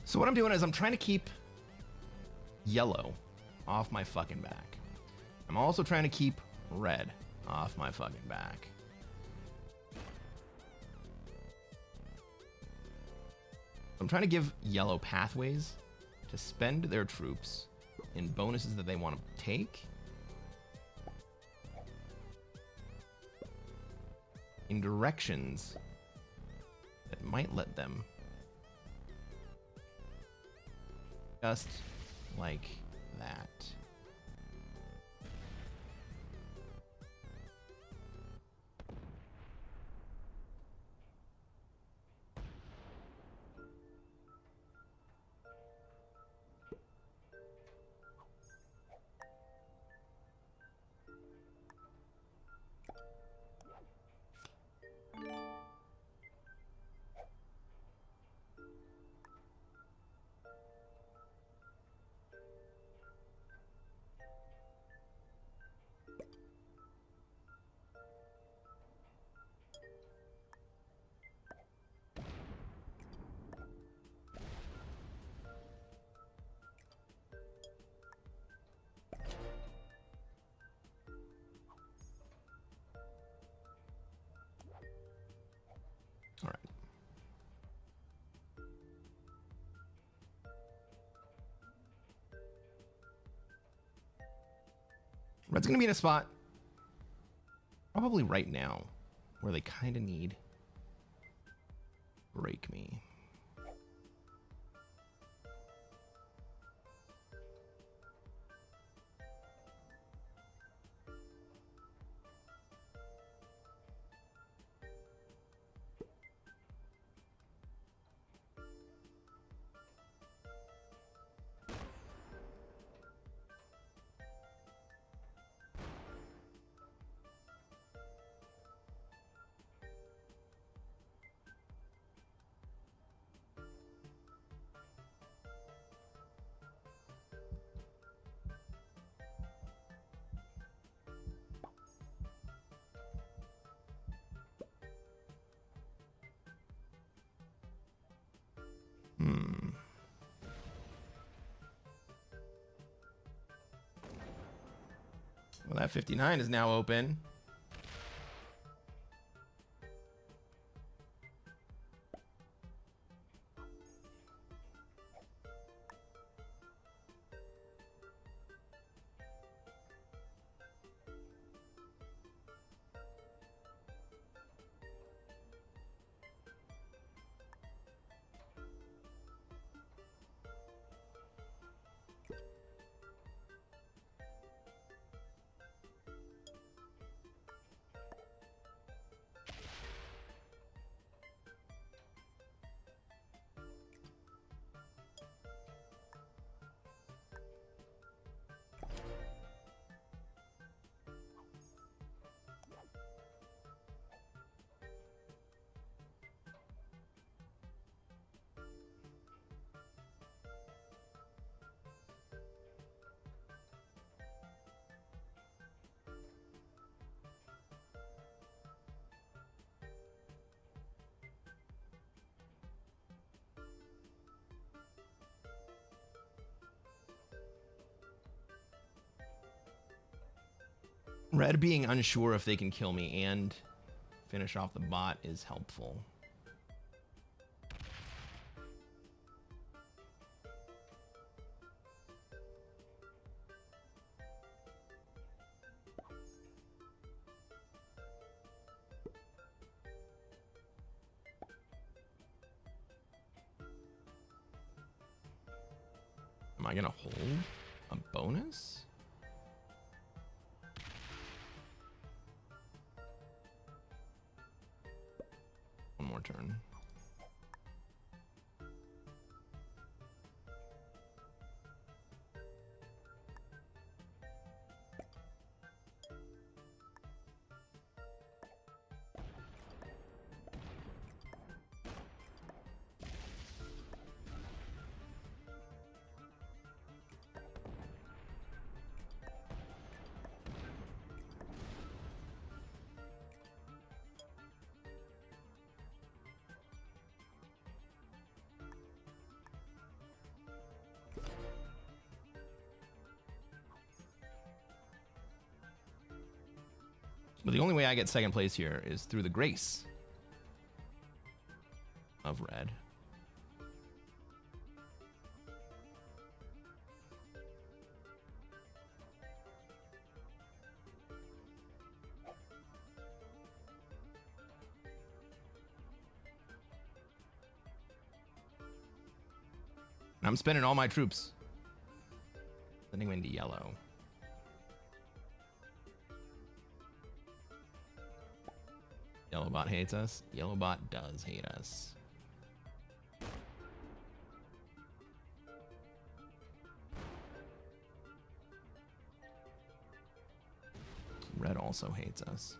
So what I'm doing is I'm trying to keep yellow off my fucking back. I'm also trying to keep red off my fucking back. I'm trying to give yellow pathways to spend their troops in bonuses that they want to take in directions that might let them just like that. All right. Red's going to be in a spot probably right now where they kind of need break me. Well, that 59 is now open. Red being unsure if they can kill me and finish off the bot is helpful. Am I gonna hold a bonus? One more turn. But the only way I get second place here is through the grace of red. And I'm spending all my troops. Sending them into yellow. Yellow bot hates us. Yellow bot does hate us. Red also hates us.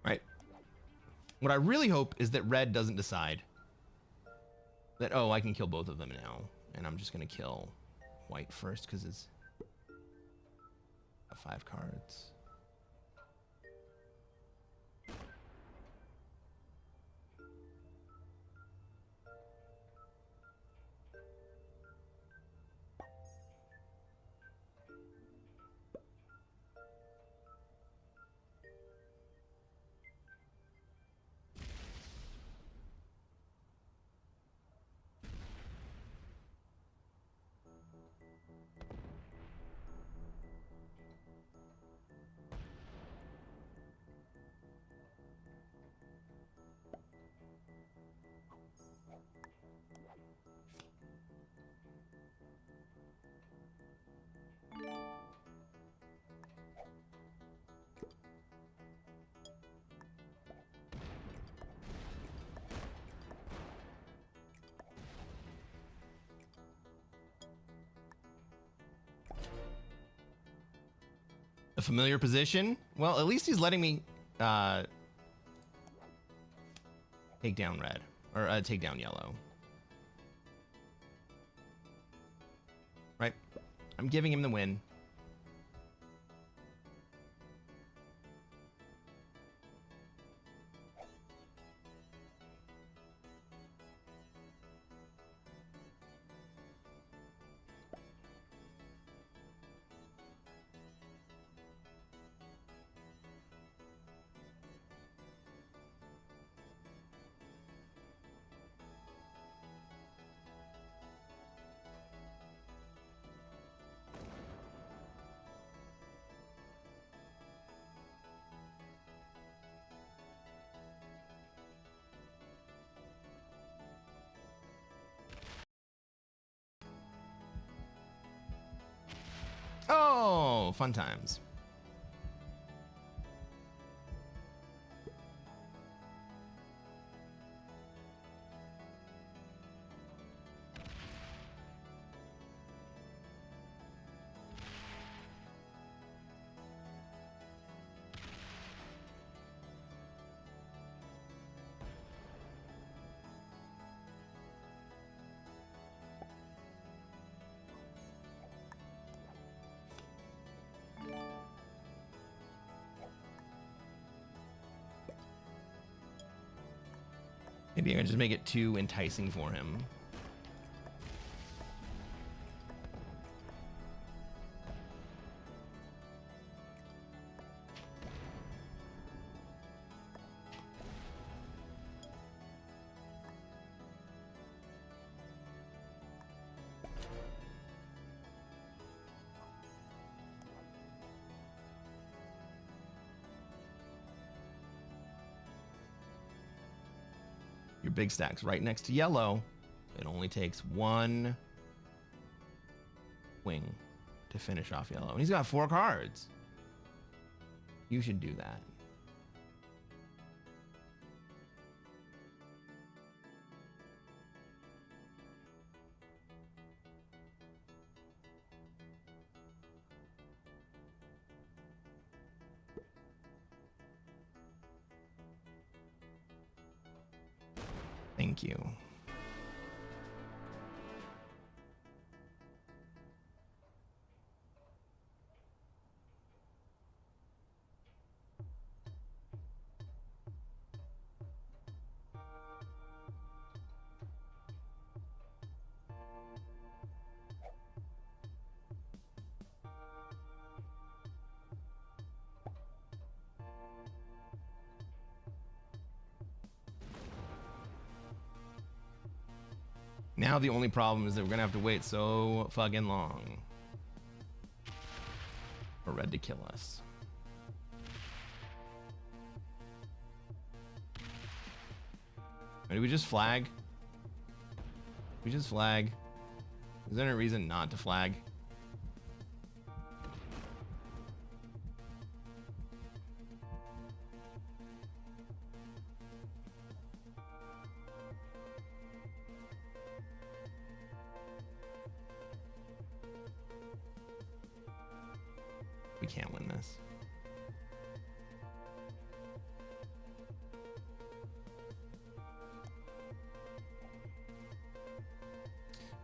Right. What I really hope is that red doesn't decide that, oh, I can kill both of them now, and I'm just going to kill white first because it's 5 cards. A familiar position? Well, at least he's letting me take down red, or take down yellow. Right? I'm giving him the win. Oh, fun times. Maybe I can just make it too enticing for him. Your big stack's right next to yellow. It only takes one wing to finish off yellow. And he's got 4 cards. You should do that. Thank you. Now the only problem is that we're gonna have to wait so fucking long for red to kill us. Or do we just flag? We just flag. Is there any reason not to flag? We can't win this.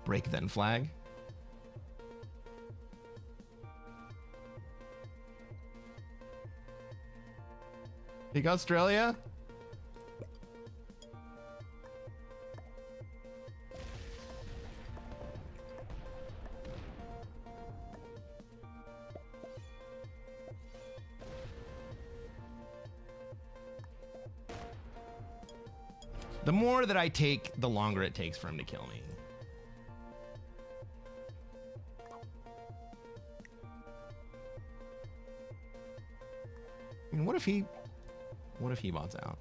Break then flag. Big Australia? The more that I take, the longer it takes for him to kill me. And what if he bots out?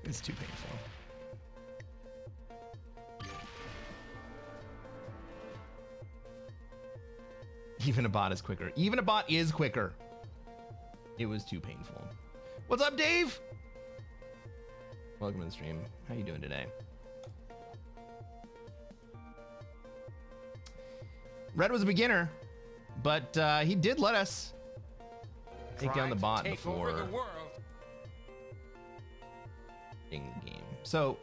It's too painful. Even a bot is quicker. Even a bot is quicker. It was too painful. What's up, Dave? Welcome to the stream. How you doing today? Red was a beginner, but he did let us take down the bot before over the world. the game. So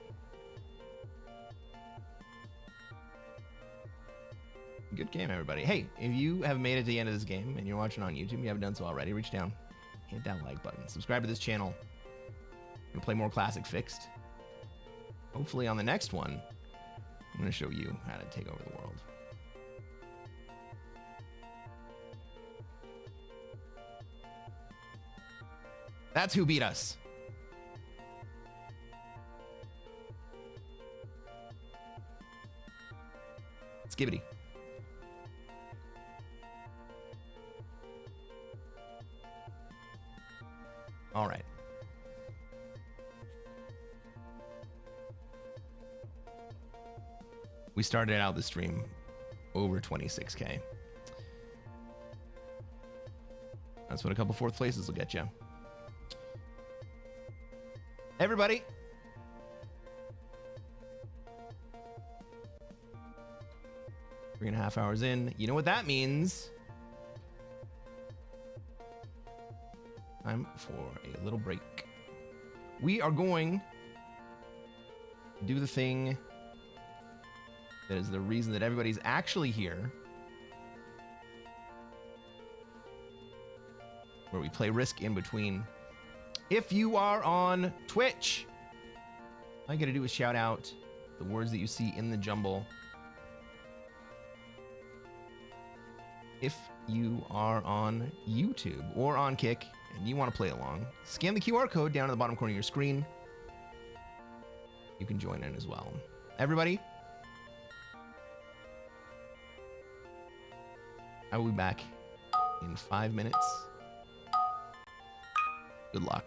good game, everybody. Hey, if you have made it to the end of this game and you're watching on YouTube, you haven't done so already, reach down, hit that like button, subscribe to this channel. I'm gonna play more Classic Fixed. Hopefully on the next one, I'm gonna show you how to take over the world. That's who beat us. Skibbity. All right. We started out the stream over 26K. That's what a couple fourth places will get you. Everybody. 3.5 hours in. You know what that means? Time for a little break. We are going to do the thing that is the reason that everybody's actually here, where we play Risk in between. If you are on Twitch, all you gotta do is shout out the words that you see in the jumble. If you are on YouTube or on Kick and you want to play along, scan the QR code down at the bottom corner of your screen. You can join in as well. Everybody, I will be back in 5 minutes. Good luck.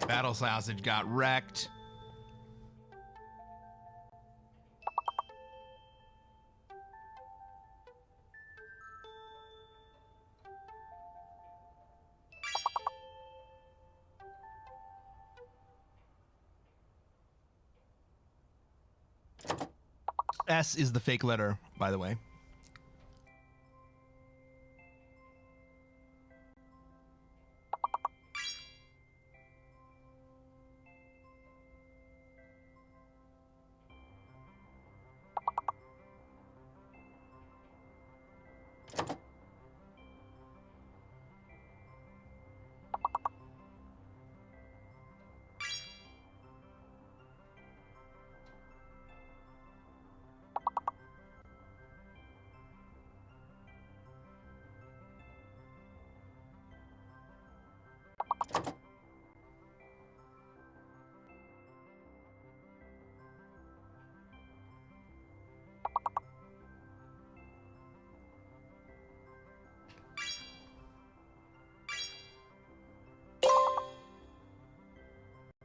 Battle Sausage got wrecked. S is the fake letter, by the way.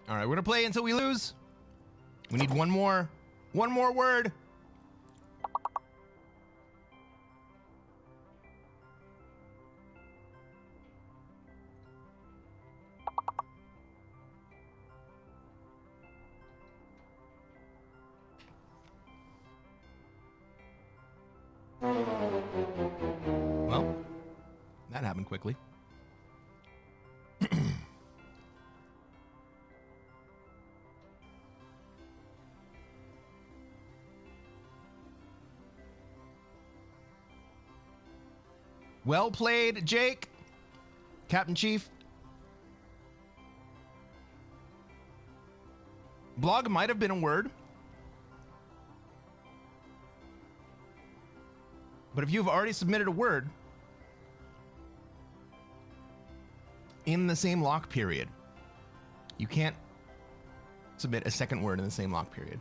All right, we're gonna play until we lose. We need one more word. Well, that happened quickly. Well played, Jake. Captain Chief. Blog might have been a word. But if you've already submitted a word in the same lock period, you can't submit a second word in the same lock period.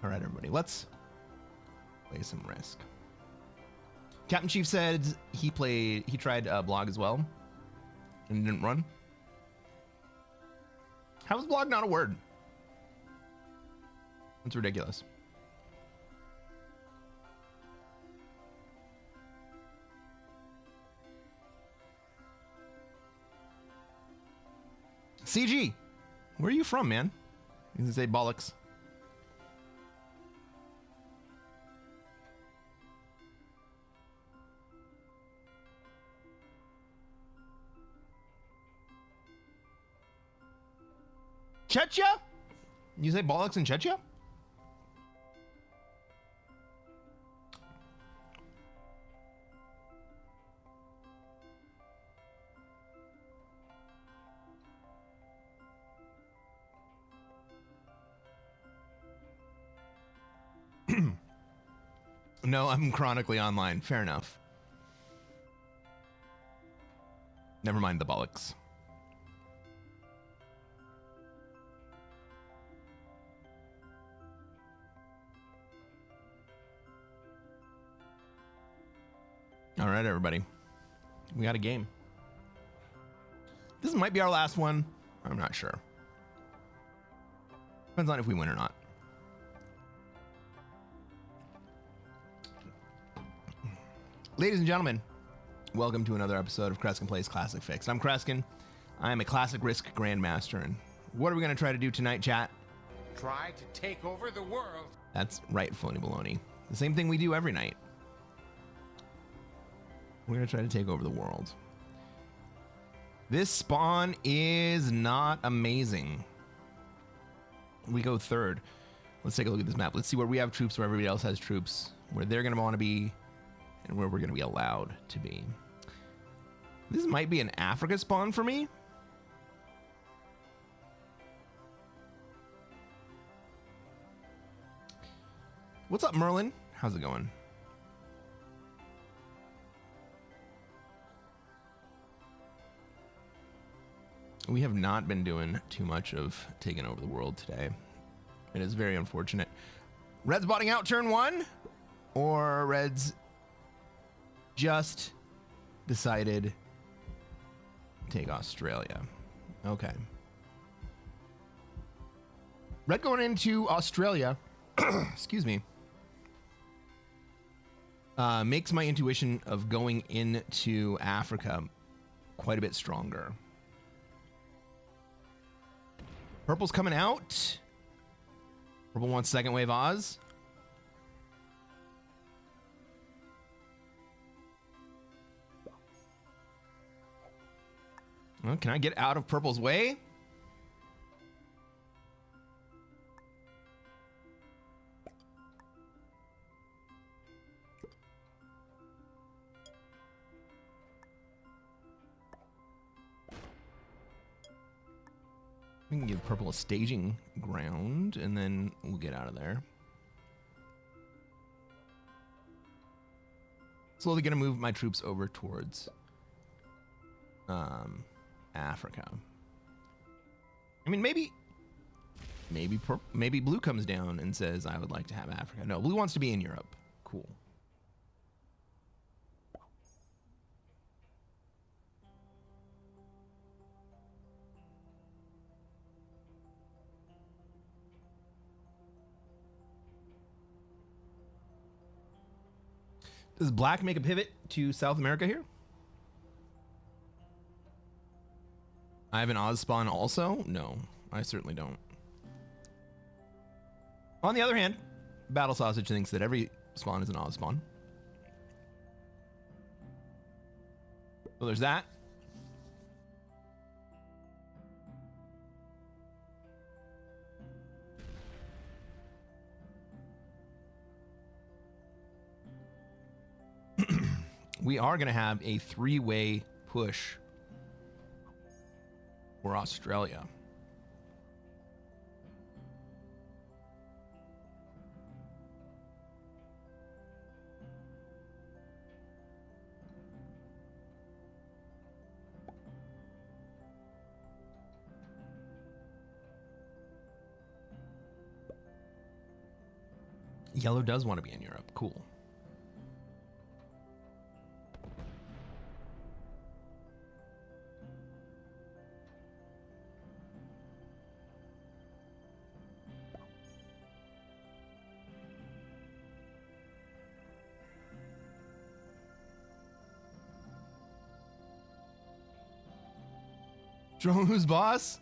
All right, everybody, let's play some Risk. Captain Chief said he tried blog as well and didn't run. How is blog not a word? That's ridiculous. CG, where are you from, man? You can say bollocks. Chechnya? You say bollocks in Chechnya? No, I'm chronically online. Fair enough. Never mind the bollocks. All right, everybody. We got a game. This might be our last one. I'm not sure. Depends on if we win or not. Ladies and gentlemen, welcome to another episode of Cresquin Plays Classic Fix. I'm Cresquin. I am a Classic Risk Grandmaster. And what are we going to try to do tonight, chat? Try to take over the world. That's right, phony baloney. The same thing we do every night. We're going to try to take over the world. This spawn is not amazing. We go third. Let's take a look at this map. Let's see where we have troops, where everybody else has troops, where they're going to want to be, and where we're going to be allowed to be. This might be an Africa spawn for me. What's up, Merlin? How's it going? We have not been doing too much of taking over the world today. It is very unfortunate. Red's botting out turn 1, or Red's just decided to take Australia. Okay. Red going into Australia, excuse me, makes my intuition of going into Africa quite a bit stronger. Purple's coming out. Purple wants second wave Oz. Well, can I get out of Purple's way? We can give Purple a staging ground, and then we'll get out of there. Slowly gonna move my troops over towards Africa. I mean, maybe Blue comes down and says, I would like to have Africa. No, Blue wants to be in Europe. Cool. Does Black make a pivot to South America here? I have an Oz spawn also? No, I certainly don't. On the other hand, Battle Sausage thinks that every spawn is an Oz spawn. So there's that. We are going to have a 3-way push for Australia. Yellow does want to be in Europe. Cool. Drone who's boss?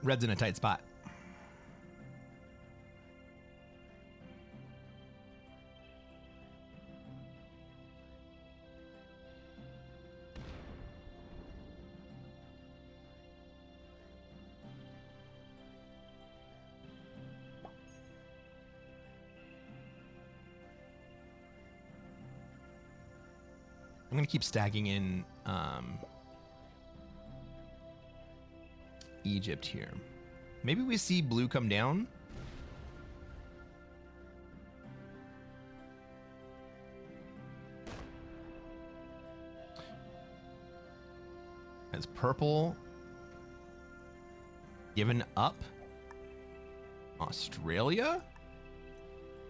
Red's in a tight spot. I'm going to keep stacking in Egypt here. Maybe we see Blue come down. Has Purple given up Australia?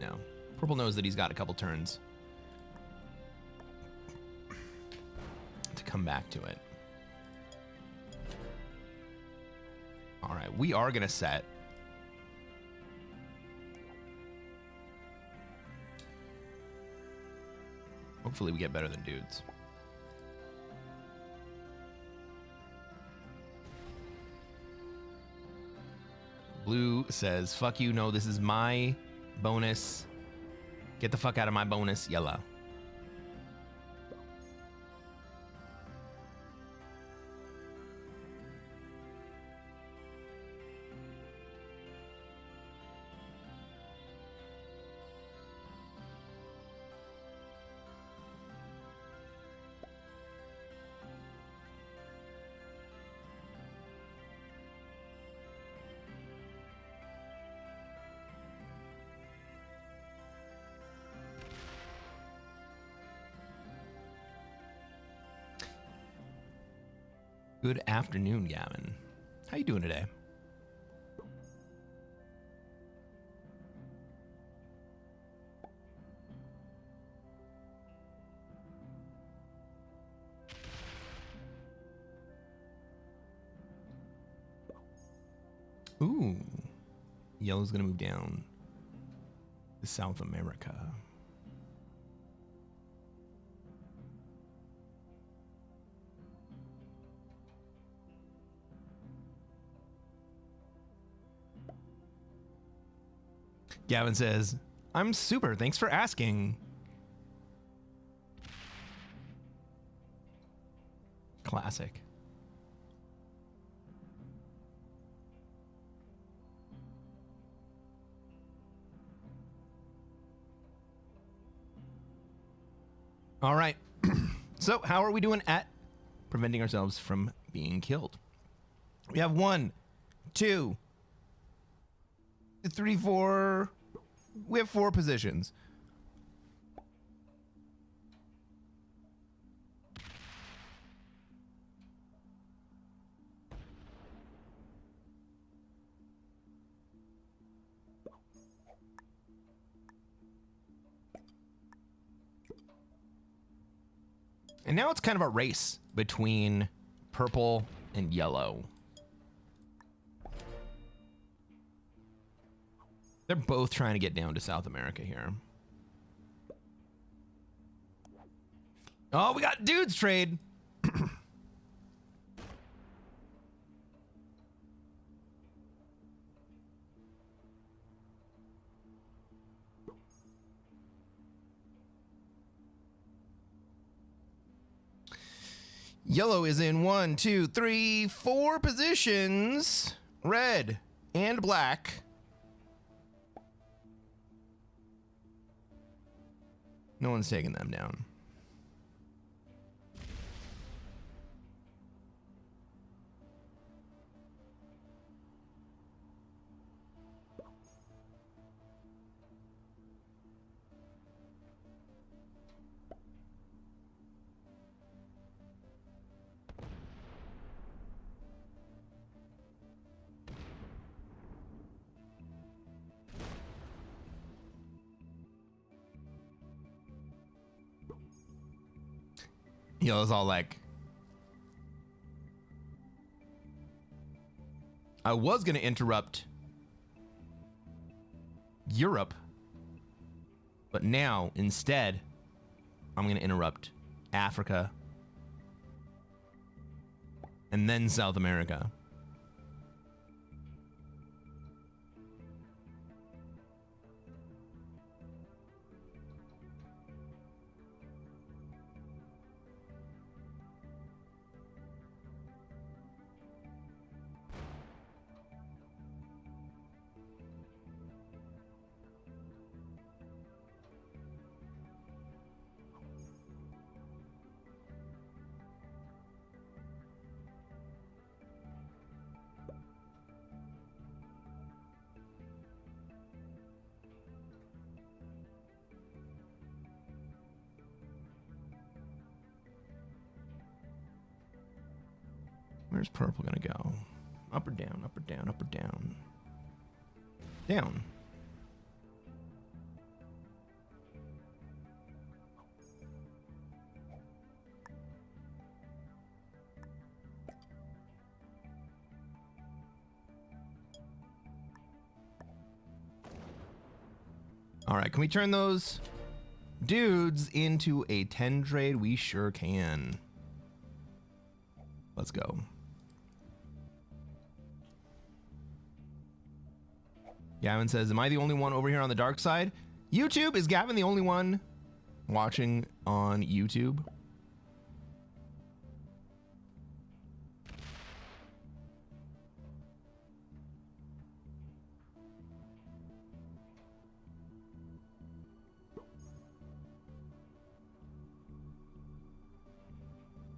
No. Purple knows that he's got a couple turns to come back to it. All right, we are going to set. Hopefully we get better than dudes. Blue says, fuck you, no, this is my bonus. Get the fuck out of my bonus, yellow. Good afternoon, Gavin. How you doing today? Ooh. Yellow's gonna move down to South America. Gavin says, I'm super. Thanks for asking. Classic. All right. So how are we doing at preventing ourselves from being killed? We have 1, 2, 3, 4. We have 4 positions. And now it's kind of a race between purple and yellow. They're both trying to get down to South America here. Oh, we got dudes trade. Yellow is in 1, 2, 3, 4 positions. Red and black. No one's taking them down. Yellow's all like, I was going to interrupt Europe, but now instead I'm going to interrupt Africa and then South America. Where's purple gonna go? Up or down, up or down, up or down? Down. All right, can we turn those dudes into a 10 trade? We sure can. Let's go. Gavin says, am I the only one over here on the dark side? YouTube? Is Gavin the only one watching on YouTube?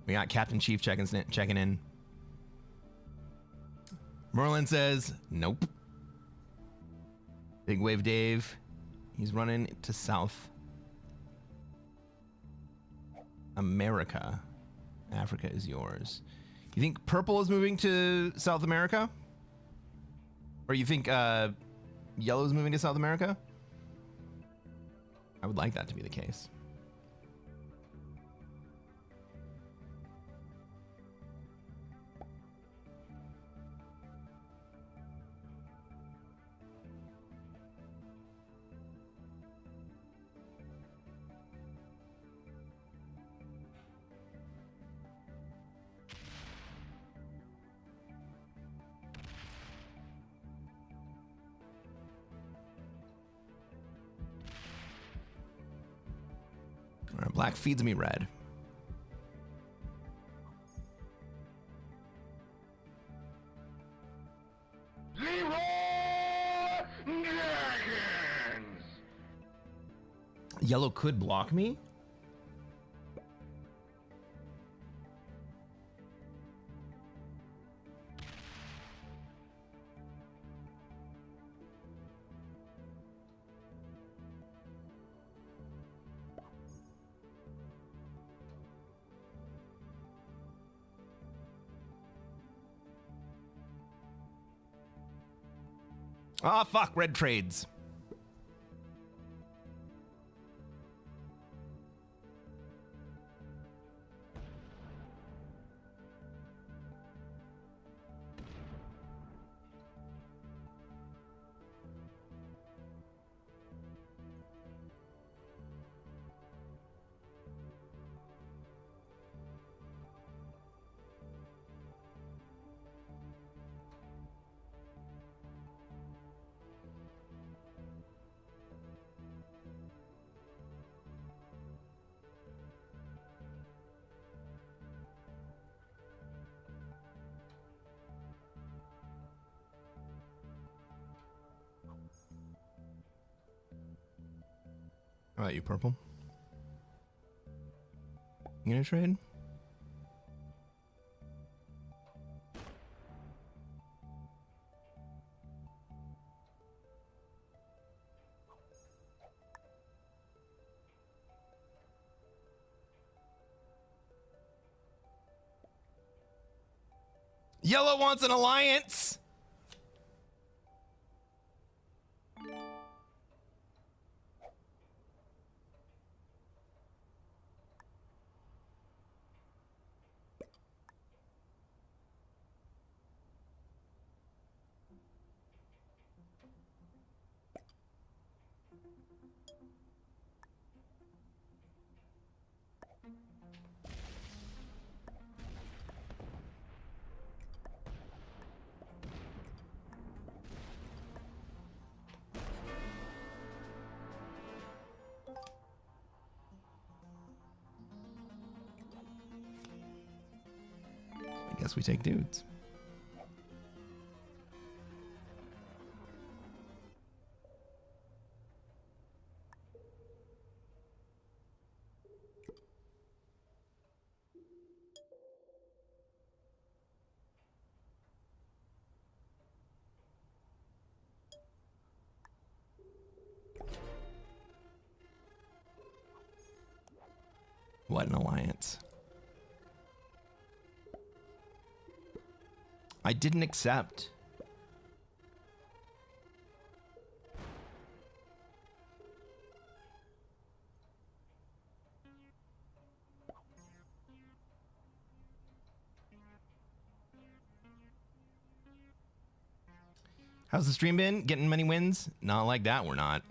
We got Captain Chief checking in. Merlin says, nope. Big Wave Dave, he's running to South America. Africa is yours. You think purple is moving to South America? Or you think yellow is moving to South America? I would like that to be the case. All right, black feeds me red. Yellow could block me. Ah, fuck, red trades. How about you, purple? You gonna trade? Yellow wants an alliance. I guess we take dudes. What an alliance. I didn't accept. How's the stream been? Getting many wins? Not like that, we're not.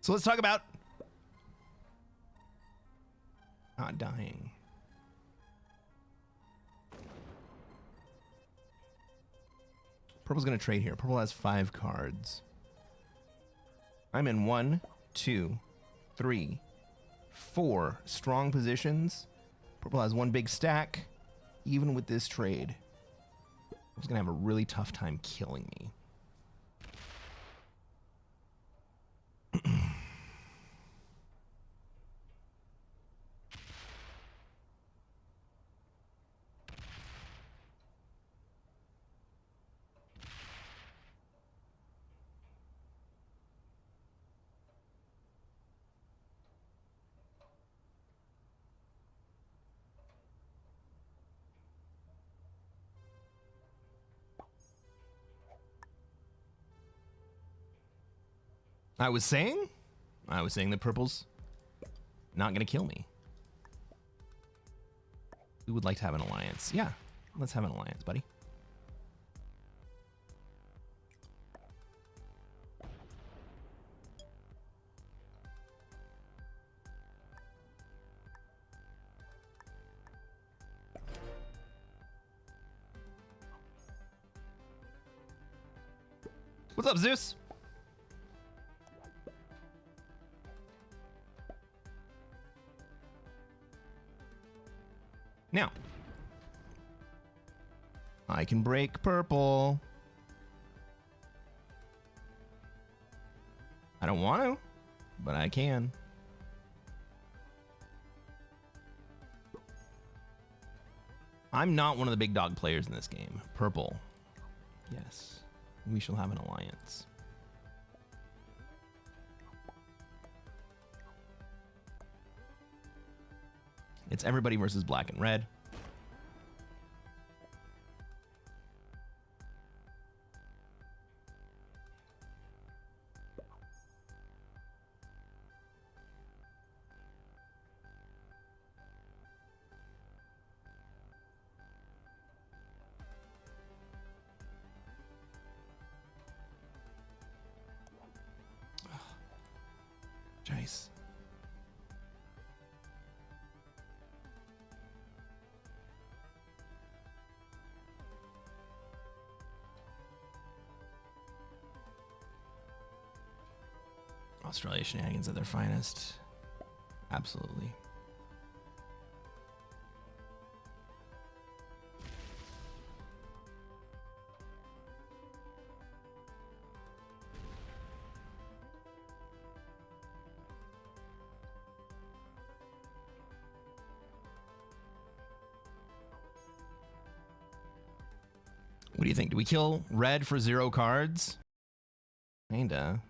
So let's talk about not dying. Purple's going to trade here. Purple has 5 cards. I'm in 1, 2, 3, 4 strong positions. Purple has 1 big stack. Even with this trade, Purple's going to have a really tough time killing me. I was saying that Purple's not going to kill me. We would like to have an alliance. Yeah, let's have an alliance, buddy. What's up, Zeus? Now, I can break Purple. I don't want to, but I can. I'm not one of the big dog players in this game. Purple. Yes. We shall have an alliance. It's everybody versus black and red. Jace. Australia shenanigans at their finest. Absolutely. What do you think? Do we kill red for 0 cards? Kinda.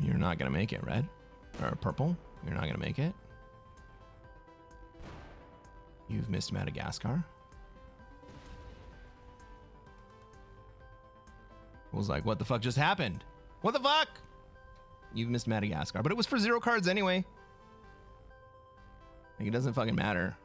You're not gonna make it, red. Or purple. You're not gonna make it. You've missed Madagascar. I was like, what the fuck just happened? What the fuck? You've missed Madagascar. But it was for 0 cards anyway. Like, it doesn't fucking matter.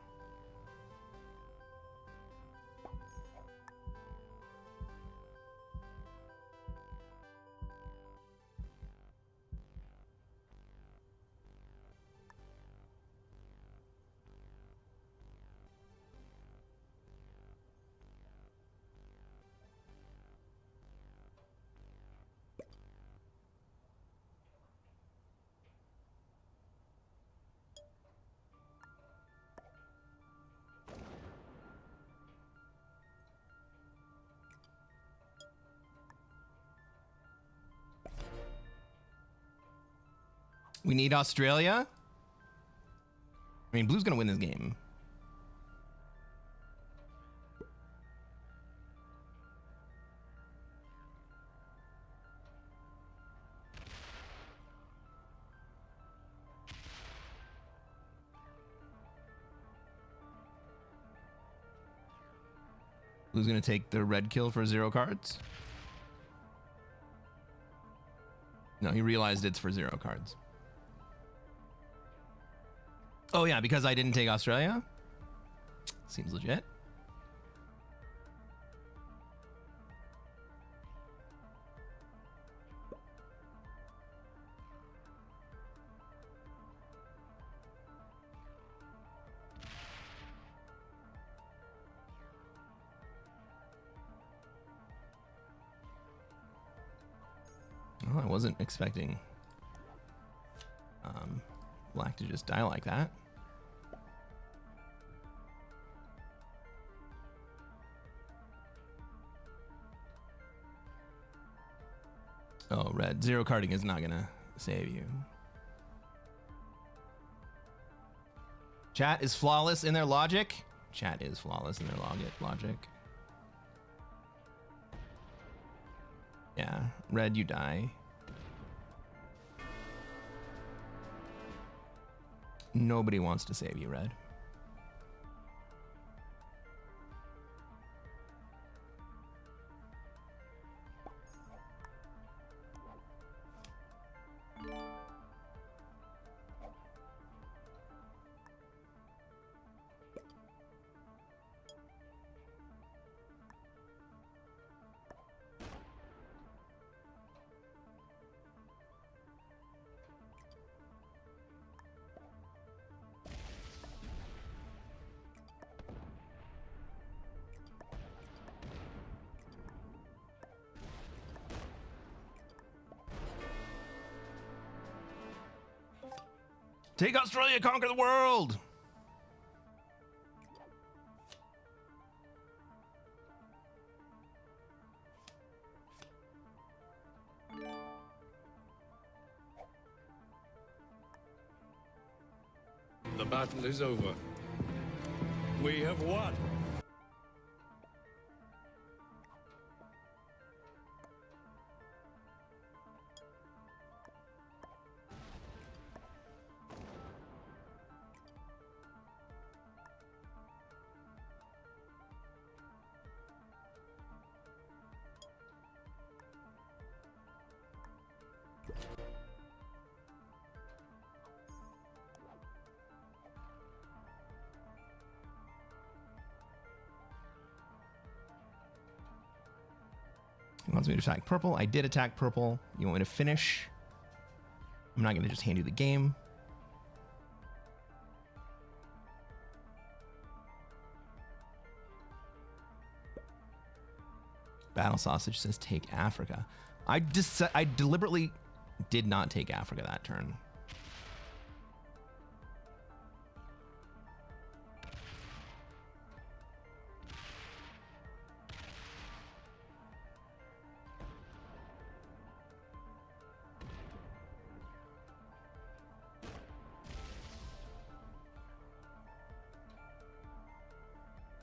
We need Australia. I mean, blue's gonna win this game. Who's going to take the red kill for 0 cards? No, he realized it's for 0 cards. Oh, yeah, because I didn't take Australia? Seems legit. Well, I wasn't expecting black to just die like that. Oh, red. 0 carding is not gonna save you. Chat is flawless in their logic. Chat is flawless in their logic. Yeah, red, you die. Nobody wants to save you, red. Take Australia, conquer the world! The battle is over. We have won. He wants me to attack purple. I did attack purple. You want me to finish? I'm not going to just hand you the game. Battle Sausage says take Africa. I deliberately did not take Africa that turn.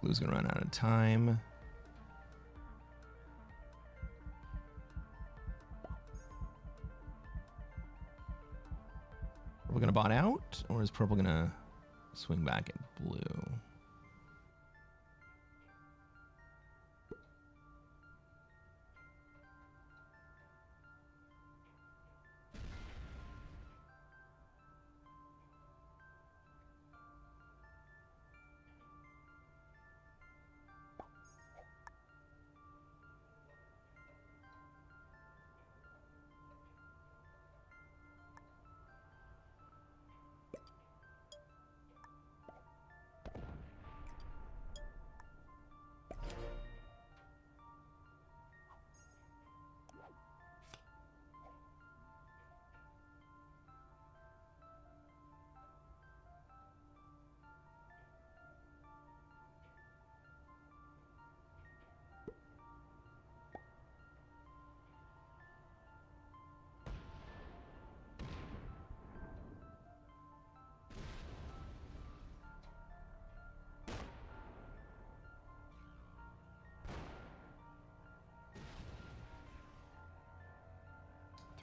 Blue's gonna run out of time. Purple gonna bot out, or is purple gonna swing back at blue?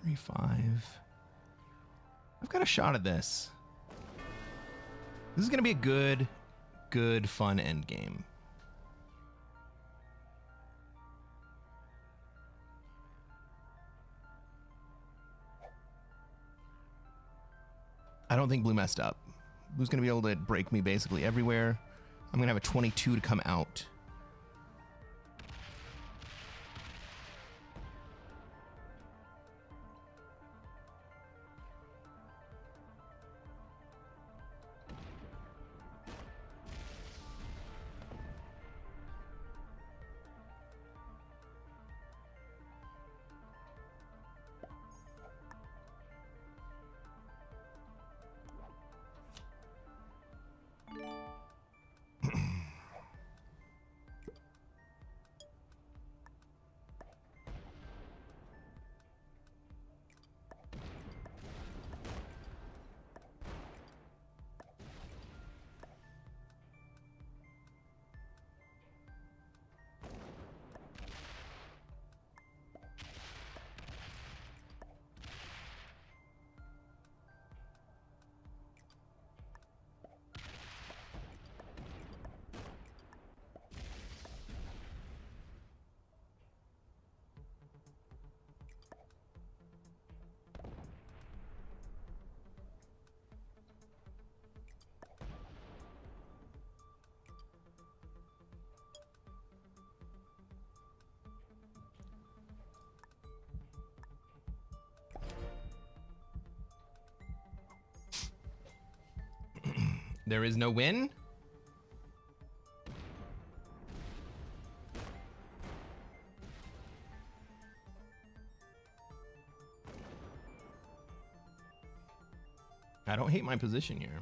Three, 5. I've got a shot at this. This is going to be a good, fun end game. I don't think blue messed up. Blue's going to be able to break me basically everywhere. I'm going to have a 22 to come out. There is no win. I don't hate my position here.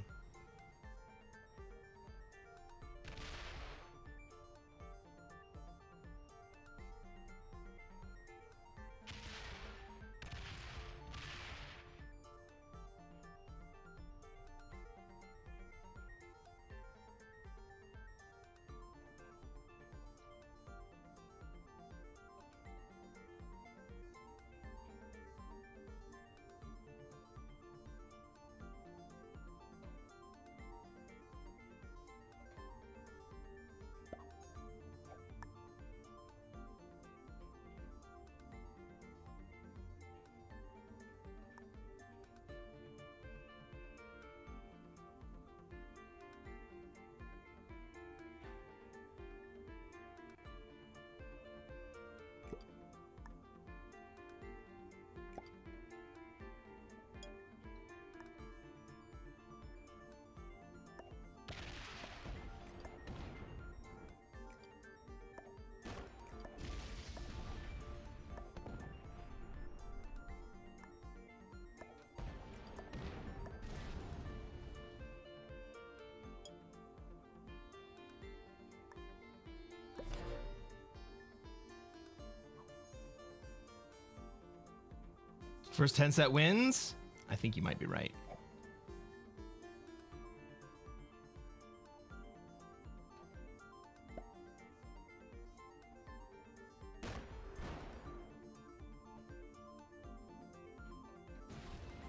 First 10 set wins? I think you might be right.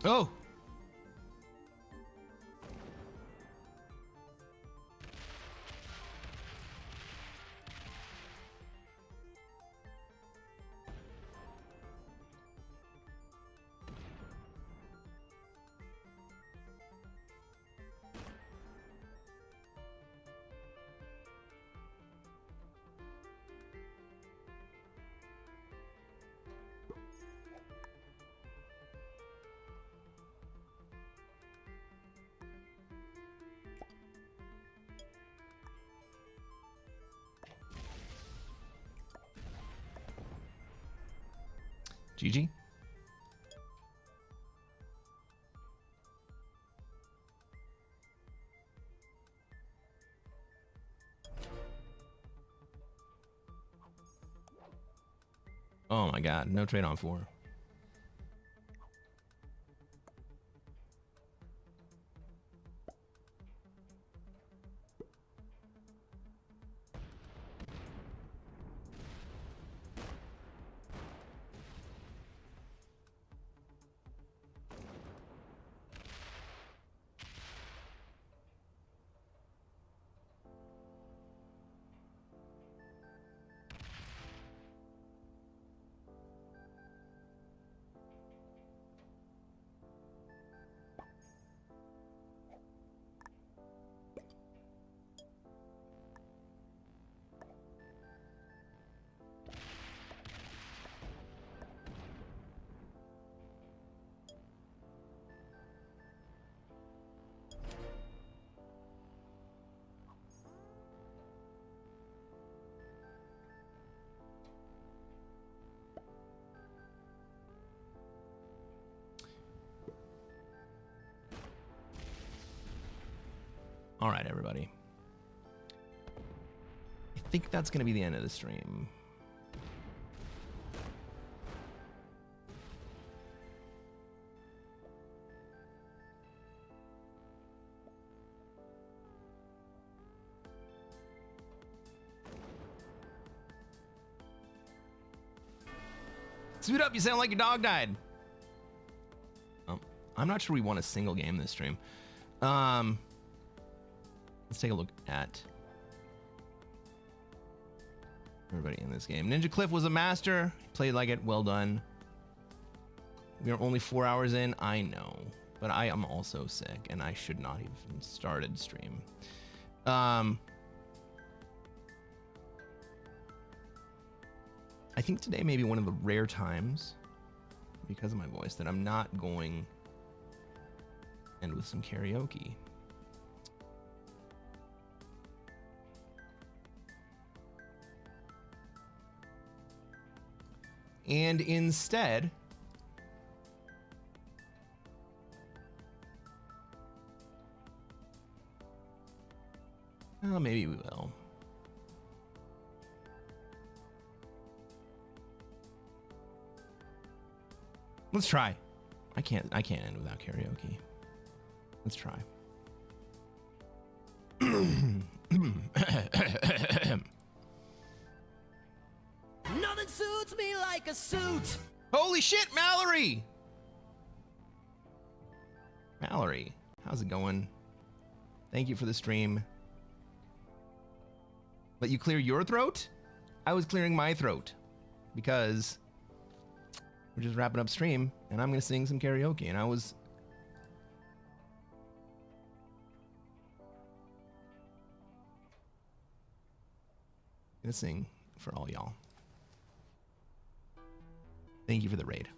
Oh! GG. Oh my god, no trade on 4. All right, everybody. I think that's going to be the end of the stream. Suit up, you sound like your dog died. I'm not sure we won a single game this stream. Let's take a look at everybody in this game. Ninja Cliff was a master. Played like it. Well done. We are only 4 hours in. I know. But I am also sick, and I should not even started stream. I think today may be one of the rare times, because of my voice, that I'm not going to end with some karaoke. And instead, well, maybe we will. Let's try. I can't end without karaoke. Let's try. Nothing suits me like a suit. Holy shit, Mallory! Mallory, how's it going? Thank you for the stream. Let you clear your throat? I was clearing my throat because we're just wrapping up stream and I'm gonna sing some karaoke, and I was gonna sing for all y'all. Thank you for the raid.